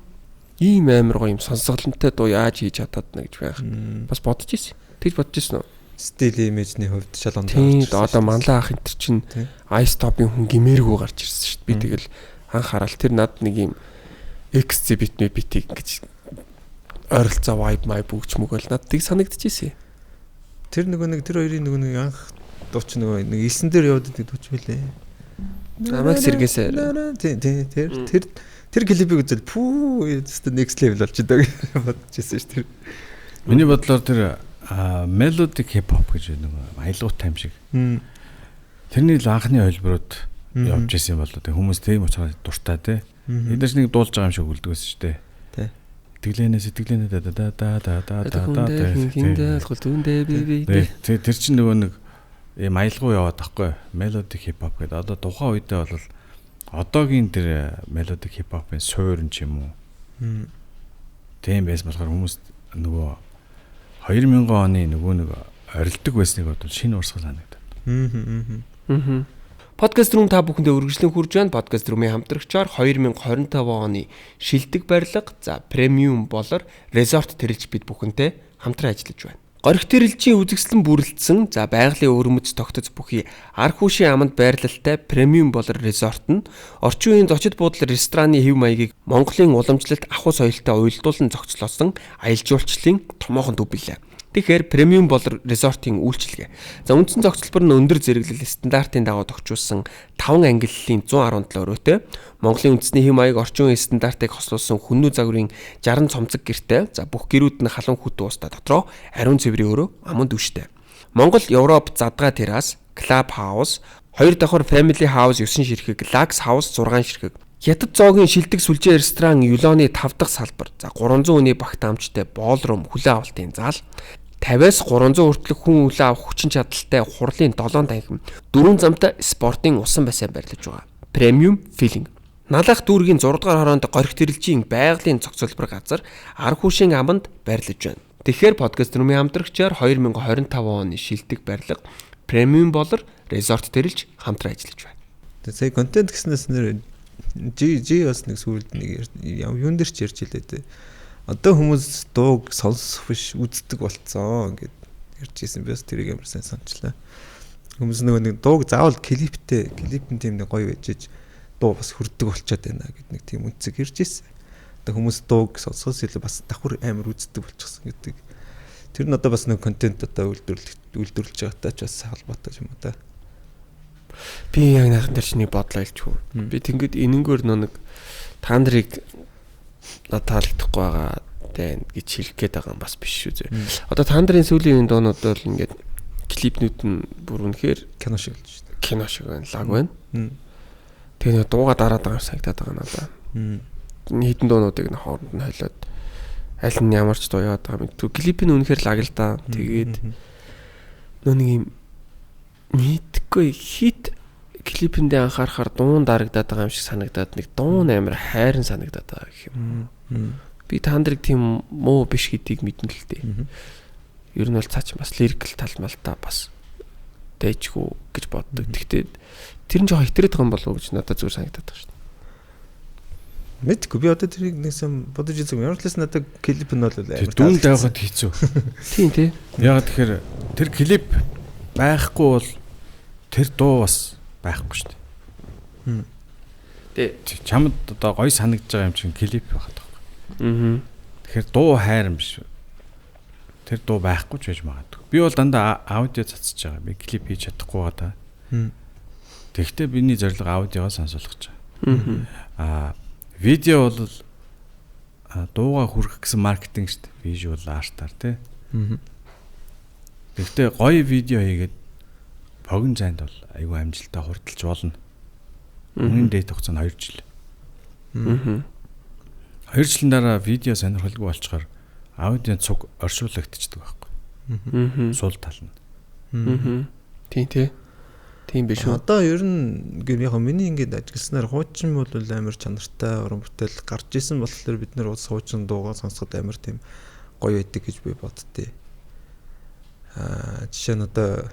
ийм амар гоё юм сонсголонтой дуу яаж хийж чадаад нэ гэж байх. Бас бодож ирсэн. Тэгж бодож ирсэн үү? Стил имижний хувьд шалгамж гарч ирсэн. Одоо манлаа ах энэ чинь Ice Top-ийн хүн гимээргүй гарч ирсэн шүү дээ. Би тэгэл анхаарал тэр над нэг юм exhibit-ний битийг ингэж ойролцоо vibe май бүгч мөгөл надад тийг санагдчихсэн. Тэр нөгөө нэг тэр хоёрын нөгөө нэг анх дууч нөгөө нэг 9 дээр яваад байдаг дууч билээ. Намайг сэргээсээр. Тэр клипийг үзэл пүү өстө next level болж идэг бодчихсон шүү дээ. Миний бодлоор тэр melodic hip hop гэж нэг аялуутай юм шиг. Тэрний л анхны хөлбөрөд явж исэн юм болоо. Хүмүүс тийм учраас дуртай те. Эдгээр нэг дуулж байгаа юм шиг үлдэг байсан шүү дээ. Сэтгэлэнээ тэр чинь нөгөө нэг ийм аялгуу яваад тахгүй melodic hip hop гэдэг. Одоо тухайн үедээ бол одоогийн тэр melodic hip hop-ын суурин ч юм уу. Тийм байсан болохоор хүмүүс нөгөө 2000 оны нөгөө нэг орилдог байсныг бодвол шинэ урсгал санагдаад. Подкаст руу та бүхэндээ үргэлжлэн хүрж байна. Подкаст руу хамтрагчаар 2025 оны шилдэг барилга, за премиум болор резорт тэрэлж бид бүхэнтэй хамтран ажиллаж байна. Горих тэрэлжийн үзэгслэн бүрэлдсэн за байгалийн өвөрмөц тогтоц бүхий Архушийн аманд байрлалтай премиум болор резорт нь орчин үеийн зочид буудал рестораны хэв маягийг Монголын уламжлалт ахуй соёлтой уялдуулан зохицлоосон аялал жуулчлалын томоохон төв билээ. Тэгэхээр премиум болор резортын үйлчилгээ. За үндсэн зохицолбор нь өндөр зэрэглэл стандартын дагуу тохижуулсан 5 ангиллалын 117 өрөөтэй Монголын үндэсний хэм маяг орчин үеийн стандартыг хослуулсан хүннүү загварын 60 цомцог гэртэй. За бүх гэрүүд нь халуун хүт уустай дотроо ариун цэврийн өрөө аман дүвштэй. Монгол, Европ задгаа террас, клуб хаус, 2 давхар family house 9 ширхэг, Lux house 6 ширхэг. Хятад зоогийн шилдэг сүлжээ ресторан Юлоны 5 дахь салбар. За 300 хүний багт амжтай боолрум хүлээн авалтын зал. 50-аас 300 хүртэлх хүн хүлээн авах хүчин чадалтай хурлын 7 танхим, 4 замтай спортын усан бассейн барьлаж байгаа. Премиум филинг. Налах дүүргийн 6 дугаар хороонд горих тэрэлжийн байгалийн зохицолбор газар Архушийн аманд барьлаж байна. Тэгэхээр подкаст румын хамтрагчаар 2025 оны шилдэг барилга премиум болор резорт тэрэлж хамтран ажиллаж байна. Тэгээ контент гэснээс нэр G бас нэг сүүлд нэг юун дээр ч ярьж илээ. Одоо хүмүүс дууг сонсох биш үздэг болцсон гэд ярьж ирсэн. Би бас тэрийг амар сайн санчлаа. Хүмүүс нэг дууг заавал клиптэй клипэн тийм нэг гоё байж дуу бас хүрдэг болчиход байна гэд нэг тийм үнцэг ярьж ирсэн. Одоо хүмүүс дууг сонсохоос илүү бас давхар амар үздэг болчихсон гэдэг. Тэр нь одоо бас нэг контент одоо үйлдвэрлэж байгаатай ч бас холбоотой юм уу та. Би яг найхан дээр чиний бодлоо хэлчихв. Би тэгэд энэнгээр нэг та нарыг таалагдахгүй байгаа дээ гэж хэлэх гээд байгаа юм бас биш шүү зэ. Одоо та нарын сүүлийн үеийн дуунууд бол ингээд клипнүүд нь бүр үнэхээр кино шиг болж шүү дээ. Кино шиг байна, лаг байна. Тэгээ нэг дууга дараад байгаа юм санагдаад байгаа надад. Хэдэн дуунуудыг нь хооронд нь хойлоод аль нь ямар ч дуу яваад байгаа юм. Клип нь үнэхээр лаг л да. Тэгээд нөө нэг юм мэдгүй хит клипэндээ анхаарахаар дуун дарагдаад байгаа юм шиг санагдаад нэг дуун амар хайрын санагдаад байгаа гэх юм. Би та нарыг тийм муу биш гэдгийг мэднэ л дээ. Ер нь бол цаач бас лирикл талмалтаа бас дайчгүй гэж боддог. Гэхдээ тэр нь жоо хитрээд байгаа юм болов уу гэж надад зүгээр санагдаад байгаа шүү дээ. Мэдгүй би одоо тэрийг нэгсэн бодож үзэх юм. Ямар ч л надад клип нь бол амар дүүн давхад хийцүү. Тийм тий. Яг тэгэхээр тэр клип байхгүй бол тэр дуу бас байхгүй шүү дээ. Тэгээ чамд одоо гоё санагдж байгаа юм чинь клип байхад байна. Тэгэхээр дуу хайр юм биш. Тэр дуу байхгүй ч байж магадгүй. Би бол дандаа аудио цацж байгаа. Би клип хийж чадахгүй байгаа да. Тэгэхдээ биний зорилго аудиогоо сонсуулах гэж байгаа. Видео бол дууга хүргэх гэсэн маркетинг шүү дээ. Visual art-аар тий. Тэгэхдээ гоё видео хийгээд богино зайд бол айгүй амжилттай хурдалж болно. Үнэн дээр тогтсон 2 жил. 2 жилийн дараа видео сонирхолгүй болчихоор аудио цуг оршуулагдчихдаг байхгүй. Сул тал нь. Тийм тий. Тийм биш үү? Одоо ер нь яг миний ингээд ажилласнаар хуучин бол амар чанартай уран бүтээл гарч исэн болохоор бид нар бас хуучин дуугаа сонсоход амар тийм гоё байдаг гэж би боддتي. Жишээ нь одоо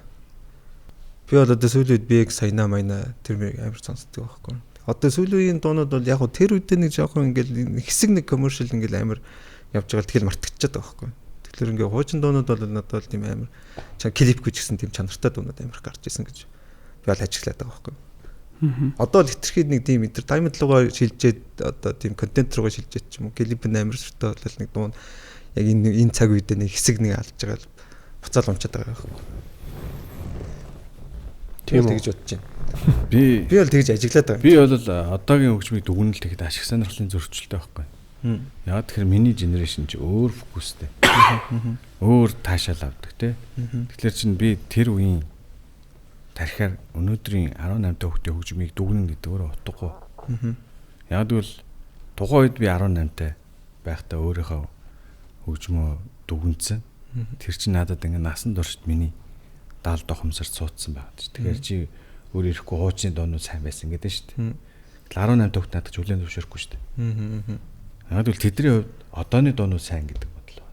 би бол одоо сүүлийн үед би яг сайна майна тэр мэг амар сонсдог байхгүй. Одоо сүүлийн үеийн дуунууд бол яг тэр үедээ нэг жоохон ингээд хэсэг нэг commercial ингээд амар явж байгаа тэгэл мартчихад байгаа байхгүй. Тэгэхээр ингээд хуучин дуунууд бол надад бол тийм амар клип гэж гисэн тийм чанартай дуунууд амар гарч исэн гэж би бол ажиглаад байгаа байхгүй. Одоо л хэтэрхий нэг тийм entertainment руугаа шилжээд одоо тийм контент руугаа шилжээд ч юм уу клип нь амар сүртэй бол нэг дуун яг энэ цаг үедээ нэг хэсэг нэг алж байгаа л буцаал унчаад байгаа байхгүй. Тийм тэгж бодож байна. Би бол тэгж ажиглаад байгаа. Би бол одоогийн хөгжмийг дүгнэлт тэгэхэд ашиг сонирхлын зөрчилтэй байхгүй. Яг тэгэхээр миний генерашн ч өөр фокустэй. Өөр таашаал авдаг тий. Тэгэхээр чинь би тэр үеийн тарихаар өнөөдрийн 18 дэх хүүхдийн хөгжмийг дүгнэн гэдэг өөрөө утгагүй. Яг л тухайн үед би 18-тай байхдаа өөрийнхөө хөгжмөө дүгнсэн. Тэр чинь надад ингээ насан туршид миний даал дохомсорт суудсан байгаад ш. Тэгэхээр чи өөр ирэхгүй хуучны доонууд сайн байсан гэдэг шүү дээ. 18 дэх хүүхд надад хүлээн зөвшөөрөхгүй шүү дээ. Яг л тэдний хувьд одооны доонууд сайн гэдэг бодлоо.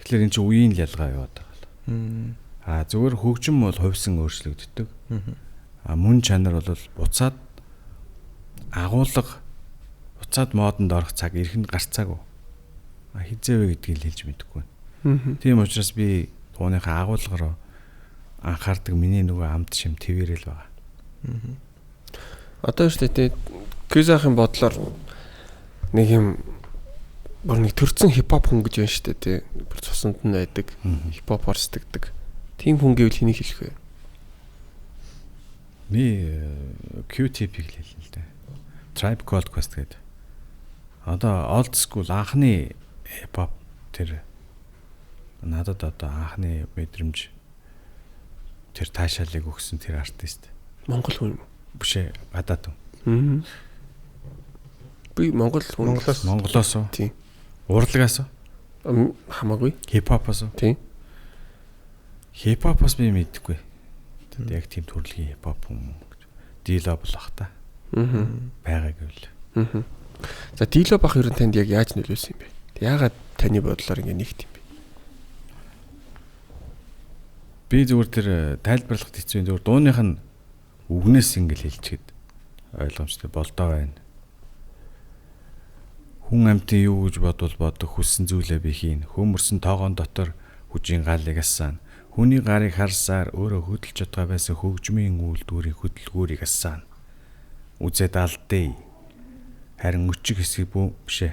Тэгэхээр эн чинь үеийн л ялгаа яваад байгаа. Зүгээр хөгжим бол хувьсан өөрчлөгддөг. Мөн чанар бол буцаад агуулга буцаад модонд орох цаг ирэхэд гарцаагүй. Хизээвэ гэдгийг л хэлж мэдэхгүй байна. Тийм учраас би дууныхаа агуулгаар анхаардаг миний нөгөө амт шим твэрэл байгаа. Одоо шүү дээ Кизахын бодлоор нэг юм бүр нэг төрцөн хипхоп хүн гэж байна шүү дээ тий. Бүр цусанд нь байдаг. Хипхопор сэтгэдэг. Тийм хүн гэвэл хэнийг хэлэх вэ? Би QTP-г хэлнэ л дээ. Tribe Called Quest гэдэг. Одоо old school анхны хипхоп тэр надад одоо анхны мэдрэмж тэр таашаалыг өгсөн тэр артист. Монгол хүн юм. Биш ээ, гадаад хүн. Би Монгол хүн. Монголоос уу? Тийм. Урлагаас уу? Хамаагүй. Хипхопоос уу? Тийм. Хипхопоос би мэдгүй. Тэнд яг тийм төрөлхийн хипхоп хүн гэж. Дило болох та. Байгаа гэвэл. За Дило бах ер нь танд яг яаж нөлөөсөн юм бэ? Яагаад таны бодлоор ингэ нэгт юм бэ? Би зүгээр тэр тайлбарлахад хэцүү. Зүгээр дууных нь үгнээс ингээл хэлчихэд ойлгомжтой болдоо байна. Хүн амьтан юу гэж бодвол бодох хүссэн зүйлээ би хийн. Хөмөрсөн тоогоон дотор хүжийн галыг ассан. Хүний гарыг харсаар өөрөө хөдөлж чадгаа байсан хөгжмийн үйлдвэрийн хөдөлгөөрийг ассан. Үзээд алдъя. Харин өчиг хэсгийг бүү бишээ.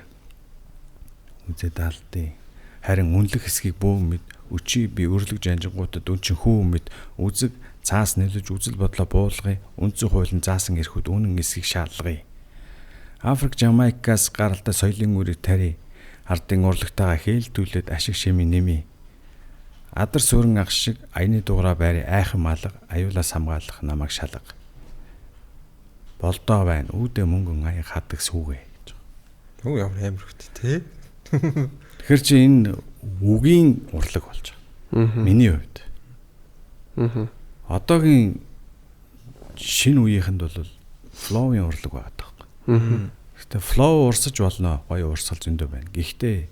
Үзээд алдъя. Харин үнэлэх хэсгийг бүү мэд өчиг би өрлөг жанжингуудад өнчин хүү мэд үзэг цаас нэлж үзэл бодлоо буулгая. Үндсэн хуулийн заасан эрхүүд үнэн эсхийг шаардлагая. Африк Жамайкаас гаралтай соёлын үрийг тари. Ардын урлагтайгаа хээлтүүлээд ашиг шимийн нэмий. Адар сүрэн ах шиг аяны дуураа байрын айхан малга аюулаас хамгаалах намайг шалга. Болдоо байна. Үүдэ мөнгөн аяг хадаг сүүгээ гэж. Оо ямар амар хөтэй те. Тэгэхээр чи энэ үгийн урлаг болж байгаа. Миний хувьд. Одоогийн шинэ үеийнхэнд бол флоуын урлаг байгаа таахгүй. Гэтэ флоу урсаж болно. Гоё урсгал зөндөө байна. Гэхдээ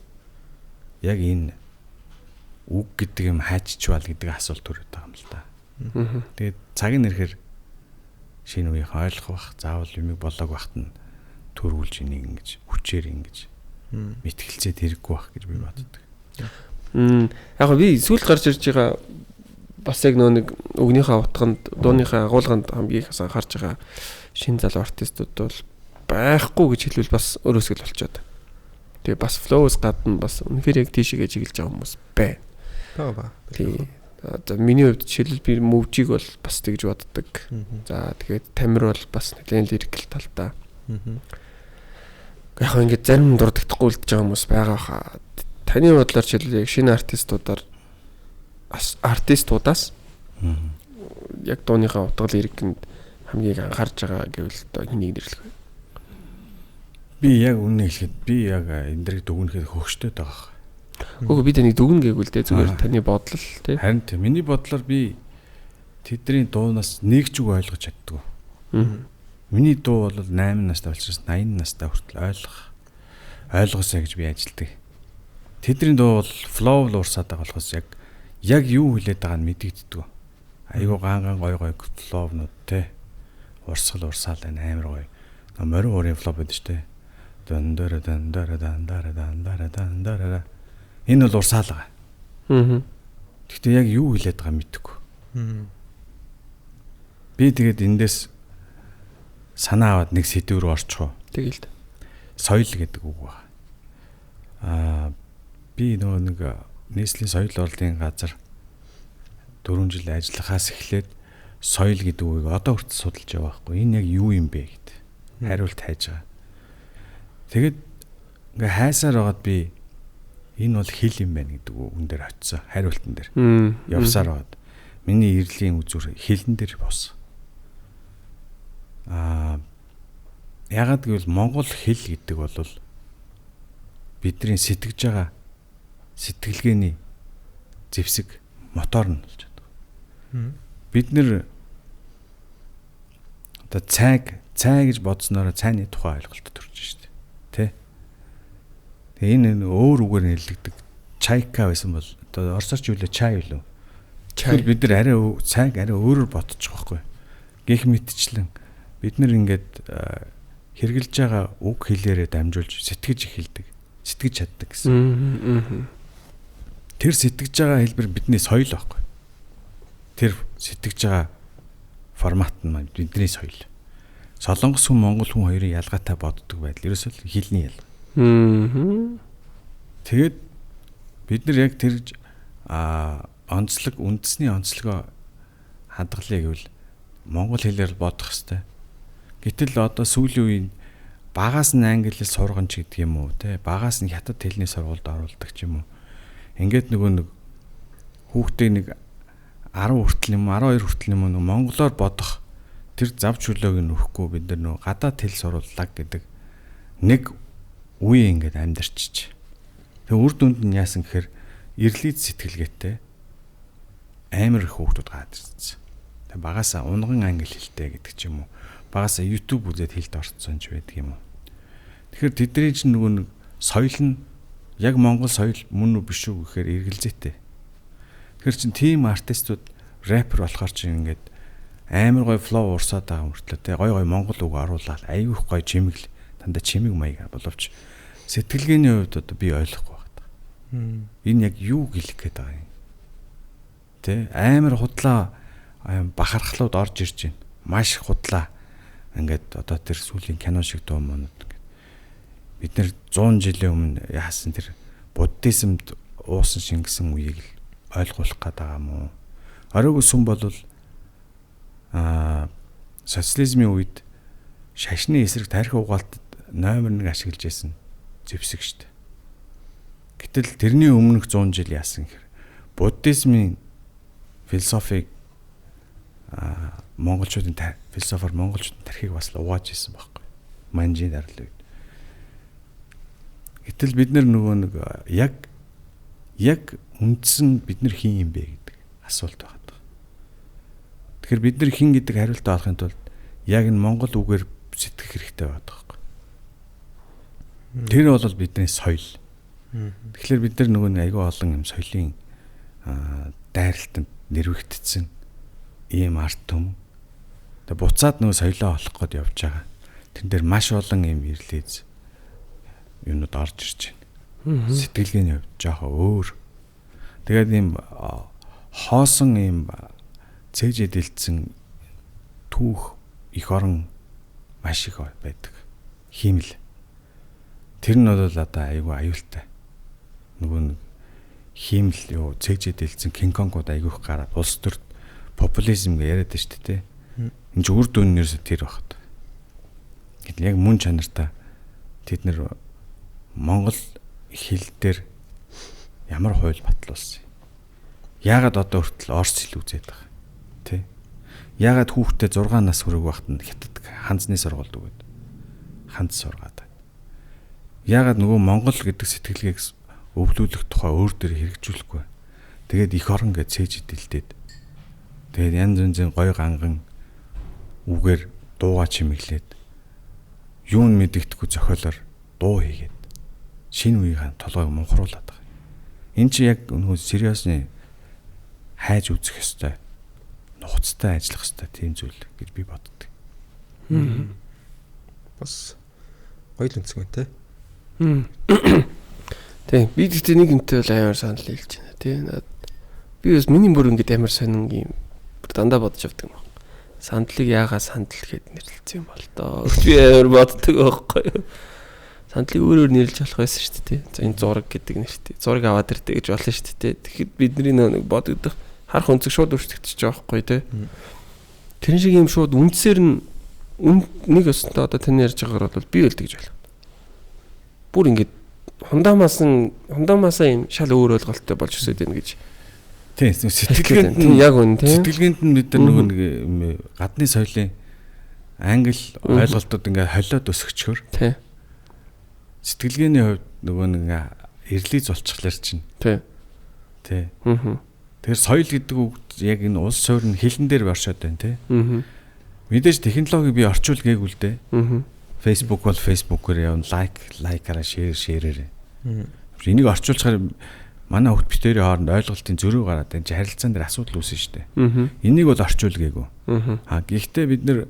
яг энэ үг гэдэг юм хайччвал гэдэг асуулт төрөд байгаа юм л да. Тэгээд цагийн нэрхээр шинэ үеийг ойлгох бах, заавал юмыг болоог бахт нь төрүүлж энийг ингэж хүчээр ингэж мэтгэлцээд хэрэггүй бах гэж би боддог. Яг би сүүл гарч ирж байгаа бас яг нэг өгнийхээ утганд, дууныхаа агуулганд хамгийн их анхаарч байгаа шинэ залуу артистууд бол байхгүй гэж хэлвэл бас өрөөсгөл болчиход. Тэгээ бас флоус гадна бас үнэхээр яг тийшээгээ чиглэж байгаа хүмүүс байна. Баа. За миний хувьд жишээлбэл би мөвжийг бол бас тэгж боддог. За тэгээд тамир бол бас нэлээд лирикл талдаа. Яг ингээд зарим дурддахгүй үлдэж байгаа хүмүүс байгаа хаа. Таны бодлоор жишээлбэл яг шинэ артистуудаас яг дууныхаа утга лирикэнд хамгийн анхаарч байгаа гэвэл одоо хэнийг нэрлэх вэ? Би яг үнэ хэлэхэд би яг энэ дэрэг дүгнэхэд хөвгчтэй байгаа. Үгүй би тэнийг дүгнэ гэвэл тэ зүгээр таны бодол тий. Харин тийм миний бодлоор би тэдний дуунаас нэг ч үг ойлгож чаддгүй. Миний дуу бол 8 настай болчихсон 80 настай хүртэл ойлгосоо гэж би ажилтдаг. Тэдний дуу бол флоу уурсаад байгаа болохоос яг юу хэлээд байгааг нь мэдэгддэг. Айгуу ганган гой флоунууд те. Урсгал урсаал амар гоё. Морин уурын флоу байдаг шүү дээ. Дандара. Энэ бол урсаалга. Гэхдээ яг юу хэлээд байгааг мэдэхгүй. Би тэгээд эндээс санаа аваад нэг сэдв рүү орчих уу. Тэгэлд. Соёл гэдэг үг байна. Би нэг нийслэлийн соёл урлагийн газар 4 жил ажиллахаас эхлээд соёл гэдэг үгийг одоо хүртэл судалж байгаа байхгүй. Энэ яг юу юм бэ гэдэг хариулт хайж байгаа. Тэгэд ингээ хайсаар байгаад би энэ бол хэл юм байна гэдэг үгэн дээр очисон. Хариултан дээр. Явсаар байгаад миний ирлийн үзүр хэлэн дээр бос. Ягаад гэвэл монгол хэл гэдэг бол бидний сэтгэж байгаа сэтгэлгээний зэвсэг мотор нь болж байна. Бид нэр одоо цай гэж бодсноор цайны тухай ойлголт төрж штэ. Тэ? Тэгээ энэ өөр үгээр нэрлэгдэг чайка байсан бол одоо орсоор ч юу лээ чай юу? Чай бид нар арай цайг арай өөрөөр бодчих واخгүй. Гэх мэтчлэн бид нар ингээд хэрглэж байгаа үг хэлээрээ дамжуулж сэтгэж эхэлдэг. Сэтгэж чаддаг гэсэн. Тэр сэтгэж байгаа хэлбэр бидний соёл байхгүй. Тэр сэтгэж байгаа формат нь бидний соёл. Солонгос хүн Монгол хүн хоёрын ялгаатай боддог байдал ерөөсөө хэлний ялгаа. Тэгээд бид нар яг тэр онцлог үндэсний онцлогоо хадгалъя гэвэл монгол хэлээр бодох хэвээр. Гэтэл одоо сүүлийн үеийн багаас нь англи хэл сурган ч гэдэг юм уу те багаас нь хятад хэлний сургуульд оруулдаг ч юм уу. Ингээд нэг хүүхдээ нэг 10 хүртэл юм 12 хүртэл юм уу монголоор бодох тэр зав чөлөөг нь өгөхгүй бид нар нөө гадаад хэл сурваллаг гэдэг нэг үе ингээд амьдарчиж. Тэгээ үр дүнд нь яасан гэхээр эрлийд сэтгэлгээтэй амар их хүүхдүүд гад ирсэн. Тэгээ багасаа унган англи хэлтэй гэдэг ч юм уу. Багасаа YouTube үзээд хэлд орцсон ч байдаг юм уу. Тэгэхээр тэдний чинь нөгөө нэг соёл нь яг монгол соёл мөн үү биш үү гэхээр эргэлзээтэй. Тэгэхээр чин team артистууд рэпер болохоор чинь ингээд амар гой флоу урсаад байгаа мөртлөө те гой монгол үг оруулаад айгүйх гой чимэгл дандаа чимэг маяг боловч сэтгэлгээний хувьд одоо би ойлгохгүй байна. Энэ яг юу гэлэх гээд байгаа юм. Тэ амар худлаа бахархлууд орж ирж байна. Маш худлаа. Ингээд одоо тэр сүүлийн кино шиг дуу монод ингээд бид нэр 100 жилийн өмнө яасан тэр буддизмд уусан шингэсэн үеийг л ойлгуулах гээд байгаа юм уу? Оройг сүм болвол социализмын үед шашны эсрэг тарих угаалтад номер 1 ашиглаж байсан зэвсэг шүү дээ. Гэтэл тэрний өмнөх 100 жил яасан гэхээр буддизмын философиг монголчуудын философор монголчуудын тархийг бас л угааж исэн байхгүй. Манжийн дарал үед. Гэтэл бид нөгөө нэг яг үндсэн бид нар хин юм бэ гэдэг асуулт байна. Тэгэхээр бид нар хин гэдэг хариулт олохын тулд яг энэ монгол үгээр сэтгэх хэрэгтэй байдаг байхгүй. Тэр бол бидний соёл. Тэгэхээр бид нар нөгөө айгүй олон юм соёлын дайралтанд нэрвэгдсэн ийм арт түм. Тэгээ буцаад нөгөө соёлоо олох гээд явж байгаа. Тэн дээр маш олон юм ирлээз юмнууд орж ирж байна. Сэтгэлгээний хувьд жоохон өөр. Тэгээд ийм хоосон ийм цээжэд дэлдсэн түүх их орон маш их байдаг. Хиймэл. Тэр нь бол одоо айгүй аюултай. Нөгөө нэг хиймэл юу цээжэд дэлдсэн кинконгууд айгүйх гараад улс төрд популизм гэж яриад байна шүү дээ. Энд ч үр дүн нэрс тэр багт. Гэтэл яг мөн чанартай тэд нэр монгол хэл дээр ямар хууль батлуулсан. Яагаад одоо хүртэл орс хэл үзээд байгаа. Тэ? Яагаад хүүхдээ 6 нас хүрэх багт нь хятад ханзны сургуульд өгöd. Ханз сургаад байна. Яагаад нөгөө монгол гэдэг сэтгэлгээг өвлүүлэх тухай өөр дөр хэрэгжүүлэхгүй. Тэгээд их орон гэж цээж идэлдээд. Тэгээд янз янзын гой ганган үгээр дуугаа чимэглээд юу нь мэддэхгүй зохиолоор дуу хийгээд шинэ үеийн толгойг мунхруулад байгаа. Энэ чи яг нөгөө сериосны хайж үзэх ёстой. Нухацтай ажиллах ёстой тийм зүйл гэж би боддог. Бас гоё л үнцгэн те. Тийм би гэхдээ нэг юмтай бол амар санал хэлж байна тийм. Би бас миний бүр ингэж амар сонин юм дандаа бодож явдаг юм. Сандлыг яагаад сандал гэд нэрлэлсэн юм бол доо. Би амар боддог байхгүй юу. Сандлыг өөрөөр нэрлэж болох байсан шүү дээ. За энэ зураг гэдэг нэртэй. Зураг аваад ирдэг гэж болно шүү дээ. Тэгэхэд бидний нэг бодогдох харах өнцөг шууд өөрчлөгдөж байгаа байхгүй тий. Тэрэн шиг юм шууд үндсээр нь нэг өстөд одоо таны ярьж байгаагаар бол би л тэгж байна. Бүр ингэж хундаамаасаа юм шал өөр ойлголттой болж өсөд байна гэж. Тийм сэтгэлгээнд нь яг үн тийм. Сэтгэлгээнд нь бид нар нөгөө нэг гадны соёлын англи ойлголтууд ингээ холиод өсгөчхөр. Тийм. Сэтгэлгээний хувьд нөгөө нэг эрлийз болчихлоор чинь. Тийм. Тий. Тэгэхээр соёл гэдэг үг яг энэ улс суурь нь хилэн дээр оршоод байна тий. Мэдээж технологиг би орчуул гээгүй л дээ. Facebook бол Facebook-оор явна, лайкаараа шеэрээр. Энийг орчуулчихаар манай хөлт битэрийн хооронд ойлголтын зөрүү гараад энэ харилцаан дээр асуудал үүснэ шүү дээ. Энийг бол орчуул гээгүй. Гэхдээ бид нэр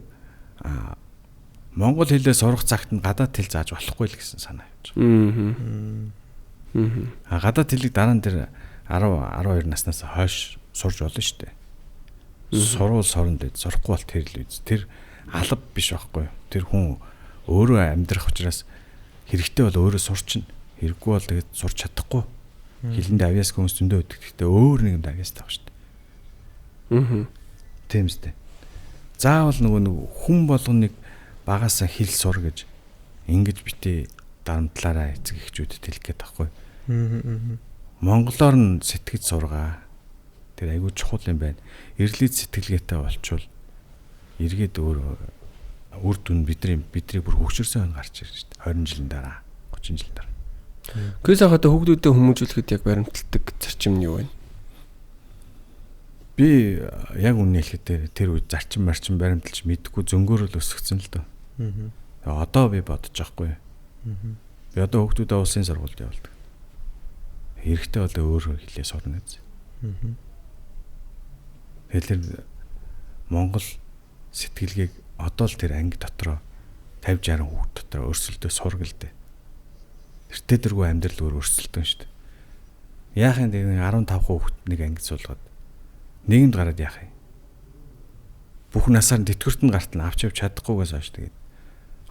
монгол хэлээ сурах цагт нь гадаад хэл зааж болохгүй л гэсэн санаа явж байгаа. Гадаад хэлийг дараа нь тэр 12 наснаас хойш сурж болно шүү дээ. Сурвал соронд сурахгүй бол тэр л үз. Тэр алба биш байхгүй юу? Тэр хүн өөрөө амьдрах учраас хэрэгтэй бол өөрөө сурчин. Хэрэггүй бол тэгээд сурч чадахгүй. Хилэнд авьяас хүмүүс зөндөө өгдөг. Гэхдээ өөр нэгэнд авьяас таах шүү дээ. Тийм үстэй. Заавал нөгөө хүн болгоныг багасаа хэл сур гэж ингэж битээ дарамтлаараа эцэг эхчүүдэд хэлэх гээд байхгүй. Монголоор нь сэтгэж сургаа. Тэр айгүй чухал юм байна. Эрлийд сэтгэлгээтэй болчвол эргээд үр дүн бидний бүр хөгжирсэн өн гарч ирж шүү дээ. 20 жилийн дараа, 30 жилийн дараа. Гэхдээ хаадаг хүүхдүүдэд хүмүүжүүлэхэд яг баримталдаг зарчим нь юу вэ? Би яг үнэ хэлэхэд тэр үед зарчим марчим баримталж мэдгүй зөнгөөрөл өсгцэн л дөө. Одоо би бодож байхгүй. Би одоо хүүхдүүдээ улсын сургуульд явуулдаг. Хэрэгтэй бол өөрөө хэлээ сурна гэж. Тэгэхээр Монгол сэтгэлгээг одоо л тэр анги дотроо 50 60 хүүхд дотроо өрсөлдөө сургалдээ. Тэртээ дэргүй амьдрал өөр өрсөлдөн шүү дээ. Яахын нэг 15 хүүхд нэг анги суулгаад нэгэнд гараад яах юм? Бүх насаар тэтгэврт нь гартна авч явж чадахгүйгээс хойш тэгээд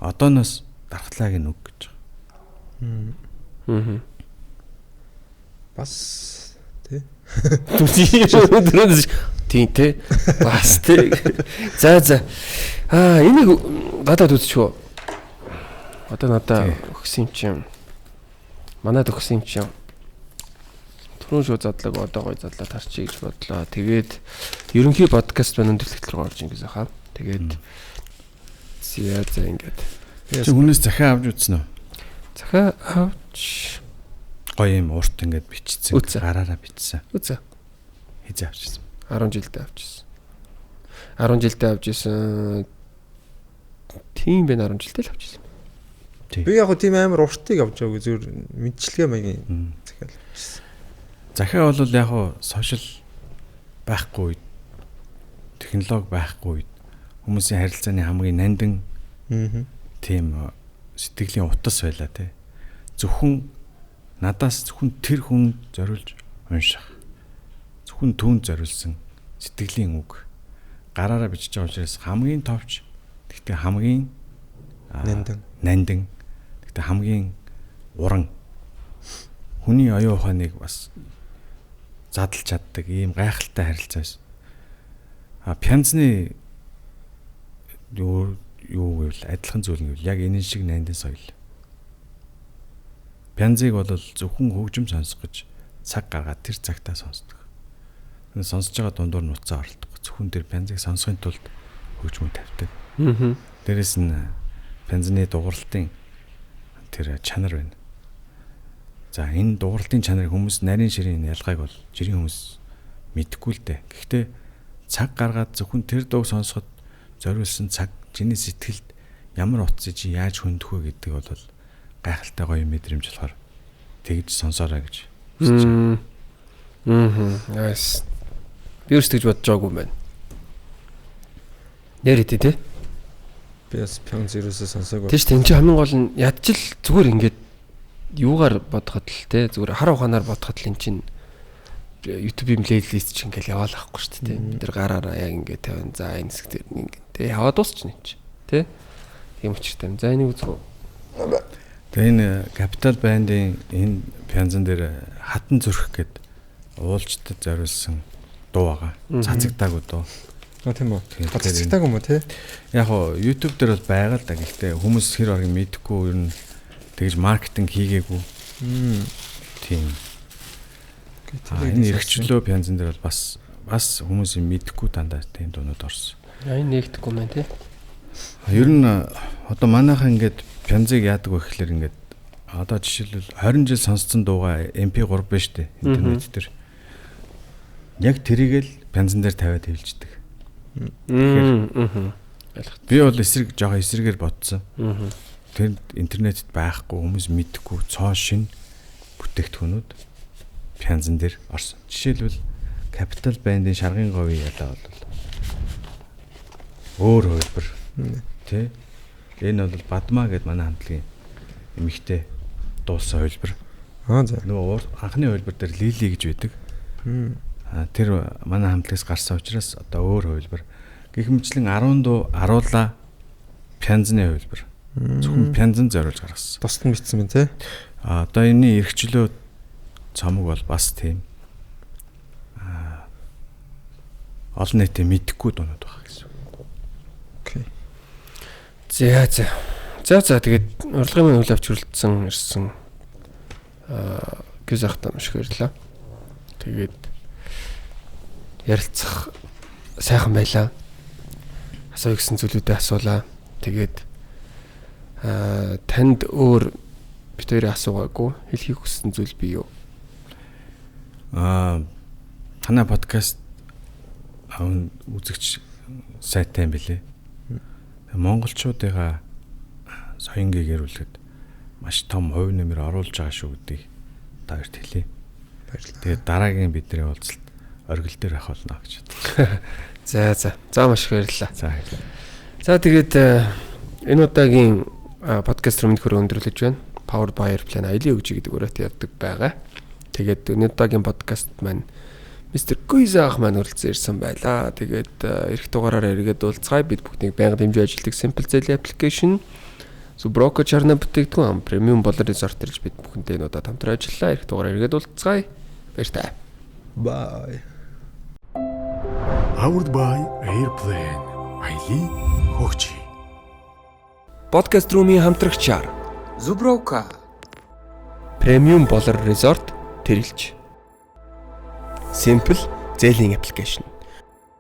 одооноос дархлааг нь үг гэж байгаа. Бас тий. Тийм тий. Бас тий. За. Энийг гадаад үзчихв. Одоо надаа өгсөн юм чинь. Манайд өгсөн юм чинь. Түрүүн шууд задлаг одоо гоё задлаад харчих гэж бодлоо. Тэгээд ерөнхий подкаст байна төлөвлөлт рүү орж ингэж хаа. Тэгээд за ингээд. Чи хүнээс захиа авч үзсэн үү? Захиа авч гоё юм урт ингээд бичсэн. Гараараа бичсэн. Үзээ. Хизээ авчихсан. 10 жилдээ авчихсан. 10 жилдээ авчихсан. Тийм бэ 10 жилдээ л авчихсан. Би яг тийм амар уртыг авч байгаагүй зүгээр мэдчилгээ маягийн захиал авчихсан. Захиа бол яг сошиал байхгүй үед технологи байхгүй үед хүмүүсийн харилцааны хамгийн нандин тийм сэтгэлийн утас байлаа те. Зөвхөн надаас зөвхөн тэр хүн зориулж унших. Зөвхөн түүнд зориулсан сэтгэлийн үг гараараа бичиж байгаа учраас хамгийн товч гэхдээ хамгийн нандин гэхдээ хамгийн уран хүний оюун ухааныг бас задлж чаддаг ийм гайхалтай харилцаа байсан. Пянзны юу гэвэл адилхан зүйл нь яг энэ шиг нандин соёл. Пянзыг бол зөвхөн хөгжим сонсох гэж цаг гаргаад тэр цагтаа сонсдог. Сонсож байгаа дундуур нуцаа оролдох. Зөвхөн тэр пянзыг сонсохын тулд хөгжмөө тавьдаг. Дээрээс нь пянзны дууралтын тэр чанар байна. За энэ дууралтын чанарыг хүмүүс нарийн ширийн ялгааг бол жирийн хүмүүс мэдэхгүй л дээ. Гэхдээ цаг гаргаад зөвхөн тэр дууг сонсоход зориулсан цаг чиний сэтгэлд ямар утсыг чи яаж хөндөх вэ гэдэг бол гайхалтай гоё мэдрэмж болохоор тэгж сонсоорой гэж хүсэж байна. Nice. Би өөрсдөө бодож байгаагүй юм байна. Нэрэтэ тий? Би бас Пянзерөөсөө сонсоогүй. Тийш тийм чи хамгийн гол нь ядчил зүгээр ингээд юугаар бодоход л тий зүгээр хар ухаанаар бодоход л эн чин YouTube-ийн плейлист чинь ингээл яваал ахгүй шүү дээ. Бид нар гараараа яг ингээд тавин за энэ хэсэг дээр ингээд тий яваад дуусчихна чи тий. Тийм учиртай. За энийг үзгөө. Тэгээ энэ Capital Band-ийн энэ пянзан дээр хатан зүрх гэд уулзтад зориулсан дуу байгаа. Цацагтаагүй дуу. Тийм үү. Цацагтаагүй юм уу тий? Яг нь YouTube дээр бол байгаа л да. Гэхдээ хүмүүс хэр орыг мэдэхгүй ер нь тэгж маркетинг хийгээгүй. Тийм. Энэ эргчлөө пянзан дээр бол бас хүмүүсийн мэдэхгүй дандаа тийм дуунууд орсон. Энэ нэгдэхгүй мэн тий. Ер нь одоо манайхан ингээд пянзыг яадаг вэ гэхэлэр ингээд одоо жишээлбэл 20 жил сонссон дуугаа MP3 байна шүү дээ интернет дээр. Яг тэрийгэл пянзан дээр тавиад хэвлждэг. Би бол жоохон эсрэгээр бодсон. Тэр интернетэд байхгүй хүмүүс мэдэхгүй цоо шин бүтээгдэхүүнүүд пянзан дээр орсон. Жишээлбэл Capital Band-ийн Шаргын говийн ялаа бол өөр хөлбөр тий. Энэ бол Бадмаа гэд манай хамтлагийн эмэгтэй дуусан хөлбөр. За. Нөгөө анхны хөлбөр дээр Лили гэж байдаг. Тэр манай хамтлагаас гарсан учраас одоо өөр хувилбар гэх мэтлэн 10 дуу аруула пянзны хувилбар. Зөвхөн пянзан зориулж гаргасан. Тусад нь бичсэн байна тий. Одоо энэний эрхчлөө цомог бол бас тийм олон нийтэд мэдэхгүй дуунууд байгаа гэсэн. Окей. За тэгээд урлагийн маань үйл авч хүрэлцсэн ирсэн гүз ахтаа маш их баярлаа. Тэгээд ярилцах сайхан байлаа. Асууя гэсэн зүйлүүдээ асуулаа. Тэгээд танд өөр бид хоёрын асуугаагүй хэлхийг хүссэн зүйл бий юу? Танай подкаст үзэгч сайтай юм билэ. Монголчуудыгаа соён гээрүүлэхэд маш том хувь нэмэр оруулж байгаа шүү гэдгийг таарт хэлье. Баярлалаа. Тэгээд дараагийн бидний уулзалт оргил дээр ах болно гэж бодлоо. За маш их баярлалаа. За тэгээд энэ удаагийн подкаст руу мэдхөр өндөрлөж байна. Powered by Airplane аялын хөгжиж гэдэг үрээт явдаг байгаа. Тэгээд энэ удаагийн подкаст маань Mr. Guizach маань хүрэлцэн ирсэн байлаа. Тэгээд эх дугаараар эргээд уулзцай бид бүхнийг байнга дэмжиж ажилладаг Simple Zelle application Subroco чарна бүтээгдэхүүн премиум болор резорт гэж бид бүхэндээ энэ удаад хамтран ажиллалаа. Эх дугаараар эргээд уулзцай. Баяртай. Bye. Powered by Airplane. Аялын хөгжиж. Подкаст румын хамтрагчаар Subroco премиум болор резорт тэрэлж Simple Zelle application